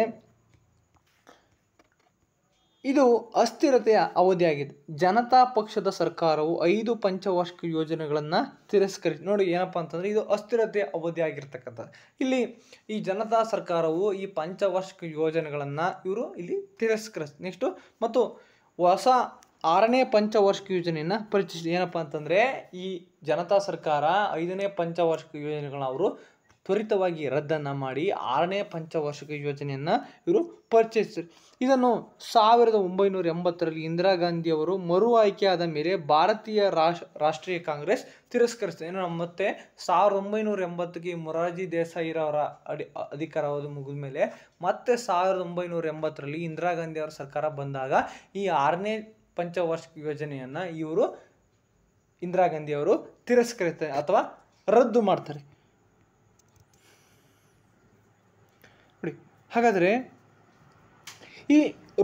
ಇದು ಅಸ್ಥಿರತೆಯ ಅವಧಿಯಾಗಿದೆ. ಜನತಾ ಪಕ್ಷದ ಸರ್ಕಾರವು 5 ಪಂಚವಾರ್ಷಿಕ ಯೋಜನೆಗಳನ್ನು ತಿರಸ್ಕರಿಸಿ. ನೋಡಿ, ಏನಪ್ಪ ಅಂತಂದರೆ ಇದು ಅಸ್ಥಿರತೆಯ ಅವಧಿ ಆಗಿರ್ತಕ್ಕಂಥದ್ದು. ಇಲ್ಲಿ ಈ ಜನತಾ ಸರ್ಕಾರವು ಈ ಪಂಚವಾರ್ಷಿಕ ಯೋಜನೆಗಳನ್ನು ಇಲ್ಲಿ ತಿರಸ್ಕರಿಸಿ. ನೆಕ್ಸ್ಟು ಮತ್ತು ಹೊಸ 6ನೇ ಪಂಚವಾರ್ಷಿಕ ಯೋಜನೆಯನ್ನು ಪರಿಚಯಿಸಿ. ಏನಪ್ಪ ಅಂತಂದರೆ ಈ ಜನತಾ ಸರ್ಕಾರ 5ನೇ ಪಂಚವಾರ್ಷಿಕ ಯೋಜನೆಗಳನ್ನ ಅವರು ತ್ವರಿತವಾಗಿ ರದ್ದನ್ನು ಮಾಡಿ 6ನೇ ಪಂಚವಾರ್ಷಿಕ ಯೋಜನೆಯನ್ನು ಇವರು ಪರಿಚಯಿಸಿದರು. ಇದನ್ನು 1980ರಲ್ಲಿ ಇಂದಿರಾ ಗಾಂಧಿಯವರು ಮರು ಆಯ್ಕೆಯಾದ ಮೇಲೆ ಭಾರತೀಯ ರಾಷ್ಟ್ರೀಯ ಕಾಂಗ್ರೆಸ್ ತಿರಸ್ಕರಿಸಿದೆ. ಮತ್ತೆ 1980ಗೆ ಮೊರಾರ್ಜಿ ದೇಸಾಯಿರವರ ಅಧಿಕಾರಾವಧಿ ಮುಗಿದ ಮೇಲೆ ಮತ್ತೆ 1980ರಲ್ಲಿ ಇಂದಿರಾ ಗಾಂಧಿ ಅವರ ಸರ್ಕಾರ ಬಂದಾಗ ಈ 6ನೇ ಪಂಚವಾರ್ಷಿಕ ಯೋಜನೆಯನ್ನು ಇಂದಿರಾ ಗಾಂಧಿ ಅವರು ತಿರಸ್ಕರಿಸ್ತಾರೆ ಅಥವಾ ರದ್ದು ಮಾಡ್ತಾರೆ. ನೋಡಿ, ಹಾಗಾದರೆ ಈ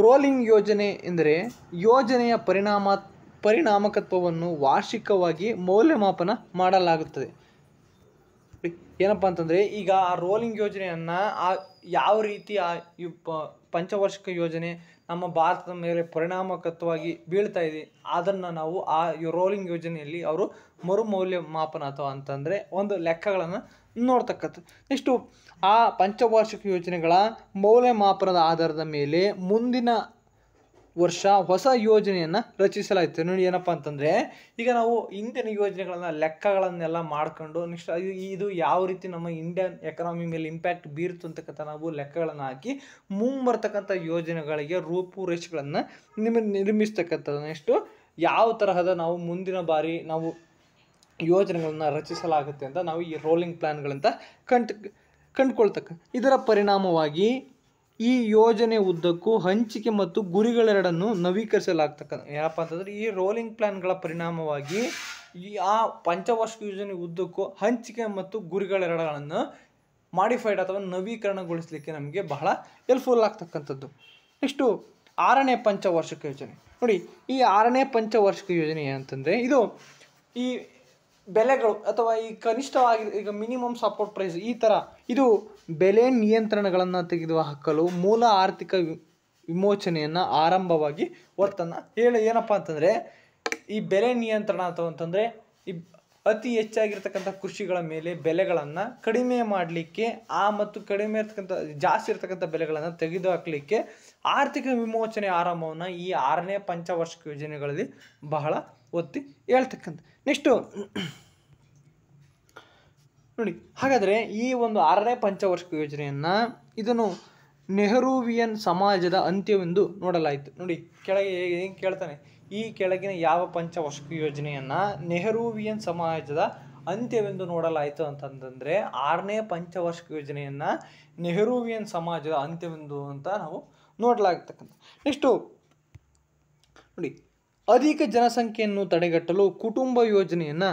ರೋಲಿಂಗ್ ಯೋಜನೆ ಎಂದರೆ ಯೋಜನೆಯ ಪರಿಣಾಮಕತ್ವವನ್ನು ವಾರ್ಷಿಕವಾಗಿ ಮೌಲ್ಯಮಾಪನ ಮಾಡಲಾಗುತ್ತದೆ. ಏನಪ್ಪ ಅಂತಂದರೆ, ಈಗ ಆ ರೋಲಿಂಗ್ ಯೋಜನೆಯನ್ನು ಯಾವ ರೀತಿ ಪಂಚವಾರ್ಷಿಕ ಯೋಜನೆ ನಮ್ಮ ಭಾರತದ ಮೇಲೆ ಪರಿಣಾಮಕತ್ವವಾಗಿ ಬೀಳ್ತಾ ಇದೆ ಅದನ್ನು ನಾವು ಆ ರೋಲಿಂಗ್ ಯೋಜನೆಯಲ್ಲಿ ಅವರು ಮೌಲ್ಯಮಾಪನ ಅಥವಾ ಅಂತಂದರೆ ಒಂದು ಲೆಕ್ಕಗಳನ್ನು ನೋಡ್ತಕ್ಕಂಥದ್ದು. ನೆಕ್ಸ್ಟು ಆ ಪಂಚವಾರ್ಷಿಕ ಯೋಜನೆಗಳ ಮೌಲ್ಯಮಾಪನದ ಆಧಾರದ ಮೇಲೆ ಮುಂದಿನ ವರ್ಷ ಹೊಸ ಯೋಜನೆಯನ್ನು ರಚಿಸಲಾಯಿತು. ನೋಡಿ, ಏನಪ್ಪ ಅಂತಂದರೆ, ಈಗ ನಾವು ಇಂದಿನ ಯೋಜನೆಗಳನ್ನು ಲೆಕ್ಕಗಳನ್ನೆಲ್ಲ ಮಾಡ್ಕೊಂಡು ನೆಕ್ಸ್ಟ್ ಇದು ಯಾವ ರೀತಿ ನಮ್ಮ ಇಂಡಿಯನ್ ಎಕನಾಮಿ ಮೇಲೆ ಇಂಪ್ಯಾಕ್ಟ್ ಬೀರ್ತು ಅಂತಕ್ಕಂಥ ನಾವು ಲೆಕ್ಕಗಳನ್ನು ಹಾಕಿ ಮುಂಬರ್ತಕ್ಕಂಥ ಯೋಜನೆಗಳಿಗೆ ರೂಪುರೇಷೆಗಳನ್ನು ನಿರ್ಮಿಸ್ತಕ್ಕಂಥದ್ದು. ನೆಕ್ಸ್ಟು ಯಾವ ತರಹದ ನಾವು ಮುಂದಿನ ಬಾರಿ ನಾವು ಯೋಜನೆಗಳನ್ನು ರಚಿಸಲಾಗುತ್ತೆ ಅಂತ ನಾವು ಈ ರೋಲಿಂಗ್ ಪ್ಲ್ಯಾನ್ಗಳಂತ ಕಂಡುಕೊಳ್ತಕ್ಕ. ಇದರ ಪರಿಣಾಮವಾಗಿ ಈ ಯೋಜನೆ ಉದ್ದಕ್ಕೂ ಹಂಚಿಕೆ ಮತ್ತು ಗುರಿಗಳೆರಡನ್ನು ನವೀಕರಿಸಲಾಗ್ತಕ್ಕಂಥ. ಏನಪ್ಪ ಅಂತಂದರೆ, ಈ ರೋಲಿಂಗ್ ಪ್ಲ್ಯಾನ್ಗಳ ಪರಿಣಾಮವಾಗಿ ಆ ಪಂಚವಾರ್ಷಿಕ ಯೋಜನೆ ಉದ್ದಕ್ಕೂ ಹಂಚಿಕೆ ಮತ್ತು ಗುರಿಗಳೆರಡಗಳನ್ನು ಮಾಡಿಫೈಡ್ ಅಥವಾ ನವೀಕರಣಗೊಳಿಸಲಿಕ್ಕೆ ನಮಗೆ ಬಹಳ ಹೆಲ್ಪ್ಫುಲ್ ಆಗ್ತಕ್ಕಂಥದ್ದು. ನೆಕ್ಸ್ಟು 6ನೇ ಪಂಚವಾರ್ಷಿಕ ಯೋಜನೆ. ನೋಡಿ, ಈ 6ನೇ ಪಂಚವಾರ್ಷಿಕ ಯೋಜನೆ ಏನಂತಂದರೆ, ಇದು ಈ ಬೆಲೆಗಳು ಅಥವಾ ಈ ಕನಿಷ್ಠವಾಗಿ ಈಗ ಮಿನಿಮಮ್ ಸಪೋರ್ಟ್ ಪ್ರೈಸ್ ಈ ಥರ ಇದು ಬೆಲೆ ನಿಯಂತ್ರಣಗಳನ್ನು ತೆಗೆದುಹಾಕಲು ಮೂಲ ಆರ್ಥಿಕ ವಿಮೋಚನೆಯನ್ನು ಆರಂಭವಾಗಿ ಒತ್ತನ್ನು ಏನಪ್ಪ ಅಂತಂದರೆ, ಈ ಬೆಲೆ ನಿಯಂತ್ರಣ ಅಥವಾ ಅಂತಂದರೆ ಈ ಅತಿ ಹೆಚ್ಚಾಗಿರ್ತಕ್ಕಂಥ ಕೃಷಿಗಳ ಮೇಲೆ ಬೆಲೆಗಳನ್ನು ಕಡಿಮೆ ಮಾಡಲಿಕ್ಕೆ ಮತ್ತು ಕಡಿಮೆ ಇರ್ತಕ್ಕಂಥ ಜಾಸ್ತಿ ಇರ್ತಕ್ಕಂಥ ಬೆಲೆಗಳನ್ನು ತೆಗೆದುಹಾಕಲಿಕ್ಕೆ ಆರ್ಥಿಕ ವಿಮೋಚನೆ ಆರಂಭವನ್ನು ಈ 6ನೇ ಪಂಚವಾರ್ಷಿಕ ಯೋಜನೆಗಳಲ್ಲಿ ಬಹಳ ಒತ್ತಿ ಹೇಳ್ತಕ್ಕಂಥ. ನೆಕ್ಸ್ಟು ನೋಡಿ, ಹಾಗಾದರೆ ಈ ಒಂದು 6ನೇ ಪಂಚವಾರ್ಷಿಕ ಯೋಜನೆಯನ್ನು ಇದನ್ನು ನೆಹರೂವಿಯನ್ ಸಮಾಜದ ಅಂತ್ಯವೆಂದು ನೋಡಲಾಯಿತು. ನೋಡಿ, ಕೆಳಗೆ ಏನು ಕೇಳ್ತಾನೆ, ಈ ಕೆಳಗಿನ ಯಾವ ಪಂಚವಾರ್ಷಿಕ ಯೋಜನೆಯನ್ನು ನೆಹರೂವಿಯನ್ ಸಮಾಜದ ಅಂತ್ಯವೆಂದು ನೋಡಲಾಯಿತು ಅಂತಂದರೆ 6ನೇ ಪಂಚವಾರ್ಷಿಕ ಯೋಜನೆಯನ್ನು ನೆಹರೂವಿಯನ್ ಸಮಾಜದ ಅಂತ್ಯವೆಂದು ಅಂತ ನಾವು ನೋಡಲಾಗ್ತಕ್ಕಂಥ. ನೆಕ್ಸ್ಟು ನೋಡಿ, ಅಧಿಕ ಜನಸಂಖ್ಯೆಯನ್ನು ತಡೆಗಟ್ಟಲು ಕುಟುಂಬ ಯೋಜನೆಯನ್ನು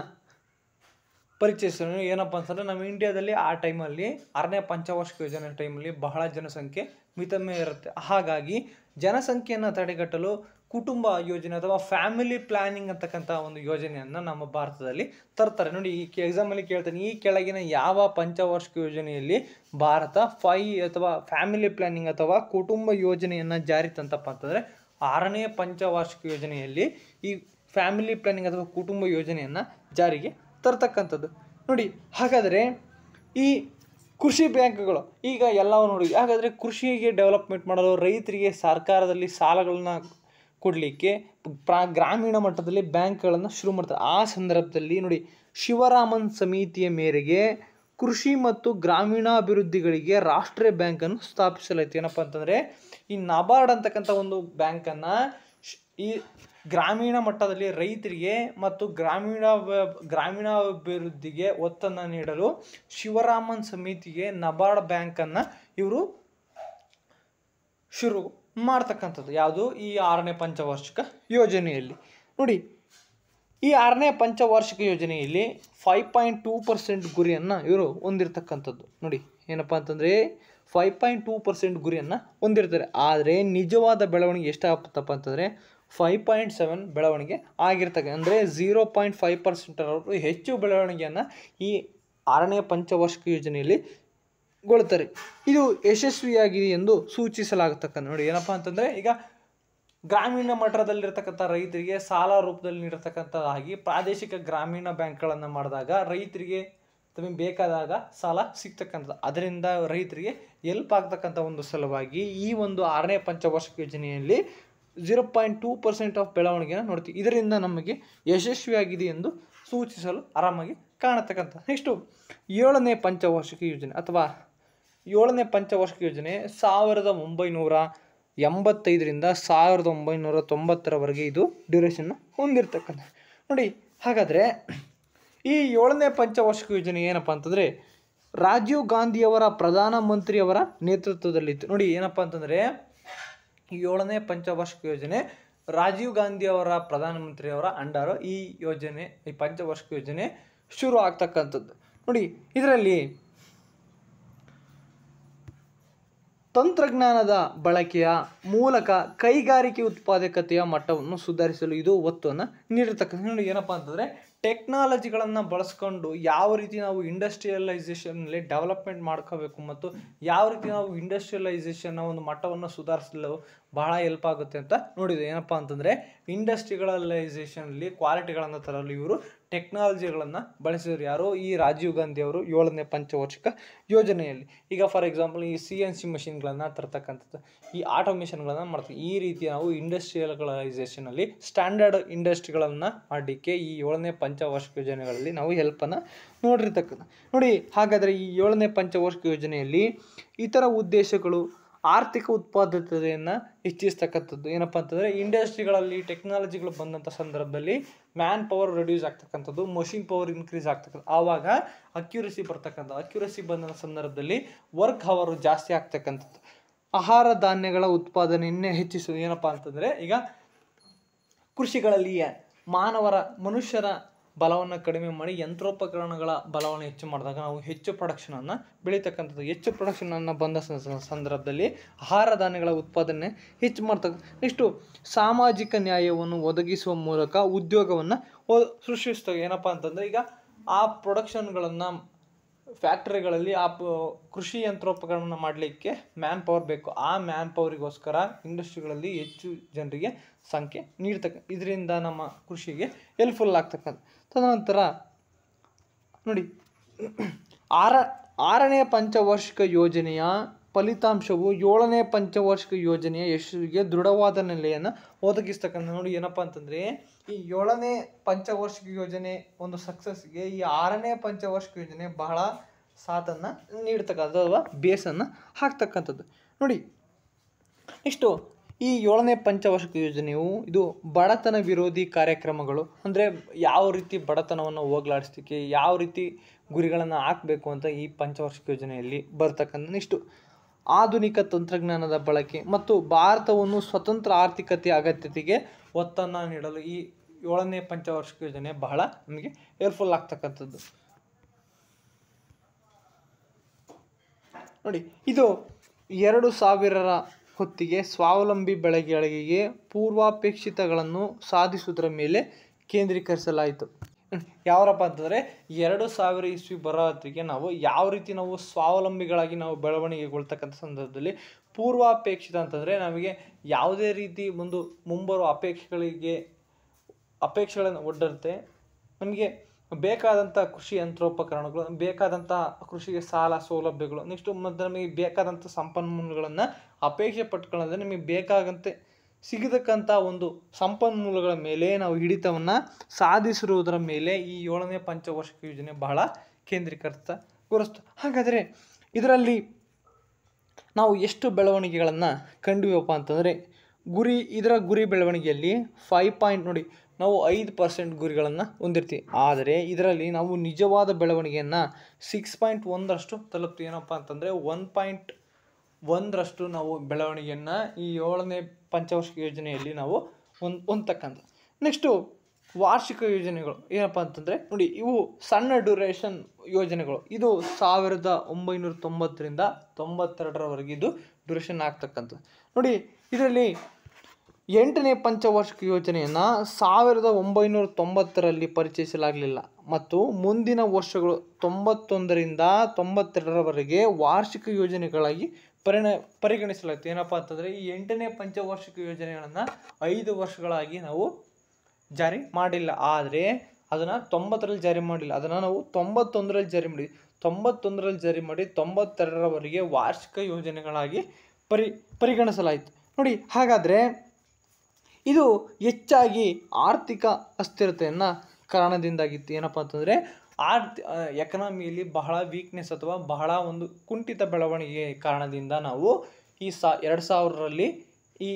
ಪರಿಚಯಿಸೋಣ. ಏನಪ್ಪ ಅಂತಂದರೆ, ನಮ್ಮ ಇಂಡಿಯಾದಲ್ಲಿ ಆ ಟೈಮಲ್ಲಿ 6ನೇ ಪಂಚವಾರ್ಷಿಕ ಯೋಜನೆ ಟೈಮಲ್ಲಿ ಬಹಳ ಜನಸಂಖ್ಯೆ ಮಿತಮೆ ಇರುತ್ತೆ. ಹಾಗಾಗಿ ಜನಸಂಖ್ಯೆಯನ್ನು ತಡೆಗಟ್ಟಲು ಕುಟುಂಬ ಯೋಜನೆ ಅಥವಾ ಫ್ಯಾಮಿಲಿ ಪ್ಲ್ಯಾನಿಂಗ್ ಅಂತಕ್ಕಂಥ ಒಂದು ಯೋಜನೆಯನ್ನು ನಮ್ಮ ಭಾರತದಲ್ಲಿ ತರ್ತಾರೆ. ನೋಡಿ, ಈ ಎಕ್ಸಾಮಲ್ಲಿ ಕೇಳ್ತಾನೆ, ಈ ಕೆಳಗಿನ ಯಾವ ಪಂಚವಾರ್ಷಿಕ ಯೋಜನೆಯಲ್ಲಿ ಭಾರತ ಅಥವಾ ಫ್ಯಾಮಿಲಿ ಪ್ಲ್ಯಾನಿಂಗ್ ಅಥವಾ ಕುಟುಂಬ ಯೋಜನೆಯನ್ನು ಜಾರಿ ತಂತಪ್ಪ ಅಂತಂದರೆ 6ನೇ ಪಂಚವಾರ್ಷಿಕ ಯೋಜನೆಯಲ್ಲಿ ಈ ಫ್ಯಾಮಿಲಿ ಪ್ಲ್ಯಾನಿಂಗ್ ಅಥವಾ ಕುಟುಂಬ ಯೋಜನೆಯನ್ನು ಜಾರಿಗೆ ತರ್ತಕ್ಕಂಥದ್ದು. ನೋಡಿ, ಹಾಗಾದರೆ ಈ ಕೃಷಿ ಬ್ಯಾಂಕ್ಗಳು ಈಗ ಎಲ್ಲವೂ ನೋಡಿ, ಹಾಗಾದರೆ ಕೃಷಿಗೆ ಡೆವಲಪ್ಮೆಂಟ್ ಮಾಡಲು ರೈತರಿಗೆ ಸರ್ಕಾರದಲ್ಲಿ ಸಾಲಗಳನ್ನ ಕೊಡಲಿಕ್ಕೆ ಗ್ರಾಮೀಣ ಮಟ್ಟದಲ್ಲಿ ಬ್ಯಾಂಕ್ಗಳನ್ನು ಶುರು ಮಾಡ್ತಾರೆ. ಆ ಸಂದರ್ಭದಲ್ಲಿ ನೋಡಿ, ಶಿವರಾಮನ್ ಸಮಿತಿಯ ಮೇರೆಗೆ ಕೃಷಿ ಮತ್ತು ಗ್ರಾಮೀಣಾಭಿವೃದ್ಧಿಗಳಿಗೆ ರಾಷ್ಟ್ರೀಯ ಬ್ಯಾಂಕನ್ನು ಸ್ಥಾಪಿಸಲಾಯಿತು. ಏನಪ್ಪ ಅಂತಂದರೆ, ಈ ನಬಾರ್ಡ್ ಅಂತಕ್ಕಂಥ ಒಂದು ಬ್ಯಾಂಕನ್ನು ಈ ಗ್ರಾಮೀಣ ಮಟ್ಟದಲ್ಲಿ ರೈತರಿಗೆ ಮತ್ತು ಗ್ರಾಮೀಣಾಭಿವೃದ್ಧಿಗೆ ಒತ್ತನ್ನು ನೀಡಲು ಶಿವರಾಮನ್ ಸಮಿತಿಗೆ ನಬಾರ್ಡ್ ಬ್ಯಾಂಕನ್ನು ಇವರು ಶುರು ಮಾಡ್ತಕ್ಕಂಥದ್ದು. ಯಾವುದು? ಈ 6ನೇ ಪಂಚವಾರ್ಷಿಕ ಯೋಜನೆಯಲ್ಲಿ. ನೋಡಿ, ಈ 6ನೇ ಪಂಚವಾರ್ಷಿಕ ಯೋಜನೆಯಲ್ಲಿ 5.2% ಗುರಿಯನ್ನು ಇವರು ಹೊಂದಿರತಕ್ಕಂಥದ್ದು. ನೋಡಿ, ಏನಪ್ಪ ಅಂತಂದರೆ 5.2% ಗುರಿಯನ್ನು ಹೊಂದಿರ್ತಾರೆ. ಆದರೆ ನಿಜವಾದ ಬೆಳವಣಿಗೆ ಎಷ್ಟಾಗುತ್ತಪ್ಪ ಅಂತಂದರೆ 5.7 ಬೆಳವಣಿಗೆ ಆಗಿರ್ತಕ್ಕ. ಅಂದರೆ 0.5% ಹೆಚ್ಚು ಬೆಳವಣಿಗೆಯನ್ನು ಈ 6ನೇ ಪಂಚವಾರ್ಷಿಕ ಯೋಜನೆಯಲ್ಲಿ ಗೊಳ್ತಾರೆ. ಇದು ಯಶಸ್ವಿಯಾಗಿದೆ ಎಂದು ಸೂಚಿಸಲಾಗತಕ್ಕಂಥ. ನೋಡಿ, ಏನಪ್ಪ ಅಂತಂದರೆ ಈಗ ಗ್ರಾಮೀಣ ಮಟ್ಟದಲ್ಲಿರ್ತಕ್ಕಂಥ ರೈತರಿಗೆ ಸಾಲ ರೂಪದಲ್ಲಿ ನೀಡತಕ್ಕಂಥದ್ದಾಗಿ ಪ್ರಾದೇಶಿಕ ಗ್ರಾಮೀಣ ಬ್ಯಾಂಕ್ಗಳನ್ನು ಮಾಡಿದಾಗ ರೈತರಿಗೆ ತಮಗೆ ಬೇಕಾದಾಗ ಸಾಲ ಸಿಗ್ತಕ್ಕಂಥದ್ದು. ಅದರಿಂದ ರೈತರಿಗೆ ಹೆಲ್ಪ್ ಆಗ್ತಕ್ಕಂಥ ಒಂದು ಸಲುವಾಗಿ ಈ ಒಂದು 6ನೇ ಪಂಚವಾರ್ಷಿಕ ಯೋಜನೆಯಲ್ಲಿ 0.2% ಆಫ್ ಬೆಳವಣಿಗೆಯನ್ನು ನೋಡ್ತೀವಿ. ಇದರಿಂದ ನಮಗೆ ಯಶಸ್ವಿಯಾಗಿದೆ ಎಂದು ಸೂಚಿಸಲು ಆರಾಮಾಗಿ ಕಾಣತಕ್ಕಂಥ. ನೆಕ್ಸ್ಟು 7ನೇ ಪಂಚವಾರ್ಷಿಕ ಯೋಜನೆ ಅಥವಾ 7ನೇ ಪಂಚವಾರ್ಷಿಕ ಯೋಜನೆ 1985ರಿಂದ 1990ರವರೆಗೆ ಇದು ಡ್ಯೂರೇಷನ್ನ ಹೊಂದಿರತಕ್ಕಂಥ. ನೋಡಿ, ಹಾಗಾದರೆ ಈ 7ನೇ ಪಂಚವಾರ್ಷಿಕ ಯೋಜನೆ ಏನಪ್ಪ ಅಂತಂದರೆ ರಾಜೀವ್ ಗಾಂಧಿಯವರ ಪ್ರಧಾನಮಂತ್ರಿಯವರ ನೇತೃತ್ವದಲ್ಲಿತ್ತು. ನೋಡಿ ಏನಪ್ಪ ಅಂತಂದರೆ ಈ 7ನೇ ಪಂಚವಾರ್ಷಿಕ ಯೋಜನೆ ರಾಜೀವ್ ಗಾಂಧಿಯವರ ಪ್ರಧಾನಮಂತ್ರಿಯವರ ಅಂಡರ್ ಈ ಯೋಜನೆ, ಈ ಪಂಚವಾರ್ಷಿಕ ಯೋಜನೆ ಶುರು ಆಗ್ತಕ್ಕಂಥದ್ದು. ನೋಡಿ, ಇದರಲ್ಲಿ ತಂತ್ರಜ್ಞಾನದ ಬಳಕೆಯ ಮೂಲಕ ಕೈಗಾರಿಕೆ ಉತ್ಪಾದಕತೆಯ ಮಟ್ಟವನ್ನು ಸುಧಾರಿಸಲು ಇದು ಒತ್ತನ್ನು ನೀಡಿರ್ತಕ್ಕಂಥ. ನೋಡಿ ಏನಪ್ಪ ಅಂತಂದರೆ ಟೆಕ್ನಾಲಜಿಗಳನ್ನು ಬಳಸ್ಕೊಂಡು ಯಾವ ರೀತಿ ನಾವು ಇಂಡಸ್ಟ್ರಿಯಲೈಸೇಷನ್ನಲ್ಲಿ ಡೆವಲಪ್ಮೆಂಟ್ ಮಾಡ್ಕೋಬೇಕು ಮತ್ತು ಯಾವ ರೀತಿ ನಾವು ಇಂಡಸ್ಟ್ರಿಯಲೈಸೇಷನ್ನ ಒಂದು ಮಟ್ಟವನ್ನು ಸುಧಾರಿಸಲು ಬಹಳ ಹೆಲ್ಪ್ ಆಗುತ್ತೆ ಅಂತ ನೋಡಿದೆ. ಏನಪ್ಪ ಅಂತಂದರೆ ಇಂಡಸ್ಟ್ರಿಯಲೈಸೇಷನಲ್ಲಿ ಕ್ವಾಲಿಟಿಗಳನ್ನು ತರಲು ಇವರು ಟೆಕ್ನಾಲಜಿಗಳನ್ನು ಬಳಸಿದ್ರು. ಯಾರು? ಈ ರಾಜೀವ್ ಗಾಂಧಿ ಅವರು 7ನೇ ಪಂಚವಾರ್ಷಿಕ ಯೋಜನೆಯಲ್ಲಿ. ಈಗ ಫಾರ್ ಎಕ್ಸಾಂಪಲ್ ಈ CNC ಮಷಿನ್ಗಳನ್ನು ತರ್ತಕ್ಕಂಥದ್ದು, ಈ ಆಟೋಮೇಷನ್ಗಳನ್ನು ಮಾಡ್ತೀವಿ. ಈ ರೀತಿ ನಾವು ಇಂಡಸ್ಟ್ರಿಯಲೈಸೇಷನಲ್ಲಿ ಸ್ಟ್ಯಾಂಡರ್ಡ್ ಇಂಡಸ್ಟ್ರಿಗಳನ್ನು ಮಾಡಲಿಕ್ಕೆ ಈ 7ನೇ ಪಂಚವಾರ್ಷಿಕ ಯೋಜನೆಗಳಲ್ಲಿ ನಾವು ಹೆಲ್ಪನ್ನು ನೋಡಿರ್ತಕ್ಕಂಥ. ನೋಡಿ, ಹಾಗಾದರೆ ಈ 7ನೇ ಪಂಚವಾರ್ಷಿಕ ಯೋಜನೆಯಲ್ಲಿ ಇತರ ಉದ್ದೇಶಗಳು ಆರ್ಥಿಕ ಉತ್ಪಾದಕತೆಯನ್ನು ಹೆಚ್ಚಿಸ್ತಕ್ಕಂಥದ್ದು. ಏನಪ್ಪ ಅಂತಂದರೆ ಇಂಡಸ್ಟ್ರಿಗಳಲ್ಲಿ ಟೆಕ್ನಾಲಜಿಗಳು ಬಂದಂಥ ಸಂದರ್ಭದಲ್ಲಿ ಮ್ಯಾನ್ ಪವರ್ ರೆಡ್ಯೂಸ್ ಆಗ್ತಕ್ಕಂಥದ್ದು, ಮಷಿನ್ ಪವರ್ ಇನ್ಕ್ರೀಸ್ ಆಗ್ತಕ್ಕಂಥ, ಆವಾಗ ಅಕ್ಯುರಸಿ ಬರ್ತಕ್ಕಂಥ. ಅಕ್ಯುರಸಿ ಬಂದ ಸಂದರ್ಭದಲ್ಲಿ ವರ್ಕ್ ಅವರ್ ಜಾಸ್ತಿ ಆಗ್ತಕ್ಕಂಥದ್ದು. ಆಹಾರ ಧಾನ್ಯಗಳ ಉತ್ಪಾದನೆಯನ್ನೇ ಹೆಚ್ಚಿಸೋದು. ಏನಪ್ಪ ಅಂತಂದರೆ ಈಗ ಕೃಷಿಗಳಲ್ಲಿ ಮನುಷ್ಯರ ಬಲವನ್ನು ಕಡಿಮೆ ಮಾಡಿ ಯಂತ್ರೋಪಕರಣಗಳ ಬಲವನ್ನು ಹೆಚ್ಚು ಮಾಡಿದಾಗ ನಾವು ಹೆಚ್ಚು ಪ್ರೊಡಕ್ಷನನ್ನು ಬೆಳೀತಕ್ಕಂಥದ್ದು. ಹೆಚ್ಚು ಪ್ರೊಡಕ್ಷನನ್ನು ಬಂದ ಸಂದರ್ಭದಲ್ಲಿ ಆಹಾರ ಧಾನ್ಯಗಳ ಉತ್ಪಾದನೆ ಹೆಚ್ಚು ಮಾಡ್ತಕ್ಕ. ನೆಕ್ಸ್ಟು ಸಾಮಾಜಿಕ ನ್ಯಾಯವನ್ನು ಒದಗಿಸುವ ಮೂಲಕ ಉದ್ಯೋಗವನ್ನು ಸೃಷ್ಟಿಸ್ತವೆ. ಏನಪ್ಪ ಅಂತಂದರೆ ಈಗ ಆ ಪ್ರೊಡಕ್ಷನ್ಗಳನ್ನು ಫ್ಯಾಕ್ಟರಿಗಳಲ್ಲಿ ಆ ಕೃಷಿ ಯಂತ್ರೋಪಕರಣ ಮಾಡಲಿಕ್ಕೆ ಮ್ಯಾನ್ ಪವರ್ ಬೇಕು. ಆ ಮ್ಯಾನ್ ಪವರಿಗೋಸ್ಕರ ಇಂಡಸ್ಟ್ರಿಗಳಲ್ಲಿ ಹೆಚ್ಚು ಜನರಿಗೆ ಸಂಖ್ಯೆ ಇದರಿಂದ ನಮ್ಮ ಕೃಷಿಗೆ ಹೆಲ್ಪ್ಫುಲ್ ಆಗ್ತಕ್ಕಂಥ. ತದನಂತರ ನೋಡಿ, 6ನೇ ಪಂಚವಾರ್ಷಿಕ ಯೋಜನೆಯ ಫಲಿತಾಂಶವು 7ನೇ ಪಂಚವಾರ್ಷಿಕ ಯೋಜನೆಯ ಯಶಸ್ಸಿಗೆ ದೃಢವಾದ ನೆಲೆಯನ್ನು ಒದಗಿಸ್ತಕ್ಕಂಥ. ನೋಡಿ ಏನಪ್ಪ ಅಂತಂದರೆ ಈ 7ನೇ ಪಂಚವಾರ್ಷಿಕ ಯೋಜನೆ ಒಂದು ಸಕ್ಸಸ್ಗೆ ಈ 6ನೇ ಪಂಚವಾರ್ಷಿಕ ಯೋಜನೆ ಬಹಳ ಸಾಥನ್ನು ನೀಡ್ತಕ್ಕಂಥದ್ದು ಅಥವಾ ಬೇಸನ್ನು ಹಾಕ್ತಕ್ಕಂಥದ್ದು. ನೋಡಿ, ಇಷ್ಟು ಈ 7ನೇ ಪಂಚವಾರ್ಷಿಕ ಯೋಜನೆಯು ಇದು ಬಡತನ ವಿರೋಧಿ ಕಾರ್ಯಕ್ರಮಗಳು ಅಂದರೆ ಯಾವ ರೀತಿ ಬಡತನವನ್ನು ಹೋಗಲಾಡಿಸ್ಲಿಕ್ಕೆ ಯಾವ ರೀತಿ ಗುರಿಗಳನ್ನು ಹಾಕಬೇಕು ಅಂತ ಈ ಪಂಚವಾರ್ಷಿಕ ಯೋಜನೆಯಲ್ಲಿ ಬರ್ತಕ್ಕಂಥ. ಇಷ್ಟು ಆಧುನಿಕ ತಂತ್ರಜ್ಞಾನದ ಬಳಕೆ ಮತ್ತು ಭಾರತವನ್ನು ಸ್ವತಂತ್ರ ಆರ್ಥಿಕತೆಯ ಅಗತ್ಯತೆಗೆ ಒತ್ತನ್ನು ನೀಡಲು ಈ 7ನೇ ಪಂಚವಾರ್ಷಿಕ ಯೋಜನೆ ಬಹಳ ನಮಗೆ ಹೆಲ್ಪ್ಫುಲ್ ಆಗ್ತಕ್ಕಂಥದ್ದು. ನೋಡಿ, ಇದು 2000ರ ಹೊತ್ತಿಗೆ ಸ್ವಾವಲಂಬಿ ಬೆಳೆಗಳಿಗೆ ಪೂರ್ವಾಪೇಕ್ಷಿತಗಳನ್ನು ಸಾಧಿಸುವುದರ ಮೇಲೆ ಕೇಂದ್ರೀಕರಿಸಲಾಯಿತು. ಯಾವರಪ್ಪ ಅಂತಂದರೆ 2000 ಇಸ್ವಿ ಬರೋ ಹೊತ್ತಿಗೆ ನಾವು ಯಾವ ರೀತಿ ನಾವು ಸ್ವಾವಲಂಬಿಗಳಾಗಿ ನಾವು ಬೆಳವಣಿಗೆಗೊಳ್ತಕ್ಕಂಥ ಸಂದರ್ಭದಲ್ಲಿ ಪೂರ್ವಾಪೇಕ್ಷಿತ ಅಂತಂದರೆ ನಮಗೆ ಯಾವುದೇ ರೀತಿ ಮುಂಬರುವ ಅಪೇಕ್ಷೆಗಳನ್ನು ಒಡ್ಡಂತೆ ನಮಗೆ ಬೇಕಾದಂಥ ಕೃಷಿ ಯಂತ್ರೋಪಕರಣಗಳು, ಬೇಕಾದಂಥ ಕೃಷಿಗೆ ಸಾಲ ಸೌಲಭ್ಯಗಳು, ನೆಕ್ಸ್ಟು ಮತ್ತು ನಮಗೆ ಬೇಕಾದಂಥ ಸಂಪನ್ಮೂಲಗಳನ್ನು ಅಪೇಕ್ಷೆ ಪಟ್ಕೊಳ್ಳೋದ್ರೆ ನಮಗೆ ಬೇಕಾಗಂತೆ ಸಿಗತಕ್ಕಂಥ ಒಂದು ಸಂಪನ್ಮೂಲಗಳ ಮೇಲೆ ನಾವು ಹಿಡಿತವನ್ನು ಸಾಧಿಸಿರುವುದರ ಮೇಲೆ ಈ 7ನೇ ಪಂಚವಾರ್ಷಿಕ ಯೋಜನೆ ಬಹಳ ಕೇಂದ್ರೀಕೃತಗೊಳಿಸ್ತು. ಹಾಗಾದರೆ ಇದರಲ್ಲಿ ನಾವು ಎಷ್ಟು ಬೆಳವಣಿಗೆಗಳನ್ನು ಕಂಡುವಪ್ಪ ಅಂತಂದರೆ ಇದರ ಗುರಿ ಬೆಳವಣಿಗೆಯಲ್ಲಿ 5 ನೋಡಿ ನಾವು 5% ಗುರಿಗಳನ್ನು ಹೊಂದಿರ್ತೀವಿ. ಆದರೆ ಇದರಲ್ಲಿ ನಾವು ನಿಜವಾದ ಬೆಳವಣಿಗೆಯನ್ನು 6.1ರಷ್ಟು ತಲುಪ್ತೀವಿ. ಏನಪ್ಪ ಅಂತಂದರೆ 1.1ರಷ್ಟು ನಾವು ಬೆಳವಣಿಗೆಯನ್ನು ಈ 7ನೇ ಪಂಚವಾರ್ಷಿಕ ಯೋಜನೆಯಲ್ಲಿ ನಾವು ಹೊಂದತಕ್ಕಂಥ. ನೆಕ್ಸ್ಟು ವಾರ್ಷಿಕ ಯೋಜನೆಗಳು ಏನಪ್ಪ ಅಂತಂದರೆ ನೋಡಿ, ಇವು ಸಣ್ಣ ಡ್ಯೂರೇಷನ್ ಯೋಜನೆಗಳು. ಇದು 1990ರಿಂದ 92ರವರೆಗೆ ಇದು ಡ್ಯೂರೇಷನ್ ಆಗ್ತಕ್ಕಂಥದ್ದು. ನೋಡಿ, ಇದರಲ್ಲಿ 8ನೇ ಪಂಚವಾರ್ಷಿಕ ಯೋಜನೆಯನ್ನು 1990ರಲ್ಲಿ ಪರಿಚಯಿಸಲಾಗಲಿಲ್ಲ ಮತ್ತು ಮುಂದಿನ ವರ್ಷಗಳು 91ರಿಂದ 92ರವರೆಗೆ ವಾರ್ಷಿಕ ಯೋಜನೆಗಳಾಗಿ ಪರಿಗಣಿಸಲಾಯಿತು. ಏನಪ್ಪ ಅಂತಂದರೆ ಈ 8ನೇ ಪಂಚವಾರ್ಷಿಕ ಯೋಜನೆಗಳನ್ನು 5 ವರ್ಷಗಳಾಗಿ ನಾವು ಜಾರಿ ಮಾಡಿಲ್ಲ. ಆದರೆ ಅದನ್ನು 90ರಲ್ಲಿ ಜಾರಿ ಮಾಡಿಲ್ಲ, ಅದನ್ನು ನಾವು 91ರಲ್ಲಿ ಜಾರಿ ಮಾಡಿದ್ವಿ. 91ರಲ್ಲಿ ಜಾರಿ ಮಾಡಿ 92ರವರೆಗೆ ವಾರ್ಷಿಕ ಯೋಜನೆಗಳಾಗಿ ಪರಿಗಣಿಸಲಾಯಿತು. ನೋಡಿ, ಹಾಗಾದರೆ ಇದು ಹೆಚ್ಚಾಗಿ ಆರ್ಥಿಕ ಅಸ್ಥಿರತೆಯನ್ನು ಕಾರಣದಿಂದಾಗಿತ್ತು. ಏನಪ್ಪ ಅಂತಂದರೆ ಎಕನಾಮಿಯಲ್ಲಿ ಬಹಳ ವೀಕ್ನೆಸ್ ಅಥವಾ ಬಹಳ ಒಂದು ಕುಂಠಿತ ಬೆಳವಣಿಗೆ ಕಾರಣದಿಂದ ನಾವು ಈ 2000ರಲ್ಲಿ ಈ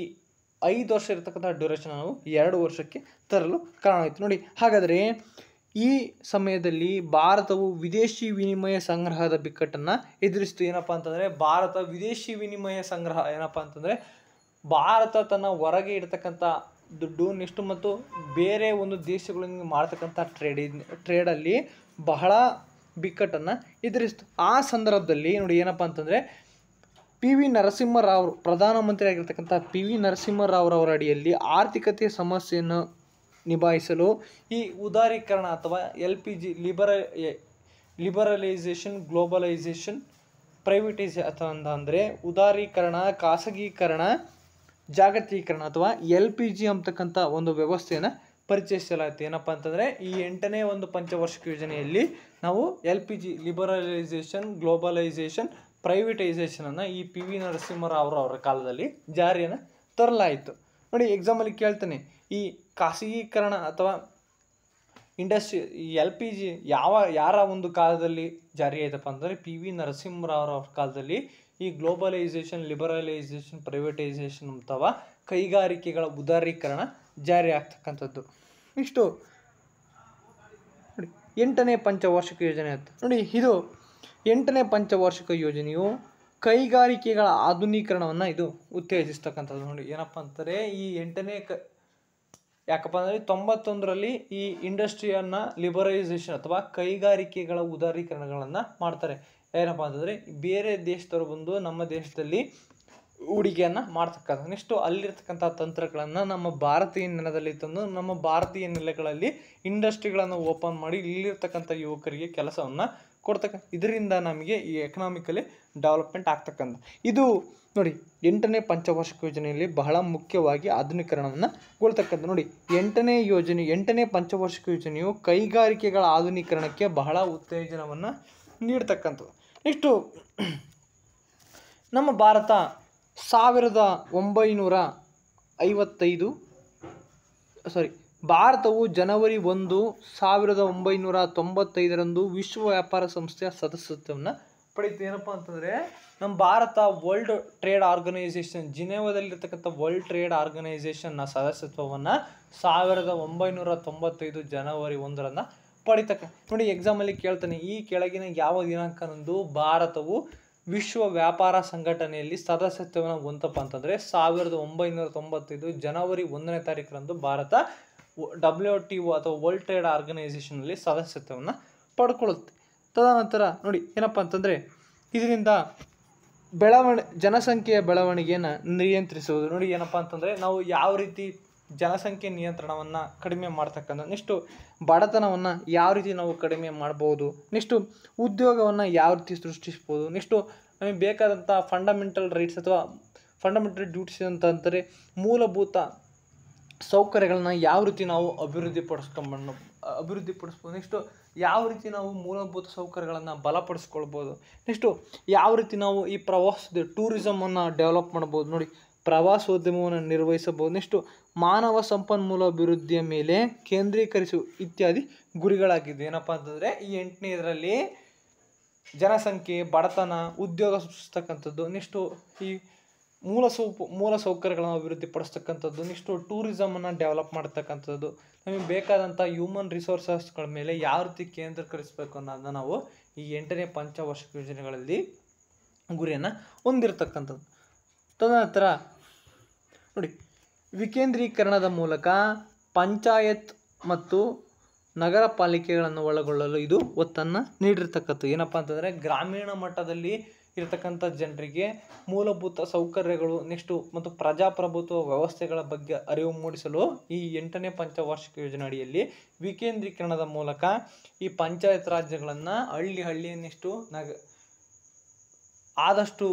5 ವರ್ಷ ಇರತಕ್ಕಂಥ ಡ್ಯೂರೇಷನ್ ನಾವು 2 ವರ್ಷಕ್ಕೆ ತರಲು ಕಾರಣ ಆಯಿತು. ನೋಡಿ, ಹಾಗಾದರೆ ಈ ಸಮಯದಲ್ಲಿ ಭಾರತವು ವಿದೇಶಿ ವಿನಿಮಯ ಸಂಗ್ರಹದ ಬಿಕ್ಕಟ್ಟನ್ನು ಎದುರಿಸ್ತು. ಏನಪ್ಪ ಅಂತಂದರೆ ಭಾರತ ವಿದೇಶಿ ವಿನಿಮಯ ಸಂಗ್ರಹ ಏನಪ್ಪ ಅಂತಂದರೆ ಭಾರತ ತನ್ನ ಹೊರಗೆ ಇರತಕ್ಕಂಥ ದುಡ್ಡು ನೆಕ್ಸ್ಟ್ ಮತ್ತು ಬೇರೆ ಒಂದು ದೇಶಗಳಿಂದ ಮಾಡ್ತಕ್ಕಂಥ ಟ್ರೇಡಲ್ಲಿ ಬಹಳ ಬಿಕ್ಕಟ್ಟನ್ನು ಎದುರಿಸ್ತು. ಆ ಸಂದರ್ಭದಲ್ಲಿ ನೋಡಿ ಏನಪ್ಪ ಅಂತಂದರೆ PV ನರಸಿಂಹರಾವ್ ಪ್ರಧಾನಮಂತ್ರಿ ಆಗಿರ್ತಕ್ಕಂಥ PV ನರಸಿಂಹರಾವ್ರವರ ಅಡಿಯಲ್ಲಿ ಆರ್ಥಿಕತೆಯ ಸಮಸ್ಯೆಯನ್ನು ನಿಭಾಯಿಸಲು ಈ ಉದಾರೀಕರಣ ಅಥವಾ LPG ಲಿಬರಲೈಸೇಷನ್, ಗ್ಲೋಬಲೈಸೇಷನ್, ಪ್ರೈವೇಟೈಸೇಷನ್ ಅಥವಾ ಅಂದರೆ ಉದಾರೀಕರಣ, ಖಾಸಗೀಕರಣ, ಜಾಗತೀಕರಣ ಅಥವಾ LPG ಅಂತಕ್ಕಂಥ ಒಂದು ವ್ಯವಸ್ಥೆಯನ್ನು ಪರಿಚಯಿಸಲಾಯಿತು. ಏನಪ್ಪ ಅಂತಂದರೆ ಈ 8ನೇ ಒಂದು ಪಂಚವಾರ್ಷಿಕ ಯೋಜನೆಯಲ್ಲಿ ನಾವು LPG ಲಿಬರಲೈಸೇಷನ್, ಗ್ಲೋಬಲೈಸೇಷನ್, ಪ್ರೈವೇಟೈಸೇಷನನ್ನು ಈ PV ನರಸಿಂಹರಾವ್ರವರ ಕಾಲದಲ್ಲಿ ಜಾರಿಯನ್ನು ತರಲಾಯಿತು. ನೋಡಿ, ಎಕ್ಸಾಮಲ್ಲಿ ಕೇಳ್ತಾನೆ, ಈ ಖಾಸಗೀಕರಣ ಅಥವಾ ಇಂಡಸ್ಟ್ರಿ LPG ಯಾರ ಒಂದು ಕಾಲದಲ್ಲಿ ಜಾರಿ ಆಯ್ತಪ್ಪ ಅಂದರೆ PV ನರಸಿಂಹರಾವ್ರವ್ರ ಕಾಲದಲ್ಲಿ ಈ ಗ್ಲೋಬಲೈಸೇಷನ್, ಲಿಬರಲೈಸೇಷನ್, ಪ್ರೈವೇಟೈಸೇಷನ್ ಅಥವಾ ಕೈಗಾರಿಕೆಗಳ ಉದಾರೀಕರಣ ಜಾರಿ ಆಗ್ತಕ್ಕಂಥದ್ದು. ಇಷ್ಟು ನೋಡಿ 8ನೇ ಪಂಚವಾರ್ಷಿಕ ಯೋಜನೆ ಅಂತ. ನೋಡಿ, ಇದು 8ನೇ ಪಂಚವಾರ್ಷಿಕ ಯೋಜನೆಯು ಕೈಗಾರಿಕೆಗಳ ಆಧುನೀಕರಣವನ್ನು ಇದು ಉತ್ತೇಜಿಸ್ತಕ್ಕಂಥದ್ದು. ನೋಡಿ ಏನಪ್ಪ ಅಂತಾರೆ, ಈ 8ನೇ ಯಾಕಪ್ಪ ಅಂದರೆ 91ರಲ್ಲಿ ಈ ಇಂಡಸ್ಟ್ರಿಯನ್ನು ಲಿಬರಲೈಸೇಷನ್ ಅಥವಾ ಕೈಗಾರಿಕೆಗಳ ಉದಾರೀಕರಣಗಳನ್ನು ಮಾಡ್ತಾರೆ. ಏನಪ್ಪ ಅಂತಂದರೆ ಬೇರೆ ದೇಶದವರು ಬಂದು ನಮ್ಮ ದೇಶದಲ್ಲಿ ಹೂಡಿಕೆಯನ್ನು ಮಾಡ್ತಕ್ಕಂಥ ನೆಕ್ಸ್ಟು ಅಲ್ಲಿರ್ತಕ್ಕಂಥ ತಂತ್ರಗಳನ್ನು ನಮ್ಮ ಭಾರತೀಯ ನೆಲದಲ್ಲಿ ತಂದು ನಮ್ಮ ಭಾರತೀಯ ನೆಲೆಗಳಲ್ಲಿ ಇಂಡಸ್ಟ್ರಿಗಳನ್ನು ಓಪನ್ ಮಾಡಿ ಇಲ್ಲಿರ್ತಕ್ಕಂಥ ಯುವಕರಿಗೆ ಕೆಲಸವನ್ನು ಕೊಡ್ತಕ್ಕಂಥ, ಇದರಿಂದ ನಮಗೆ ಈ ಎಕನಾಮಿಕಲಿ ಡೆವಲಪ್ಮೆಂಟ್ ಆಗ್ತಕ್ಕಂಥ ಇದು ನೋಡಿ 8ನೇ ಪಂಚವಾರ್ಷಿಕ ಯೋಜನೆಯಲ್ಲಿ ಬಹಳ ಮುಖ್ಯವಾಗಿ ಆಧುನೀಕರಣವನ್ನು ಗೊಳ್ತಕ್ಕಂಥ. ನೋಡಿ 8ನೇ ಪಂಚವಾರ್ಷಿಕ ಯೋಜನೆಯು ಕೈಗಾರಿಕೆಗಳ ಆಧುನೀಕರಣಕ್ಕೆ ಬಹಳ ಉತ್ತೇಜನವನ್ನು ನೀಡ್ತಕ್ಕಂಥದ್ದು. ನೆಕ್ಸ್ಟು ನಮ್ಮ ಭಾರತ 1955 ಭಾರತವು ಜನವರಿ 1, 1995ರಂದು ವಿಶ್ವ ವ್ಯಾಪಾರ ಸಂಸ್ಥೆಯ ಸದಸ್ಯತ್ವವನ್ನು ಪಡೆಯಿತು. ಏನಪ್ಪ ಅಂತಂದರೆ ನಮ್ಮ ಭಾರತ ವರ್ಲ್ಡ್ ಟ್ರೇಡ್ ಆರ್ಗನೈಸೇಷನ್ ಜಿನೆವಾದಲ್ಲಿರ್ತಕ್ಕಂಥ ವರ್ಲ್ಡ್ ಟ್ರೇಡ್ ಆರ್ಗನೈಸೇಷನ್ನ ಸದಸ್ಯತ್ವವನ್ನು 1995 ಜನವರಿ 1ರಂದು ಪಡಿತಕ್ಕ. ನೋಡಿ ಎಕ್ಸಾಮಲ್ಲಿ ಕೇಳ್ತಾನೆ, ಈ ಕೆಳಗಿನ ಯಾವ ದಿನಾಂಕದಂದು ಭಾರತವು ವಿಶ್ವ ವ್ಯಾಪಾರ ಸಂಘಟನೆಯಲ್ಲಿ ಸದಸ್ಯತ್ವವನ್ನು ಹೊಂದಪ್ಪ ಅಂತಂದರೆ 1995 ಜನವರಿ 1ನೇ ತಾರೀಕರಂದು ಭಾರತ WTO ಅಥವಾ ವರ್ಲ್ಡ್ ಟ್ರೇಡ್ ಆರ್ಗನೈಸೇಷನಲ್ಲಿ ಸದಸ್ಯತ್ವವನ್ನು ಪಡ್ಕೊಳ್ಳುತ್ತೆ. ತದನಂತರ ನೋಡಿ ಏನಪ್ಪ ಅಂತಂದರೆ ಇದರಿಂದ ಜನಸಂಖ್ಯೆಯ ಬೆಳವಣಿಗೆಯನ್ನು ನಿಯಂತ್ರಿಸುವುದು. ನೋಡಿ ಏನಪ್ಪ ಅಂತಂದರೆ ನಾವು ಯಾವ ರೀತಿ ಜನಸಂಖ್ಯೆ ನಿಯಂತ್ರಣವನ್ನು ಕಡಿಮೆ ಮಾಡ್ತಕ್ಕಂಥ, ನೆಕ್ಸ್ಟು ಬಡತನವನ್ನು ಯಾವ ರೀತಿ ನಾವು ಕಡಿಮೆ ಮಾಡ್ಬೋದು, ನೆಕ್ಸ್ಟು ಉದ್ಯೋಗವನ್ನು ಯಾವ ರೀತಿ ಸೃಷ್ಟಿಸ್ಬೋದು, ನೆಕ್ಸ್ಟು ನಮಗೆ ಬೇಕಾದಂಥ ಫಂಡಮೆಂಟಲ್ ರೈಟ್ಸ್ ಅಥವಾ ಫಂಡಮೆಂಟಲ್ ಡ್ಯೂಟೀಸ್ ಅಂತಂದರೆ ಮೂಲಭೂತ ಸೌಕರ್ಯಗಳನ್ನ ಯಾವ ರೀತಿ ನಾವು ಅಭಿವೃದ್ಧಿಪಡಿಸ್ಬೋದು, ನೆಕ್ಸ್ಟು ಯಾವ ರೀತಿ ನಾವು ಮೂಲಭೂತ ಸೌಕರ್ಯಗಳನ್ನು ಬಲಪಡಿಸ್ಕೊಳ್ಬೋದು, ನೆಕ್ಸ್ಟು ಯಾವ ರೀತಿ ನಾವು ಈ ಟೂರಿಸಮನ್ನು ಡೆವಲಪ್ ಮಾಡ್ಬೋದು. ನೋಡಿ ಪ್ರವಾಸೋದ್ಯಮವನ್ನು ನಿರ್ವಹಿಸಬಹುದು, ನೆಕ್ಸ್ಟು ಮಾನವ ಸಂಪನ್ಮೂಲ ಅಭಿವೃದ್ಧಿಯ ಮೇಲೆ ಕೇಂದ್ರೀಕರಿಸುವ ಇತ್ಯಾದಿ ಗುರಿಗಳಾಗಿದೆ. ಏನಪ್ಪ ಅಂತಂದರೆ ಈ 8ನೇದರಲ್ಲಿ ಜನಸಂಖ್ಯೆ, ಬಡತನ, ಉದ್ಯೋಗ ಸೃಷ್ಟಿಸ್ತಕ್ಕಂಥದ್ದು, ನೆಕ್ಸ್ಟು ಈ ಮೂಲ ಸೌಕರ್ಯಗಳನ್ನು ಅಭಿವೃದ್ಧಿಪಡಿಸ್ತಕ್ಕಂಥದ್ದು, ನೆಕ್ಸ್ಟು ಟೂರಿಸಮನ್ನು ಡೆವಲಪ್ ಮಾಡ್ತಕ್ಕಂಥದ್ದು, ನಮಗೆ ಬೇಕಾದಂಥ ಹ್ಯೂಮನ್ ರಿಸೋರ್ಸಸ್ಗಳ ಮೇಲೆ ಯಾವ ರೀತಿ ಕೇಂದ್ರೀಕರಿಸಬೇಕು ಅನ್ನೋದನ್ನ ನಾವು ಈ 8ನೇ ಪಂಚವಾರ್ಷಿಕ ಯೋಜನೆಗಳಲ್ಲಿ ಗುರಿಯನ್ನು ಹೊಂದಿರತಕ್ಕಂಥದ್ದು. ತದನಂತರ ನೋಡಿ ವಿಕೇಂದ್ರೀಕರಣದ ಮೂಲಕ ಪಂಚಾಯತ್ ಮತ್ತು ನಗರ ಪಾಲಿಕೆಗಳನ್ನು ಒಳಗೊಳ್ಳಲು ಇದು ಒತ್ತನ್ನು ನೀಡಿರ್ತಕ್ಕಂಥದ್ದು. ಏನಪ್ಪ ಅಂತಂದರೆ ಗ್ರಾಮೀಣ ಮಟ್ಟದಲ್ಲಿ ಇರತಕ್ಕಂಥ ಜನರಿಗೆ ಮೂಲಭೂತ ಸೌಕರ್ಯಗಳು ನೆಕ್ಸ್ಟು ಮತ್ತು ಪ್ರಜಾಪ್ರಭುತ್ವ ವ್ಯವಸ್ಥೆಗಳ ಬಗ್ಗೆ ಅರಿವು ಮೂಡಿಸಲು ಈ 8ನೇ ಪಂಚವಾರ್ಷಿಕ ಯೋಜನೆ ಅಡಿಯಲ್ಲಿ ವಿಕೇಂದ್ರೀಕರಣದ ಮೂಲಕ ಈ ಪಂಚಾಯತ್ ರಾಜ್ಯಗಳನ್ನು ಹಳ್ಳಿ ನೆಕ್ಸ್ಟು ಆದಷ್ಟು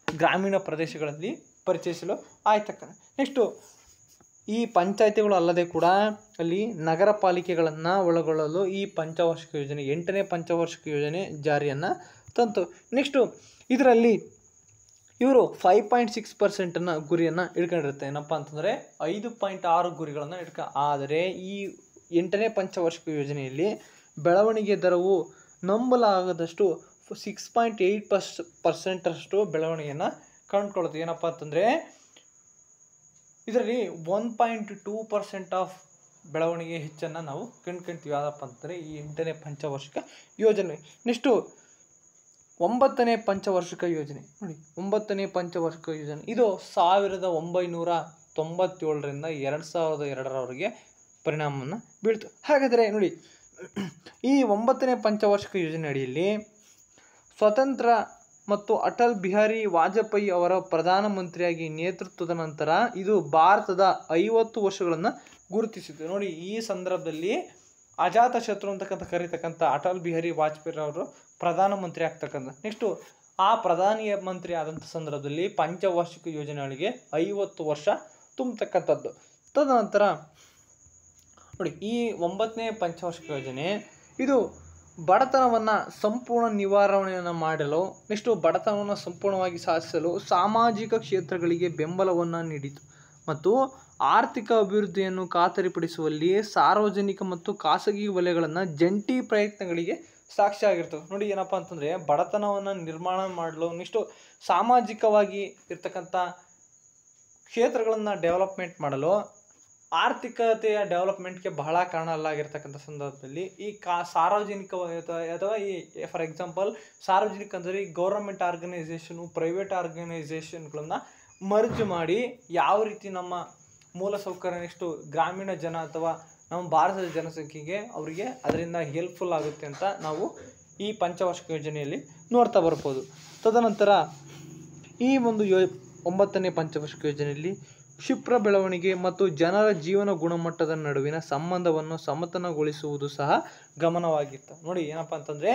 ಗ್ರಾಮೀಣ ಪ್ರದೇಶಗಳಲ್ಲಿ ಪರಿಚಯಿಸಲು ಆಯ್ತಕ್ಕ. ನೆಕ್ಸ್ಟು ಈ ಪಂಚಾಯತಿಗಳು ಅಲ್ಲದೆ ಕೂಡ ಅಲ್ಲಿ ನಗರ ಪಾಲಿಕೆಗಳನ್ನು ಒಳಗೊಳ್ಳಲು ಈ ಪಂಚವಾರ್ಷಿಕ ಯೋಜನೆ 8ನೇ ಪಂಚವಾರ್ಷಿಕ ಯೋಜನೆ ಜಾರಿಯನ್ನು ತಂತು. ನೆಕ್ಸ್ಟು ಇದರಲ್ಲಿ ಇವರು 5.6% ಗುರಿಯನ್ನು ಇಟ್ಕೊಂಡಿರುತ್ತೆ. ಏನಪ್ಪ ಅಂತಂದರೆ 5.6 ಗುರಿಗಳನ್ನು ಆದರೆ ಈ 8ನೇ ಪಂಚವಾರ್ಷಿಕ ಯೋಜನೆಯಲ್ಲಿ ಬೆಳವಣಿಗೆ ದರವು ನಂಬಲಾಗದಷ್ಟು 6.8% ಬೆಳವಣಿಗೆಯನ್ನು ಕಂಡುಕೊಳ್ಳುತ್ತೆ. ಏನಪ್ಪ ಅಂತಂದರೆ ಇದರಲ್ಲಿ 1.2% ಆಫ್ ಬೆಳವಣಿಗೆ ಹೆಚ್ಚನ್ನು ನಾವು ಕಂಡ್ಕೊಳ್ತೀವಿ. ಯಾವುದಪ್ಪ ಅಂತಂದರೆ ಈ 8ನೇ ಪಂಚವಾರ್ಷಿಕ ಯೋಜನೆ. ನೆಕ್ಸ್ಟು 9ನೇ ಪಂಚವಾರ್ಷಿಕ ಯೋಜನೆ. ನೋಡಿ, 9ನೇ ಪಂಚವಾರ್ಷಿಕ ಯೋಜನೆ ಇದು 1997ರಿಂದ 2002ರವರೆಗೆ ಪರಿಣಾಮವನ್ನು ಬೀಳ್ತು. ಹಾಗಾದರೆ ನೋಡಿ, ಈ 9ನೇ ಪಂಚವಾರ್ಷಿಕ ಯೋಜನೆ ಅಡಿಯಲ್ಲಿ ಸ್ವತಂತ್ರ ಮತ್ತು ಅಟಲ್ ಬಿಹಾರಿ ವಾಜಪೇಯಿ ಅವರ ಪ್ರಧಾನಮಂತ್ರಿಯಾಗಿ ನೇತೃತ್ವದ ನಂತರ ಇದು ಭಾರತದ 50 ವರ್ಷಗಳನ್ನು ಗುರುತಿಸಿತು. ನೋಡಿ, ಈ ಸಂದರ್ಭದಲ್ಲಿ ಅಜಾತ ಶತ್ರು ಅಂತಕ್ಕಂಥ ಕರೀತಕ್ಕಂಥ ಅಟಲ್ ಬಿಹಾರಿ ವಾಜಪೇಯಿ ಅವರು ಪ್ರಧಾನಮಂತ್ರಿ ಆಗ್ತಕ್ಕಂಥ. ನೆಕ್ಸ್ಟು ಆ ಪ್ರಧಾನಿ ಮಂತ್ರಿ ಆದಂಥ ಸಂದರ್ಭದಲ್ಲಿ ಪಂಚವಾರ್ಷಿಕ ಯೋಜನೆಗಳಿಗೆ 50 ವರ್ಷ ತುಂಬತಕ್ಕಂಥದ್ದು. ತದನಂತರ ನೋಡಿ, ಈ 9ನೇ ಪಂಚವಾರ್ಷಿಕ ಯೋಜನೆ ಇದು ಬಡತನವನ್ನು ಸಂಪೂರ್ಣ ನಿವಾರಣೆಯನ್ನು ಮಾಡಲು, ನೆಕ್ಸ್ಟು ಬಡತನವನ್ನು ಸಂಪೂರ್ಣವಾಗಿ ಸಾಧಿಸಲು ಸಾಮಾಜಿಕ ಕ್ಷೇತ್ರಗಳಿಗೆ ಬೆಂಬಲವನ್ನು ನೀಡಿತು ಮತ್ತು ಆರ್ಥಿಕ ಅಭಿವೃದ್ಧಿಯನ್ನು ಖಾತರಿಪಡಿಸುವಲ್ಲಿ ಸಾರ್ವಜನಿಕ ಮತ್ತು ಖಾಸಗಿ ವಲಯಗಳನ್ನು ಜಂಟಿ ಪ್ರಯತ್ನಗಳಿಗೆ ಸಾಕ್ಷಿಯಾಗಿರ್ತವೆ. ನೋಡಿ, ಏನಪ್ಪ ಅಂತಂದರೆ ಬಡತನವನ್ನು ನಿರ್ಮಾಣ ಮಾಡಲು, ನೆಕ್ಸ್ಟು ಸಾಮಾಜಿಕವಾಗಿ ಇರ್ತಕ್ಕಂಥ ಕ್ಷೇತ್ರಗಳನ್ನು ಡೆವಲಪ್ಮೆಂಟ್ ಮಾಡಲು, ಆರ್ಥಿಕತೆಯ ಡೆವಲಪ್ಮೆಂಟ್ಗೆ ಬಹಳ ಕಾರಣ ಅಲ್ಲಾಗಿರ್ತಕ್ಕಂಥ ಸಂದರ್ಭದಲ್ಲಿ ಈ ಸಾರ್ವಜನಿಕ ಅಥವಾ ಈ ಫಾರ್ ಎಕ್ಸಾಂಪಲ್ ಸಾರ್ವಜನಿಕ ಅಂದರೆ ಈ ಗೌರ್ಮೆಂಟ್ ಆರ್ಗನೈಸೇಷನು, ಪ್ರೈವೇಟ್ ಆರ್ಗನೈಸೇಷನ್ಗಳನ್ನು ಮರ್ಜ್ ಮಾಡಿ ಯಾವ ರೀತಿ ನಮ್ಮ ಮೂಲಸೌಕರ್ಯ, ನೆಕ್ಸ್ಟು ಗ್ರಾಮೀಣ ಜನ ಅಥವಾ ನಮ್ಮ ಭಾರತದ ಜನಸಂಖ್ಯೆಗೆ ಅವರಿಗೆ ಅದರಿಂದ ಹೆಲ್ಪ್ಫುಲ್ ಆಗುತ್ತೆ ಅಂತ ನಾವು ಈ ಪಂಚವಾರ್ಷಿಕ ಯೋಜನೆಯಲ್ಲಿ ನೋಡ್ತಾ ಬರ್ಬೋದು. ತದನಂತರ ಈ ಒಂದು 9ನೇ ಪಂಚವಾರ್ಷಿಕ ಯೋಜನೆಯಲ್ಲಿ ಕ್ಷಿಪ್ರ ಬೆಳವಣಿಗೆ ಮತ್ತು ಜನರ ಜೀವನ ಗುಣಮಟ್ಟದ ನಡುವಿನ ಸಂಬಂಧವನ್ನು ಸಮತನಗೊಳಿಸುವುದು ಸಹ ಗಮನವಾಗಿತ್ತು. ನೋಡಿ, ಏನಪ್ಪ ಅಂತಂದರೆ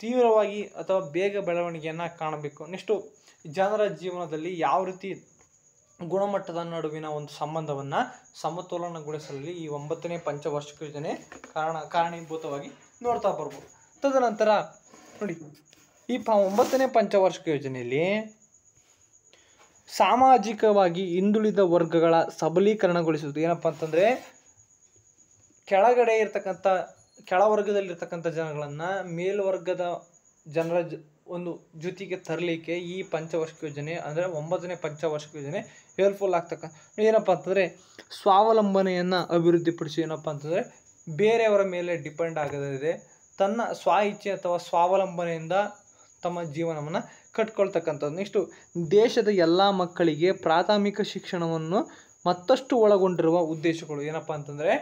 ತೀವ್ರವಾಗಿ ಅಥವಾ ಬೇಗ ಬೆಳವಣಿಗೆಯನ್ನು ಕಾಣಬೇಕು. ನೆಕ್ಸ್ಟು ಜನರ ಜೀವನದಲ್ಲಿ ಯಾವ ರೀತಿ ಗುಣಮಟ್ಟದ ನಡುವಿನ ಒಂದು ಸಂಬಂಧವನ್ನು ಸಮತೋಲನಗೊಳಿಸಲು ಈ 9ನೇ ಪಂಚವಾರ್ಷಿಕ ಯೋಜನೆ ಕಾರಣೀಭೂತವಾಗಿ ನೋಡ್ತಾ ಬರ್ಬೋದು. ತದನಂತರ ನೋಡಿ, ಈ 9ನೇ ಪಂಚವಾರ್ಷಿಕ ಯೋಜನೆಯಲ್ಲಿ ಸಾಮಾಜಿಕವಾಗಿ ಹಿಂದುಳಿದ ವರ್ಗಗಳ ಸಬಲೀಕರಣಗೊಳಿಸುವುದು. ಏನಪ್ಪ ಅಂತಂದರೆ ಕೆಳಗಡೆ ಇರ್ತಕ್ಕಂಥ ಕೆಳವರ್ಗದಲ್ಲಿರ್ತಕ್ಕಂಥ ಜನಗಳನ್ನು ಮೇಲ್ವರ್ಗದ ಜನರ ಒಂದು ಜೊತೆಗೆ ತರಲಿಕ್ಕೆ ಈ ಪಂಚವಾರ್ಷಿಕ ಯೋಜನೆ ಅಂದರೆ 9ನೇ ಪಂಚವಾರ್ಷಿಕ ಯೋಜನೆ ಹೆಲ್ಪ್ಫುಲ್ ಆಗ್ತಕ್ಕ. ಏನಪ್ಪ ಅಂತಂದರೆ ಸ್ವಾವಲಂಬನೆಯನ್ನು ಅಭಿವೃದ್ಧಿಪಡಿಸಿ, ಏನಪ್ಪ ಅಂತಂದರೆ ಬೇರೆಯವರ ಮೇಲೆ ಡಿಪೆಂಡ್ ಆಗದಿದೆ ತನ್ನ ಸ್ವ ಇಚ್ಛೆ ಅಥವಾ ಸ್ವಾವಲಂಬನೆಯಿಂದ ತಮ್ಮ ಜೀವನವನ್ನು ಕಟ್ಕೊಳ್ತಕ್ಕಂಥದ್ದು. ನೆಕ್ಸ್ಟು ದೇಶದ ಎಲ್ಲ ಮಕ್ಕಳಿಗೆ ಪ್ರಾಥಮಿಕ ಶಿಕ್ಷಣವನ್ನು ಮತ್ತಷ್ಟು ಒಳಗೊಂಡಿರುವ ಉದ್ದೇಶಗಳು. ಏನಪ್ಪ ಅಂತಂದರೆ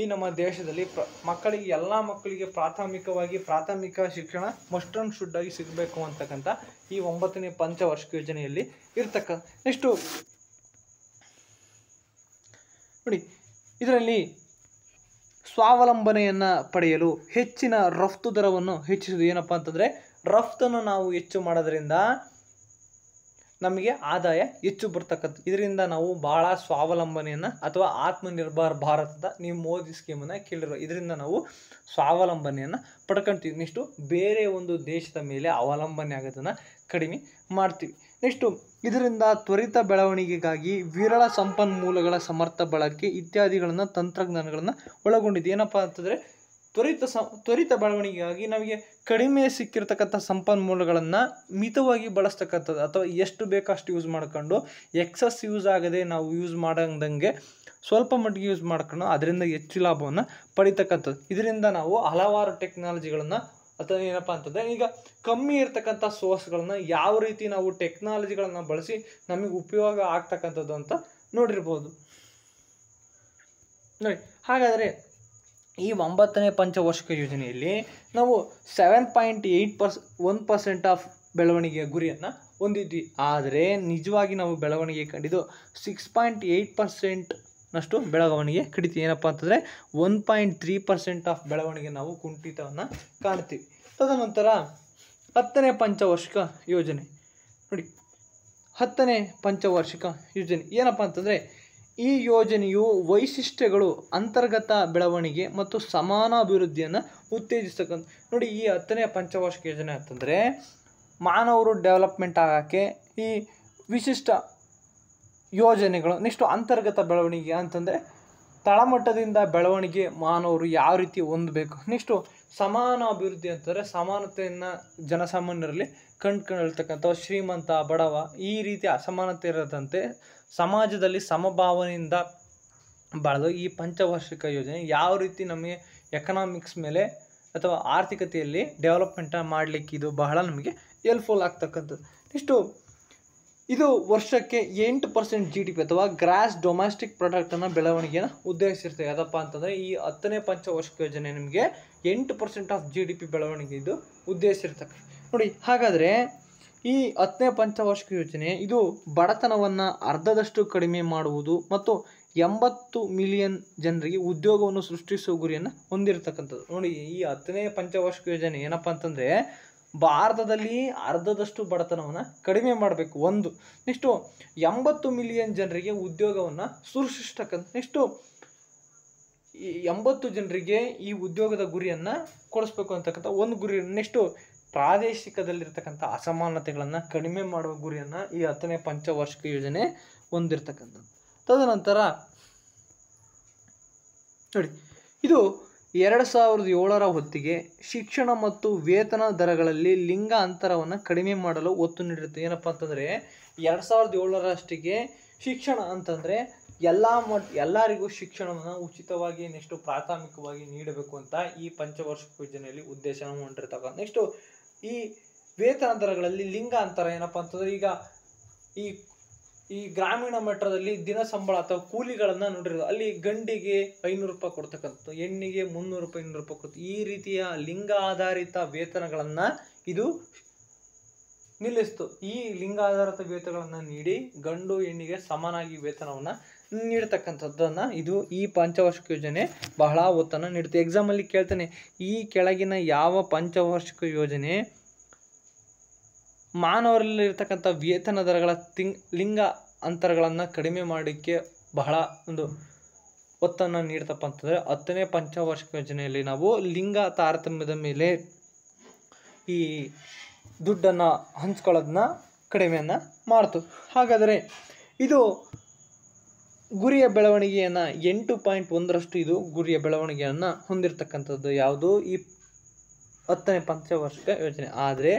ಈ ನಮ್ಮ ದೇಶದಲ್ಲಿ ಮಕ್ಕಳಿಗೆ ಎಲ್ಲ ಮಕ್ಕಳಿಗೆ ಪ್ರಾಥಮಿಕ ಶಿಕ್ಷಣ ಮಸ್ಟ್ ಆ್ಯಂಡ್ ಶುಡ್ ಆಗಿ ಸಿಗಬೇಕು ಅಂತಕ್ಕಂಥ ಈ 9ನೇ ಪಂಚವಾರ್ಷಿಕ ಯೋಜನೆಯಲ್ಲಿ ಇರ್ತಕ್ಕಂಥ. ನೆಕ್ಸ್ಟು ನೋಡಿ, ಇದರಲ್ಲಿ ಸ್ವಾವಲಂಬನೆಯನ್ನು ಪಡೆಯಲು ಹೆಚ್ಚಿನ ರಫ್ತು ದರವನ್ನು ಹೆಚ್ಚಿಸುವುದು. ಏನಪ್ಪ ಅಂತಂದರೆ ರಫ್ತನ್ನು ನಾವು ಹೆಚ್ಚು ಮಾಡೋದ್ರಿಂದ ನಮಗೆ ಆದಾಯ ಹೆಚ್ಚು ಬರ್ತಕ್ಕಂಥ. ಇದರಿಂದ ನಾವು ಭಾಳ ಸ್ವಾವಲಂಬನೆಯನ್ನು ಅಥವಾ ಆತ್ಮನಿರ್ಭರ್ ಭಾರತದ ನೀವು ಮೋದಿ ಸ್ಕೀಮನ್ನು ಕೇಳಿರೋ, ಇದರಿಂದ ನಾವು ಸ್ವಾವಲಂಬನೆಯನ್ನು ಪಡ್ಕೊಳ್ತೀವಿ. ನೆಕ್ಸ್ಟು ಬೇರೆ ಒಂದು ದೇಶದ ಮೇಲೆ ಅವಲಂಬನೆ ಆಗೋದನ್ನು ಕಡಿಮೆ ಮಾಡ್ತೀವಿ. ನೆಕ್ಸ್ಟು ಇದರಿಂದ ತ್ವರಿತ ಬೆಳವಣಿಗೆಗಾಗಿ ವಿರಳ ಸಂಪನ್ಮೂಲಗಳ ಸಮರ್ಥ ಬಳಕೆ ಇತ್ಯಾದಿಗಳನ್ನು ತಂತ್ರಜ್ಞಾನಗಳನ್ನು ಒಳಗೊಂಡಿದೆ. ಏನಪ್ಪ ಅಂತಂದರೆ ತ್ವರಿತ ಬೆಳವಣಿಗೆಗಾಗಿ ನಮಗೆ ಕಡಿಮೆ ಸಿಕ್ಕಿರ್ತಕ್ಕಂಥ ಸಂಪನ್ಮೂಲಗಳನ್ನು ಮಿತವಾಗಿ ಬಳಸ್ತಕ್ಕಂಥದ್ದು ಅಥವಾ ಎಷ್ಟು ಬೇಕಷ್ಟು ಯೂಸ್ ಮಾಡ್ಕೊಂಡು ಎಕ್ಸಸ್ ಯೂಸ್ ಆಗದೆ ನಾವು ಯೂಸ್ ಮಾಡಂಗೆ ಸ್ವಲ್ಪ ಮಟ್ಟಿಗೆ ಯೂಸ್ ಮಾಡ್ಕೊಂಡು ಅದರಿಂದ ಹೆಚ್ಚು ಲಾಭವನ್ನು ಪಡಿತಕ್ಕಂಥದ್ದು. ಇದರಿಂದ ನಾವು ಹಲವಾರು ಟೆಕ್ನಾಲಜಿಗಳನ್ನು ಅಥವಾ ಏನಪ್ಪ ಅಂತಂದರೆ ಈಗ ಕಮ್ಮಿ ಇರ್ತಕ್ಕಂಥ ಸೋರ್ಸ್ಗಳನ್ನ ಯಾವ ರೀತಿ ನಾವು ಟೆಕ್ನಾಲಜಿಗಳನ್ನು ಬಳಸಿ ನಮಗೆ ಉಪಯೋಗ ಆಗ್ತಕ್ಕಂಥದ್ದು ಅಂತ ನೋಡಿರ್ಬೋದು. ನೋಡಿ, ಹಾಗಾದರೆ ಈ 9ನೇ ಪಂಚವಾರ್ಷಿಕ ಯೋಜನೆಯಲ್ಲಿ ನಾವು 7.1% ಆಫ್ ಬೆಳವಣಿಗೆಯ ಗುರಿಯನ್ನು ಹೊಂದಿದ್ವಿ. ಆದರೆ ನಿಜವಾಗಿ ನಾವು ಬೆಳವಣಿಗೆ ಕಂಡಿದ್ದು 6.8%ನಷ್ಟು ಬೆಳವಣಿಗೆ ಕಡಿತೀವಿ. ಏನಪ್ಪ ಅಂತಂದರೆ 1.3% ಆಫ್ ಬೆಳವಣಿಗೆ ನಾವು ಕುಂಠಿತವನ್ನು ಕಾಣ್ತೀವಿ. ತದನಂತರ 10ನೇ ಪಂಚವಾರ್ಷಿಕ ಯೋಜನೆ. ನೋಡಿ, 10ನೇ ಪಂಚವಾರ್ಷಿಕ ಯೋಜನೆ ಏನಪ್ಪ ಅಂತಂದರೆ ಈ ಯೋಜನೆಯು ವೈಶಿಷ್ಟ್ಯಗಳು, ಅಂತರ್ಗತ ಬೆಳವಣಿಗೆ ಮತ್ತು ಸಮಾನ ಅಭಿವೃದ್ಧಿಯನ್ನು ಉತ್ತೇಜಿಸ್ತಕ್ಕಂಥ. ನೋಡಿ, ಈ 10ನೇ ಪಂಚವಾರ್ಷಿಕ ಯೋಜನೆ ಅಂತಂದರೆ ಮಾನವರು ಡೆವಲಪ್ಮೆಂಟ್ ಆಗೋಕ್ಕೆ ಈ ವಿಶಿಷ್ಟ ಯೋಜನೆಗಳು. ನೆಕ್ಸ್ಟು ಅಂತರ್ಗತ ಬೆಳವಣಿಗೆ ಅಂತಂದರೆ ತಳಮಟ್ಟದಿಂದ ಬೆಳವಣಿಗೆ ಮಾನವರು ಯಾವ ರೀತಿ ಹೊಂದಬೇಕು. ನೆಕ್ಸ್ಟು ಸಮಾನ ಅಭಿವೃದ್ಧಿ ಅಂತಂದರೆ ಸಮಾನತೆಯನ್ನು ಜನಸಾಮಾನ್ಯರಲ್ಲಿ ಕಂಡುಕೊಳ್ತಕ್ಕಂಥ ಶ್ರೀಮಂತ ಬಡವ ಈ ರೀತಿ ಅಸಮಾನತೆ ಇರದಂತೆ ಸಮಾಜದಲ್ಲಿ ಸಮಭಾವನೆಯಿಂದ ಬಾಳಲು ಈ ಪಂಚವಾರ್ಷಿಕ ಯೋಜನೆ ಯಾವ ರೀತಿ ನಮಗೆ ಎಕನಾಮಿಕ್ಸ್ ಮೇಲೆ ಅಥವಾ ಆರ್ಥಿಕತೆಯಲ್ಲಿ ಡೆವಲಪ್ಮೆಂಟ್ ಮಾಡಲಿಕ್ಕೆ ಇದು ಬಹಳ ನಮಗೆ ಹೆಲ್ಪ್ಫುಲ್ ಆಗ್ತಕ್ಕಂಥದ್ದು. ನೆಕ್ಸ್ಟು ಇದು ವರ್ಷಕ್ಕೆ 8% GDP ಅಥವಾ ಗ್ರಾಸ್ ಡೊಮೆಸ್ಟಿಕ್ ಪ್ರಾಡಕ್ಟನ್ನು ಬೆಳವಣಿಗೆಯನ್ನು ಉದ್ದೇಶಿಸಿರ್ತದೆ. ಯಾವುದಪ್ಪ ಅಂತಂದರೆ ಈ 10ನೇ ಪಂಚವಾರ್ಷಿಕ ಯೋಜನೆ ನಿಮಗೆ 8% ಆಫ್ GDP ಬೆಳವಣಿಗೆ ಇದು ಉದ್ದೇಶಿಸಿರ್ತಕ್ಕ ನೋಡಿ. ಹಾಗಾದರೆ ಈ 10ನೇ ಪಂಚವಾರ್ಷಿಕ ಯೋಜನೆ ಇದು ಬಡತನವನ್ನು ಅರ್ಧದಷ್ಟು ಕಡಿಮೆ ಮಾಡುವುದು ಮತ್ತು 80 ಮಿಲಿಯನ್ ಜನರಿಗೆ ಉದ್ಯೋಗವನ್ನು ಸೃಷ್ಟಿಸುವ ಗುರಿಯನ್ನು ಹೊಂದಿರತಕ್ಕಂಥದ್ದು. ನೋಡಿ, ಈ 10ನೇ ಪಂಚವಾರ್ಷಿಕ ಯೋಜನೆ ಏನಪ್ಪ ಅಂತಂದರೆ ಭಾರತದಲ್ಲಿ ಅರ್ಧದಷ್ಟು ಬಡತನವನ್ನು ಕಡಿಮೆ ಮಾಡಬೇಕು ಒಂದು. ನೆಕ್ಸ್ಟು 80 ಮಿಲಿಯನ್ ಜನರಿಗೆ ಉದ್ಯೋಗವನ್ನು ಸೃಷ್ಟಿಸ್ತಕ್ಕಂಥ ನೆಕ್ಸ್ಟು 80 ಜನರಿಗೆ ಈ ಉದ್ಯೋಗದ ಗುರಿಯನ್ನು ಕೊಡಿಸ್ಬೇಕು ಅಂತಕ್ಕಂಥ ಒಂದು ಗುರಿ. ನೆಕ್ಸ್ಟು ಪ್ರಾದೇಶಿಕದಲ್ಲಿರ್ತಕ್ಕಂಥ ಅಸಮಾನತೆಗಳನ್ನು ಕಡಿಮೆ ಮಾಡುವ ಗುರಿಯನ್ನು ಈ 10ನೇ ಪಂಚವಾರ್ಷಿಕ ಯೋಜನೆ ಹೊಂದಿರತಕ್ಕಂಥದ್ದು. ತದನಂತರ ನೋಡಿ, ಇದು 2007ರ ಹೊತ್ತಿಗೆ ಶಿಕ್ಷಣ ಮತ್ತು ವೇತನ ದರಗಳಲ್ಲಿ ಲಿಂಗ ಅಂತರವನ್ನು ಕಡಿಮೆ ಮಾಡಲು ಒತ್ತು ನೀಡಿರುತ್ತೆ. ಏನಪ್ಪ ಅಂತಂದರೆ 2007ರಷ್ಟಿಗೆ ಶಿಕ್ಷಣ ಅಂತಂದರೆ ಎಲ್ಲರಿಗೂ ಶಿಕ್ಷಣವನ್ನು ಉಚಿತವಾಗಿ ನೆಕ್ಸ್ಟು ಪ್ರಾಥಮಿಕವಾಗಿ ನೀಡಬೇಕು ಅಂತ ಈ ಪಂಚವಾರ್ಷಿಕ ಯೋಜನೆಯಲ್ಲಿ ಉದ್ದೇಶವನ್ನು ಹೊಂದಿರ್ತಕ್ಕಂಥ. ನೆಕ್ಸ್ಟು ಈ ವೇತನ ದರಗಳಲ್ಲಿ ಲಿಂಗ ಅಂತರ ಏನಪ್ಪ ಅಂತಂದರೆ ಈಗ ಈ ಗ್ರಾಮೀಣ ಮಟ್ಟದಲ್ಲಿ ದಿನ ಸಂಬಳ ಅಥವಾ ಕೂಲಿಗಳನ್ನು ನೋಡಿರೋದು, ಅಲ್ಲಿ ಗಂಡಿಗೆ 500 ರೂಪಾಯಿ ಕೊಡ್ತಕ್ಕಂಥದ್ದು, ಹೆಣ್ಣಿಗೆ 300 ರೂಪಾಯಿ 200 ರೂಪಾಯಿ ಕೊಡ್ತು. ಈ ರೀತಿಯ ಲಿಂಗ ಆಧಾರಿತ ವೇತನಗಳನ್ನು ಇದು ನಿಲ್ಲಿಸ್ತು. ಈ ಲಿಂಗ ಆಧಾರಿತ ವೇತನಗಳನ್ನು ನೀಡಿ ಗಂಡು ಹೆಣ್ಣಿಗೆ ಸಮನಾಗಿ ವೇತನವನ್ನು ನೀಡ್ತಕ್ಕಂಥದ್ದನ್ನು ಇದು ಈ ಪಂಚವಾರ್ಷಿಕ ಯೋಜನೆ ಬಹಳ ಒತ್ತನ್ನು ನೀಡುತ್ತೆ. ಎಕ್ಸಾಮಲ್ಲಿ ಕೇಳ್ತಾನೆ, ಈ ಕೆಳಗಿನ ಯಾವ ಪಂಚವಾರ್ಷಿಕ ಯೋಜನೆ ಮಾನವರಲ್ಲಿರ್ತಕ್ಕಂಥ ವೇತನ ದರಗಳ ಲಿಂಗ ಅಂತರಗಳನ್ನು ಕಡಿಮೆ ಮಾಡೋಕ್ಕೆ ಬಹಳ ಒಂದು ಒತ್ತನ್ನು ನೀಡ್ತಪ್ಪ ಅಂತಂದರೆ 10ನೇ ಪಂಚವಾರ್ಷಿಕ ಯೋಜನೆಯಲ್ಲಿ ನಾವು ಲಿಂಗ ತಾರತಮ್ಯದ ಮೇಲೆ ಈ ದುಡ್ಡನ್ನು ಹಂಚ್ಕೊಳ್ಳೋದನ್ನ ಕಡಿಮೆಯನ್ನು ಮಾಡ್ತು. ಹಾಗಾದರೆ ಇದು ಗುರಿಯ ಬೆಳವಣಿಗೆಯನ್ನು 8.1ರಷ್ಟು ಇದು ಗುರಿಯ ಬೆಳವಣಿಗೆಯನ್ನು ಹೊಂದಿರತಕ್ಕಂಥದ್ದು ಯಾವುದು ಈ 10ನೇ ಪಂಚವಾರ್ಷಿಕ ಯೋಜನೆ. ಆದರೆ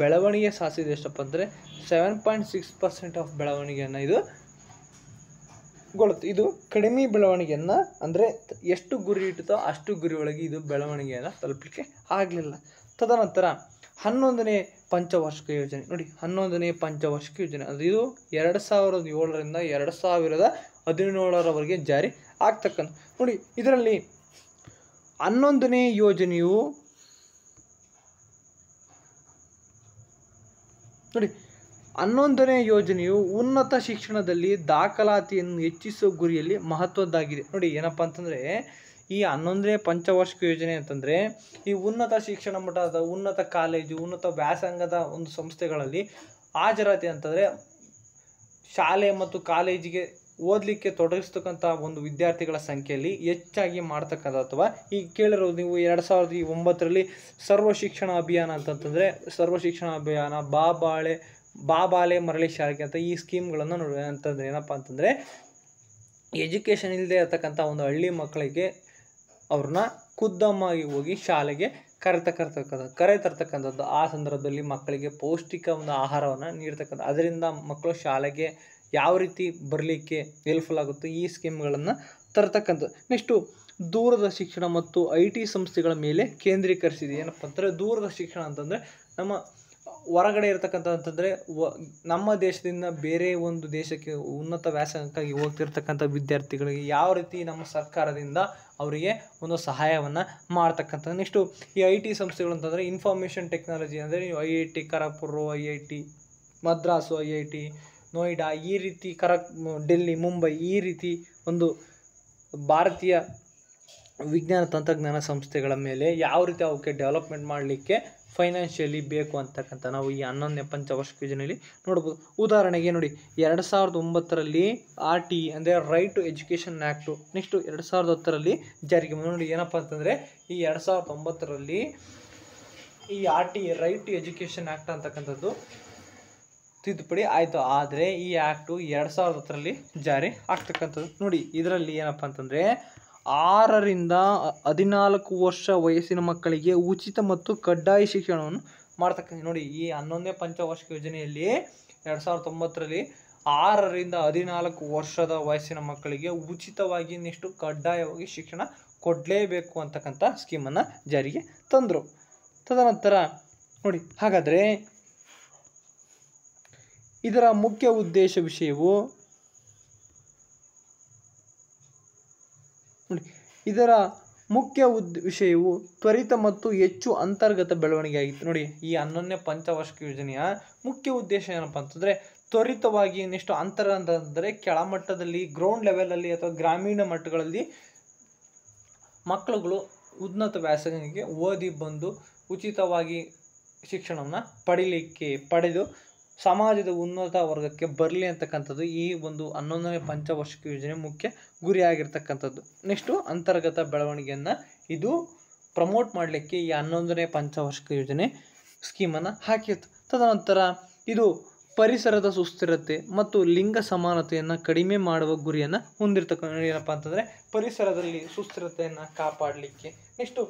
ಬೆಳವಣಿಗೆ ಸಾಧಿಸಿದ ಎಷ್ಟಪ್ಪ ಅಂದರೆ 7.6% ಆಫ್ ಬೆಳವಣಿಗೆಯನ್ನು ಇದು ಗೊಳ್ಳುತ್ತೆ. ಇದು ಕಡಿಮೆ ಬೆಳವಣಿಗೆಯನ್ನು ಅಂದರೆ ಎಷ್ಟು ಗುರಿ ಇಟ್ಟುತ್ತೋ ಅಷ್ಟು ಗುರಿ ಒಳಗೆ ಇದು ಬೆಳವಣಿಗೆಯನ್ನು ತಲುಪಲಿಕ್ಕೆ ಆಗಲಿಲ್ಲ. ತದನಂತರ 11ನೇ ಪಂಚವಾರ್ಷಿಕ ಯೋಜನೆ ನೋಡಿ, 11ನೇ ಪಂಚವಾರ್ಷಿಕ ಯೋಜನೆ ಅದು ಇದು 2007ರಿಂದ 2017ರವರೆಗೆ ಜಾರಿ ಆಗ್ತಕ್ಕಂಥ ನೋಡಿ. ಇದರಲ್ಲಿ 11ನೇ ಯೋಜನೆಯು ನೋಡಿ 11ನೇ ಯೋಜನೆಯು ಉನ್ನತ ಶಿಕ್ಷಣದಲ್ಲಿ ದಾಖಲಾತಿಯನ್ನು ಹೆಚ್ಚಿಸುವ ಗುರಿಯಲ್ಲಿ ಮಹತ್ವದ್ದಾಗಿದೆ. ನೋಡಿ ಏನಪ್ಪ ಅಂತಂದರೆ ಈ 11ನೇ ಪಂಚವಾರ್ಷಿಕ ಯೋಜನೆ ಅಂತಂದರೆ ಈ ಉನ್ನತ ಶಿಕ್ಷಣ ಮಟ್ಟದ ಉನ್ನತ ಕಾಲೇಜು ಉನ್ನತ ವ್ಯಾಸಂಗದ ಒಂದು ಸಂಸ್ಥೆಗಳಲ್ಲಿ ಹಾಜರಾತಿ ಅಂತಂದರೆ ಶಾಲೆ ಮತ್ತು ಕಾಲೇಜಿಗೆ ಓದಲಿಕ್ಕೆ ತೊಡಗಿಸ್ತಕ್ಕಂಥ ಒಂದು ವಿದ್ಯಾರ್ಥಿಗಳ ಸಂಖ್ಯೆಯಲ್ಲಿ ಹೆಚ್ಚಾಗಿ ಮಾಡ್ತಕ್ಕಂಥ ಅಥವಾ ಈಗ ಕೇಳಿರೋದು ನೀವು 2009ರಲ್ಲಿ ಸರ್ವ ಶಿಕ್ಷಣ ಅಭಿಯಾನ ಅಂತಂತಂದರೆ ಸರ್ವ ಶಿಕ್ಷಣ ಅಭಿಯಾನ ಬಾಬಾಲೆ ಮರಳಿ ಶಾಲೆಗೆ ಅಂತ ಈ ಸ್ಕೀಮ್ಗಳನ್ನು ನೋಡಿ ಅಂತಂದರೆ ಏನಪ್ಪ ಅಂತಂದರೆ ಎಜುಕೇಷನ್ ಇಲ್ಲದೆ ಇರತಕ್ಕಂಥ ಒಂದು ಹಳ್ಳಿ ಮಕ್ಕಳಿಗೆ ಅವ್ರನ್ನ ಖುದ್ದಾಗಿ ಹೋಗಿ ಶಾಲೆಗೆ ಕರೆತರ್ತಕ್ಕಂಥದ್ದು. ಆ ಸಂದರ್ಭದಲ್ಲಿ ಮಕ್ಕಳಿಗೆ ಪೌಷ್ಟಿಕ ಒಂದು ಆಹಾರವನ್ನು ನೀಡ್ತಕ್ಕಂಥ, ಅದರಿಂದ ಮಕ್ಕಳು ಶಾಲೆಗೆ ಯಾವ ರೀತಿ ಬರಲಿಕ್ಕೆ ಹೆಲ್ಪ್ಫುಲ್ ಆಗುತ್ತೆ ಈ ಸ್ಕೀಮ್ಗಳನ್ನು ತರ್ತಕ್ಕಂಥದ್ದು. ನೆಕ್ಸ್ಟು ದೂರದ ಶಿಕ್ಷಣ ಮತ್ತು IT ಸಂಸ್ಥೆಗಳ ಮೇಲೆ ಕೇಂದ್ರೀಕರಿಸಿದೆ. ಏನಪ್ಪ ಅಂತಂದರೆ ದೂರದ ಶಿಕ್ಷಣ ಅಂತಂದರೆ ನಮ್ಮ ಹೊರಗಡೆ ಇರತಕ್ಕಂಥ ಅಂತಂದರೆ ನಮ್ಮ ದೇಶದಿಂದ ಬೇರೆ ಒಂದು ದೇಶಕ್ಕೆ ಉನ್ನತ ವ್ಯಾಸಂಗಕ್ಕಾಗಿ ಹೋಗ್ತಿರ್ತಕ್ಕಂಥ ವಿದ್ಯಾರ್ಥಿಗಳಿಗೆ ಯಾವ ರೀತಿ ನಮ್ಮ ಸರ್ಕಾರದಿಂದ ಅವರಿಗೆ ಒಂದು ಸಹಾಯವನ್ನು ಮಾಡ್ತಕ್ಕಂಥದ್ದು. ನೆಕ್ಸ್ಟು ಈ IT ಸಂಸ್ಥೆಗಳು ಅಂತಂದರೆ ಇನ್ಫಾರ್ಮೇಷನ್ ಟೆಕ್ನಾಲಜಿ ಅಂದರೆ IIT Kharagpur, IIT Madras, IIT Noida, ಈ ರೀತಿ ಡೆಲ್ಲಿ, ಮುಂಬೈ, ಈ ರೀತಿ ಒಂದು ಭಾರತೀಯ ವಿಜ್ಞಾನ ತಂತ್ರಜ್ಞಾನ ಸಂಸ್ಥೆಗಳ ಮೇಲೆ ಯಾವ ರೀತಿ ಅವಕ್ಕೆ ಡೆವಲಪ್ಮೆಂಟ್ ಮಾಡಲಿಕ್ಕೆ ಫೈನಾನ್ಷಿಯಲಿ ಬೇಕು ಅಂತಕ್ಕಂಥ ನಾವು ಈ 11ನೇ ಪಂಚವಾರ್ಷಿಕ ಯೋಜನೆಯಲ್ಲಿ ನೋಡ್ಬೋದು. ಉದಾಹರಣೆಗೆ ನೋಡಿ 2009ರಲ್ಲಿ RTE ಅಂದರೆ right to education act, next 2010ರಲ್ಲಿ ಜಾರಿಗೆ ನೋಡಿ. ಏನಪ್ಪ ಅಂತಂದರೆ ಈ 2009ರಲ್ಲಿ ಈ RTE right to education act ಅಂತಕ್ಕಂಥದ್ದು ತಿದ್ದುಪಡಿ ಆಯಿತು. ಆದರೆ ಈ ಆ್ಯಕ್ಟು 2010ರಲ್ಲಿ ಜಾರಿ ಆಗ್ತಕ್ಕಂಥದ್ದು. ನೋಡಿ ಇದರಲ್ಲಿ ಏನಪ್ಪ ಅಂತಂದರೆ 6 ರಿಂದ 14 ವರ್ಷ ವಯಸ್ಸಿನ ಮಕ್ಕಳಿಗೆ ಉಚಿತ ಮತ್ತು ಕಡ್ಡಾಯ ಶಿಕ್ಷಣವನ್ನು ಮಾಡ್ತಕ್ಕಂಥ. ನೋಡಿ ಈ 11ನೇ ಪಂಚವಾರ್ಷಿಕ ಯೋಜನೆಯಲ್ಲಿ 2009ರಲ್ಲಿ 6 ರಿಂದ 14 ವರ್ಷದ ವಯಸ್ಸಿನ ಮಕ್ಕಳಿಗೆ ಉಚಿತವಾಗಿ ನೆಕ್ಸ್ಟು ಕಡ್ಡಾಯವಾಗಿ ಶಿಕ್ಷಣ ಕೊಡಲೇಬೇಕು ಅಂತಕ್ಕಂಥ ಸ್ಕೀಮನ್ನು ಜಾರಿಗೆ ತಂದರು. ತದನಂತರ ನೋಡಿ ಹಾಗಾದರೆ ಇದರ ಮುಖ್ಯ ಉದ್ದೇಶ ವಿಷಯವು ನೋಡಿ ಇದರ ಮುಖ್ಯ ವಿಷಯವು ತ್ವರಿತ ಮತ್ತು ಹೆಚ್ಚು ಅಂತರ್ಗತ ಬೆಳವಣಿಗೆ ಆಗಿತ್ತು. ನೋಡಿ ಈ 11ನೇ ಪಂಚವಾರ್ಷಿಕ ಯೋಜನೆಯ ಮುಖ್ಯ ಉದ್ದೇಶ ಏನಪ್ಪ ಅಂತಂದರೆ ತ್ವರಿತವಾಗಿ ನೆಕ್ಸ್ಟ್ ಅಂತರ ಅಂತಂದರೆ ಕೆಳಮಟ್ಟದಲ್ಲಿ ಗ್ರೌಂಡ್ ಲೆವೆಲಲ್ಲಿ ಅಥವಾ ಗ್ರಾಮೀಣ ಮಟ್ಟಗಳಲ್ಲಿ ಮಕ್ಕಳುಗಳು ಉನ್ನತ ವ್ಯಾಸಂಗಕ್ಕೆ ಓದಿ ಬಂದು ಉಚಿತವಾಗಿ ಶಿಕ್ಷಣವನ್ನು ಪಡೆದು ಸಮಾಜದ ಉನ್ನತ ವರ್ಗಕ್ಕೆ ಬರಲಿ ಅಂತಕ್ಕಂಥದ್ದು ಈ ಒಂದು 11ನೇ ಪಂಚವಾರ್ಷಿಕ ಯೋಜನೆ ಮುಖ್ಯ ಗುರಿಯಾಗಿರ್ತಕ್ಕಂಥದ್ದು. ನೆಕ್ಸ್ಟು ಅಂತರ್ಗತ ಬೆಳವಣಿಗೆಯನ್ನು ಇದು ಪ್ರಮೋಟ್ ಮಾಡಲಿಕ್ಕೆ ಈ 11ನೇ ಪಂಚವಾರ್ಷಿಕ ಯೋಜನೆ ಸ್ಕೀಮನ್ನು ಹಾಕಿತ್ತು. ತದನಂತರ ಇದು ಪರಿಸರದ ಸುಸ್ಥಿರತೆ ಮತ್ತು ಲಿಂಗ ಸಮಾನತೆಯನ್ನು ಕಡಿಮೆ ಮಾಡುವ ಗುರಿಯನ್ನು ಹೊಂದಿರತಕ್ಕಂಥ. ಏನಪ್ಪ ಅಂತಂದರೆ ಪರಿಸರದಲ್ಲಿ ಸುಸ್ಥಿರತೆಯನ್ನು ಕಾಪಾಡಲಿಕ್ಕೆ, ನೆಕ್ಸ್ಟು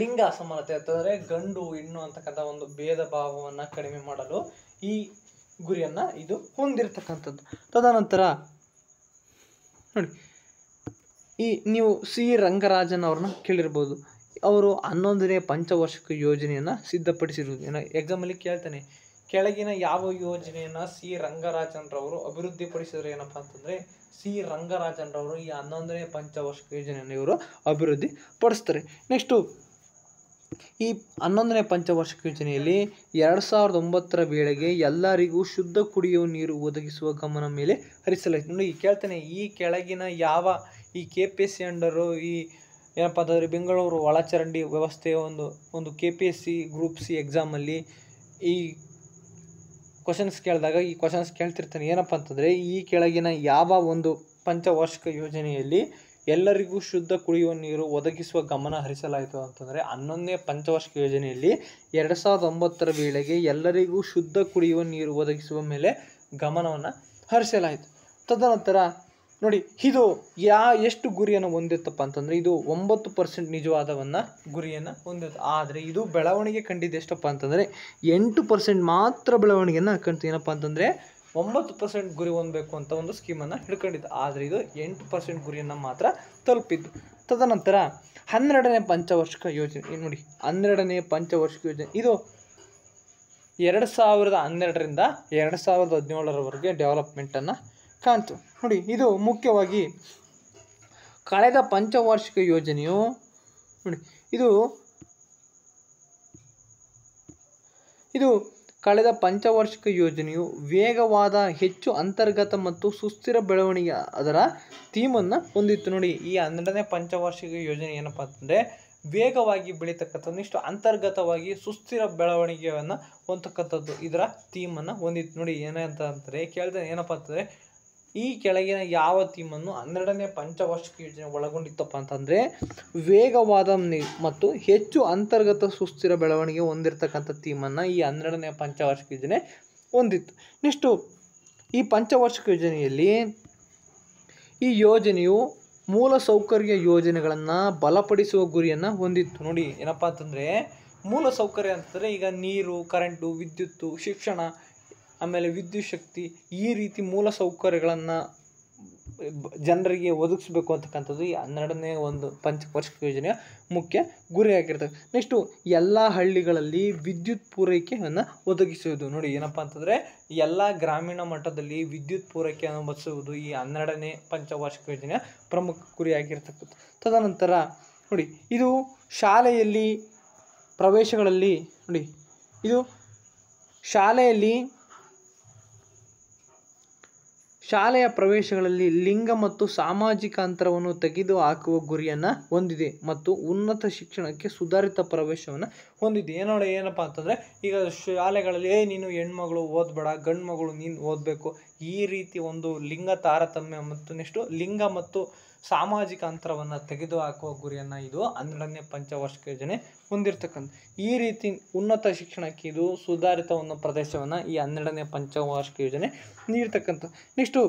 ಲಿಂಗ ಅಸಮಾನತೆ ಅಂತಂದರೆ ಗಂಡು ಹೆಣ್ಣು ಅಂತಕ್ಕಂಥ ಒಂದು ಭೇದ ಭಾವವನ್ನು ಕಡಿಮೆ ಮಾಡಲು ಈ ಗುರಿಯನ್ನು ಇದು ಹೊಂದಿರತಕ್ಕಂಥದ್ದು. ತದನಂತರ ನೋಡಿ ನೀವು ಸಿ ರಂಗರಾಜನ್ ಅವ್ರನ್ನ ಕೇಳಿರ್ಬೋದು. ಅವರು 11ನೇ ಪಂಚವಾರ್ಷಿಕ ಯೋಜನೆಯನ್ನು ಸಿದ್ಧಪಡಿಸಿರುವುದು. ಎಕ್ಸಾಮಲ್ಲಿ ಕೇಳ್ತಾನೆ, ಕೆಳಗಿನ ಯಾವ ಯೋಜನೆಯನ್ನು ಸಿ ರಂಗರಾಜನ್ ರವರು ಅಭಿವೃದ್ಧಿಪಡಿಸಿದ್ರು ಏನಪ್ಪ ಅಂತಂದರೆ ಸಿ ರಂಗರಾಜನ್ ರವರು ಈ 11ನೇ ಪಂಚವಾರ್ಷಿಕ ಯೋಜನೆಯನ್ನು ಇವರು ಅಭಿವೃದ್ಧಿ ಪಡಿಸ್ತಾರೆ. ನೆಕ್ಸ್ಟು ಈ 11ನೇ ಪಂಚವಾರ್ಷಿಕ ಯೋಜನೆಯಲ್ಲಿ 2009ರ ವೇಳೆಗೆ ಎಲ್ಲರಿಗೂ ಶುದ್ಧ ಕುಡಿಯುವ ನೀರು ಒದಗಿಸುವ ಗಮನ ಮೇಲೆ ಹರಿಸಲಾಯಿತು. ನೋಡಿ ಕೇಳ್ತಾನೆ, ಈ ಕೆಳಗಿನ ಯಾವ ಈ KPSC ಅಂಡರು ಈ ಏನಪ್ಪ ಅಂತಂದರೆ ಬೆಂಗಳೂರು ಒಳಚರಂಡಿ ವ್ಯವಸ್ಥೆಯ ಒಂದು KPSC ಗ್ರೂಪ್ ಸಿ ಎಕ್ಸಾಮಲ್ಲಿ ಈ ಕ್ವಶನ್ಸ್ ಕೇಳಿದಾಗ ಈ ಕ್ವಶನ್ಸ್ ಕೇಳ್ತಿರ್ತಾನೆ. ಏನಪ್ಪ ಅಂತಂದರೆ ಈ ಕೆಳಗಿನ ಯಾವ ಒಂದು ಪಂಚವಾರ್ಷಿಕ ಯೋಜನೆಯಲ್ಲಿ ಎಲ್ಲರಿಗೂ ಶುದ್ಧ ಕುಡಿಯುವ ನೀರು ಒದಗಿಸುವ ಗಮನ ಹರಿಸಲಾಯಿತು ಅಂತಂದರೆ 11ನೇ ಪಂಚವಾರ್ಷಿಕ ಯೋಜನೆಯಲ್ಲಿ 2009ರ ವೇಳೆಗೆ ಎಲ್ಲರಿಗೂ ಶುದ್ಧ ಕುಡಿಯುವ ನೀರು ಒದಗಿಸುವ ಮೇಲೆ ಗಮನವನ್ನು ಹರಿಸಲಾಯಿತು. ತದನಂತರ ನೋಡಿ ಇದು ಎಷ್ಟು ಗುರಿಯನ್ನು ಹೊಂದಿತ್ತಪ್ಪ ಅಂತಂದರೆ ಇದು 9% ನಿಜವಾದವನ್ನು ಗುರಿಯನ್ನು ಹೊಂದಿತ್ತು. ಆದರೆ ಇದು ಬೆಳವಣಿಗೆ ಕಂಡಿದ್ದು ಎಷ್ಟಪ್ಪ ಅಂತಂದರೆ 8% ಮಾತ್ರ ಬೆಳವಣಿಗೆಯನ್ನು ಕಂಡು. ಏನಪ್ಪ ಅಂತಂದರೆ 9% ಗುರಿ ಹೊಂದಬೇಕು ಅಂತ ಒಂದು ಸ್ಕೀಮನ್ನು ಹಿಡ್ಕೊಂಡಿದ್ದು. ಆದರೆ ಇದು 8% ಗುರಿಯನ್ನು ಮಾತ್ರ ತಲುಪಿದ್ದು. ತದನಂತರ 12ನೇ ಪಂಚವಾರ್ಷಿಕ ಯೋಜನೆ ನೋಡಿ 12ನೇ ಪಂಚವಾರ್ಷಿಕ ಯೋಜನೆ ಇದು 2012ರಿಂದ 2017ರವರೆಗೆ ಡೆವಲಪ್ಮೆಂಟನ್ನು ಕಾಣ್ತು. ನೋಡಿ ಇದು ಮುಖ್ಯವಾಗಿ ಕಳೆದ ಪಂಚವಾರ್ಷಿಕ ಯೋಜನೆಯು ನೋಡಿ ಇದು ಕಳೆದ ಪಂಚವಾರ್ಷಿಕ ಯೋಜನೆಯು ವೇಗವಾದ ಹೆಚ್ಚು ಅಂತರ್ಗತ ಮತ್ತು ಸುಸ್ಥಿರ ಬೆಳವಣಿಗೆ ಅದರ ಥೀಮನ್ನು ಹೊಂದಿತ್ತು. ನೋಡಿ ಈ 12ನೇ ಪಂಚವಾರ್ಷಿಕ ಯೋಜನೆ ಏನಪ್ಪ ಅಂತಂದರೆ ವೇಗವಾಗಿ ಬೆಳೀತಕ್ಕಂಥದ್ದು, ಇಷ್ಟು ಅಂತರ್ಗತವಾಗಿ ಸುಸ್ಥಿರ ಬೆಳವಣಿಗೆಯನ್ನು ಹೊಂದತಕ್ಕಂಥದ್ದು ಇದರ ಥೀಮನ್ನು ಹೊಂದಿತ್ತು. ನೋಡಿ ಏನಂತ ಅಂತಾರೆ ಕೇಳಿದ್ರೆ ಏನಪ್ಪ ಅಂತಂದರೆ ಈ ಕೆಳಗಿನ ಯಾವ ಥೀಮನ್ನು 12ನೇ ಪಂಚವಾರ್ಷಿಕ ಯೋಜನೆ ಒಳಗೊಂಡಿತ್ತಪ್ಪ ಅಂತಂದರೆ ವೇಗವಾದ ಮತ್ತು ಹೆಚ್ಚು ಅಂತರ್ಗತ ಸುಸ್ಥಿರ ಬೆಳವಣಿಗೆ ಹೊಂದಿರತಕ್ಕಂಥ ಥೀಮನ್ನು ಈ 12ನೇ ಪಂಚವಾರ್ಷಿಕ ಯೋಜನೆ ಹೊಂದಿತ್ತು. ನೆಕ್ಸ್ಟು ಈ ಪಂಚವಾರ್ಷಿಕ ಯೋಜನೆಯಲ್ಲಿ ಈ ಯೋಜನೆಯು ಮೂಲಸೌಕರ್ಯ ಯೋಜನೆಗಳನ್ನು ಬಲಪಡಿಸುವ ಗುರಿಯನ್ನು ಹೊಂದಿತ್ತು. ನೋಡಿ ಏನಪ್ಪ ಅಂತಂದರೆ ಮೂಲಸೌಕರ್ಯ ಅಂತಂದರೆ ಈಗ ನೀರು, ಕರೆಂಟು, ವಿದ್ಯುತ್ತು, ಶಿಕ್ಷಣ, ಆಮೇಲೆ ವಿದ್ಯುತ್ ಶಕ್ತಿ, ಈ ರೀತಿ ಮೂಲಸೌಕರ್ಯಗಳನ್ನು ಜನರಿಗೆ ಒದಗಿಸ್ಬೇಕು ಅಂತಕ್ಕಂಥದ್ದು ಈ 12ನೇ ಒಂದು ಪಂಚವಾರ್ಷಿಕ ಯೋಜನೆಯ ಮುಖ್ಯ ಗುರಿಯಾಗಿರ್ತದೆ. ನೆಕ್ಸ್ಟು ಎಲ್ಲ ಹಳ್ಳಿಗಳಲ್ಲಿ ವಿದ್ಯುತ್ ಪೂರೈಕೆಯನ್ನು ಒದಗಿಸುವುದು. ನೋಡಿ ಏನಪ್ಪ ಅಂತಂದರೆ ಎಲ್ಲ ಗ್ರಾಮೀಣ ಮಟ್ಟದಲ್ಲಿ ವಿದ್ಯುತ್ ಪೂರೈಕೆಯನ್ನು ಒದಗಿಸುವುದು ಈ 12ನೇ ಪಂಚವಾರ್ಷಿಕ ಯೋಜನೆಯ ಪ್ರಮುಖ ಗುರಿಯಾಗಿರ್ತಕ್ಕಂಥ. ತದನಂತರ ನೋಡಿ ಇದು ಶಾಲೆಯಲ್ಲಿ ಪ್ರವೇಶಗಳಲ್ಲಿ ನೋಡಿ ಇದು ಶಾಲೆಯ ಪ್ರವೇಶಗಳಲ್ಲಿ ಲಿಂಗ ಮತ್ತು ಸಾಮಾಜಿಕ ಅಂತರವನ್ನು ತೆಗೆದು ಹಾಕುವ ಗುರಿಯನ್ನು ಹೊಂದಿದೆ ಮತ್ತು ಉನ್ನತ ಶಿಕ್ಷಣಕ್ಕೆ ಸುಧಾರಿತ ಪ್ರವೇಶವನ್ನು ಹೊಂದಿದೆ. ಏನಪ್ಪ ಅಂತಂದರೆ ಈಗ ಶಾಲೆಗಳಲ್ಲಿ ನೀನು ಹೆಣ್ಮಗಳು ಓದಬೇಡ, ಗಂಡು ಮಗಳು ನೀನು ಓದಬೇಕು, ಈ ರೀತಿ ಒಂದು ಲಿಂಗ ತಾರತಮ್ಯ ಮತ್ತು ನೆಕ್ಸ್ಟು ಲಿಂಗ ಮತ್ತು ಸಾಮಾಜಿಕ ಅಂತರವನ್ನು ತೆಗೆದುಹಾಕುವ ಗುರಿಯನ್ನು ಇದು 12ನೇ ಪಂಚವಾರ್ಷಿಕ ಯೋಜನೆ ಹೊಂದಿರತಕ್ಕಂಥ. ಈ ರೀತಿ ಉನ್ನತ ಶಿಕ್ಷಣಕ್ಕೆ ಇದು ಸುಧಾರಿತ ಒಂದು ಪ್ರದೇಶವನ್ನು ಈ 12ನೇ ಪಂಚವಾರ್ಷಿಕ ಯೋಜನೆ ನೀಡ್ತಕ್ಕಂಥ. ನೆಕ್ಸ್ಟು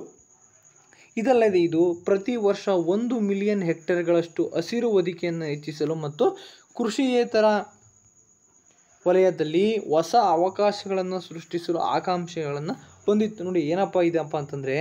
ಇದಲ್ಲದೆ ಇದು ಪ್ರತಿ ವರ್ಷ 1 ಮಿಲಿಯನ್ ಹೆಕ್ಟೇರ್ಗಳಷ್ಟು ಹಸಿರು ಹೊದಿಕೆಯನ್ನು ಹೆಚ್ಚಿಸಲು ಮತ್ತು ಕೃಷಿಯೇತರ ವಲಯದಲ್ಲಿ ಹೊಸ ಅವಕಾಶಗಳನ್ನು ಸೃಷ್ಟಿಸಲು ಆಕಾಂಕ್ಷೆಗಳನ್ನು ಹೊಂದಿತ್ತು. ನೋಡಿ ಏನಪ್ಪ ಇದಪ್ಪ ಅಂತಂದರೆ,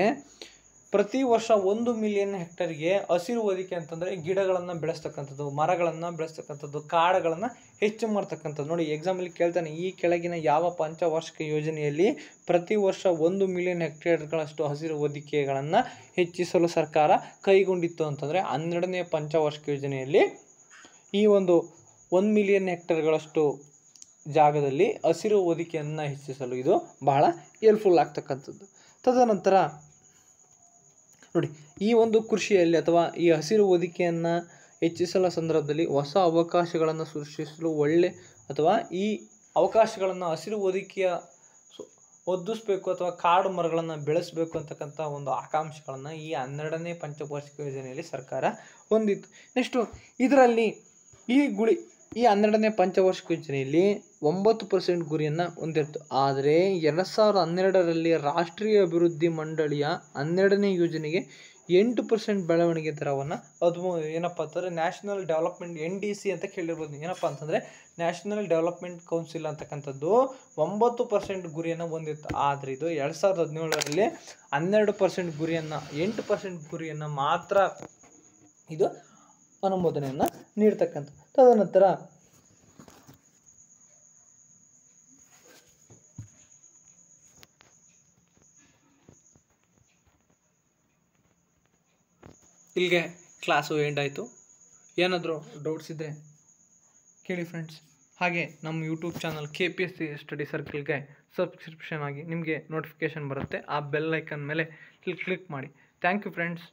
ಪ್ರತಿ ವರ್ಷ 1 ಮಿಲಿಯನ್ ಹೆಕ್ಟೇರ್ಗೆ ಹಸಿರು ಹೊದಿಕೆ ಅಂತಂದರೆ ಗಿಡಗಳನ್ನು ಬೆಳೆಸ್ತಕ್ಕಂಥದ್ದು, ಮರಗಳನ್ನು ಬೆಳೆಸ್ತಕ್ಕಂಥದ್ದು, ಕಾಡುಗಳನ್ನು ಹೆಚ್ಚು ಮಾಡ್ತಕ್ಕಂಥದ್ದು. ನೋಡಿ ಎಕ್ಸಾಂಪಲ್ ಕೇಳ್ತಾನೆ, ಈ ಕೆಳಗಿನ ಯಾವ ಪಂಚವಾರ್ಷಿಕ ಯೋಜನೆಯಲ್ಲಿ ಪ್ರತಿ ವರ್ಷ 1 ಮಿಲಿಯನ್ ಹೆಕ್ಟೇರ್ಗಳಷ್ಟು ಹಸಿರು ಹೊದಿಕೆಗಳನ್ನು ಹೆಚ್ಚಿಸಲು ಸರ್ಕಾರ ಕೈಗೊಂಡಿತ್ತು ಅಂತಂದರೆ 12ನೇ ಪಂಚವಾರ್ಷಿಕ ಯೋಜನೆಯಲ್ಲಿ ಈ ಒಂದು 1 ಮಿಲಿಯನ್ ಹೆಕ್ಟೇರ್ಗಳಷ್ಟು ಜಾಗದಲ್ಲಿ ಹಸಿರು ಹೊದಿಕೆಯನ್ನು ಹೆಚ್ಚಿಸಲು ಇದು ಬಹಳ ಹೆಲ್ಪ್ಫುಲ್ ಆಗ್ತಕ್ಕಂಥದ್ದು. ತದನಂತರ ನೋಡಿ, ಈ ಒಂದು ಕೃಷಿಯಲ್ಲಿ ಅಥವಾ ಈ ಹಸಿರು ಹೊದಿಕೆಯನ್ನು ಹೆಚ್ಚಿಸಲ ಸಂದರ್ಭದಲ್ಲಿ ಹೊಸ ಅವಕಾಶಗಳನ್ನು ಸೃಷ್ಟಿಸಲು ಅಥವಾ ಈ ಅವಕಾಶಗಳನ್ನು ಹಸಿರು ಹೊದಿಕೆಯ ಒದ್ದಿಸಬೇಕು ಅಥವಾ ಕಾಡು ಮರಗಳನ್ನು ಬೆಳೆಸಬೇಕು ಅಂತಕ್ಕಂಥ ಒಂದು ಆಕಾಂಕ್ಷೆಗಳನ್ನು ಈ 12ನೇ ಪಂಚವಾರ್ಷಿಕ ಯೋಜನೆಯಲ್ಲಿ ಸರ್ಕಾರ ಹೊಂದಿತ್ತು. ನೆಕ್ಸ್ಟು ಇದರಲ್ಲಿ ಈ 12ನೇ ಪಂಚವಾರ್ಷಿಕ ಯೋಜನೆಯಲ್ಲಿ 9% ಗುರಿಯನ್ನು ಹೊಂದಿತ್ತು. ಆದರೆ 2012ರಲ್ಲಿ ರಾಷ್ಟ್ರೀಯ ಅಭಿವೃದ್ಧಿ ಮಂಡಳಿಯ 12ನೇ ಯೋಜನೆಗೆ 8% ಬೆಳವಣಿಗೆ ದರವನ್ನು ಏನಪ್ಪ ಅಂತಂದರೆ ನ್ಯಾಷನಲ್ ಡೆವಲಪ್ಮೆಂಟ್ NDC ಅಂತ ಕೇಳಿರ್ಬೋದು. ಏನಪ್ಪ ಅಂತಂದರೆ ನ್ಯಾಷನಲ್ ಡೆವಲಪ್ಮೆಂಟ್ ಕೌನ್ಸಿಲ್ ಅಂತಕ್ಕಂಥದ್ದು 9% ಗುರಿಯನ್ನು ಹೊಂದಿತ್ತು. ಆದರೆ ಇದು 2017ರಲ್ಲಿ 12% ಗುರಿಯನ್ನು 8% ಗುರಿಯನ್ನು ಮಾತ್ರ ಇದು ಅನುಮೋದನೆಯನ್ನು ನೀಡ್ತಕ್ಕಂಥ. ತದನಂತರ ಇಲ್ಲಿಗೆ ಕ್ಲಾಸು ಎಂಡ್ ಆಯಿತು. ಏನಾದರೂ ಡೌಟ್ಸ್ ಇದ್ದರೆ ಕೇಳಿ ಫ್ರೆಂಡ್ಸ್. ಹಾಗೆ ನಮ್ಮ ಯೂಟ್ಯೂಬ್ ಚಾನಲ್ KPSC ಸ್ಟಡಿ ಸರ್ಕಲ್ಗೆ ಸಬ್ಸ್ಕ್ರಿಪ್ಷನ್ ಆಗಿ ನಿಮಗೆ ನೋಟಿಫಿಕೇಷನ್ ಬರುತ್ತೆ. ಆ ಬೆಲ್ ಐಕನ್ ಮೇಲೆ ಕ್ಲಿಕ್ ಮಾಡಿ. Thank you friends.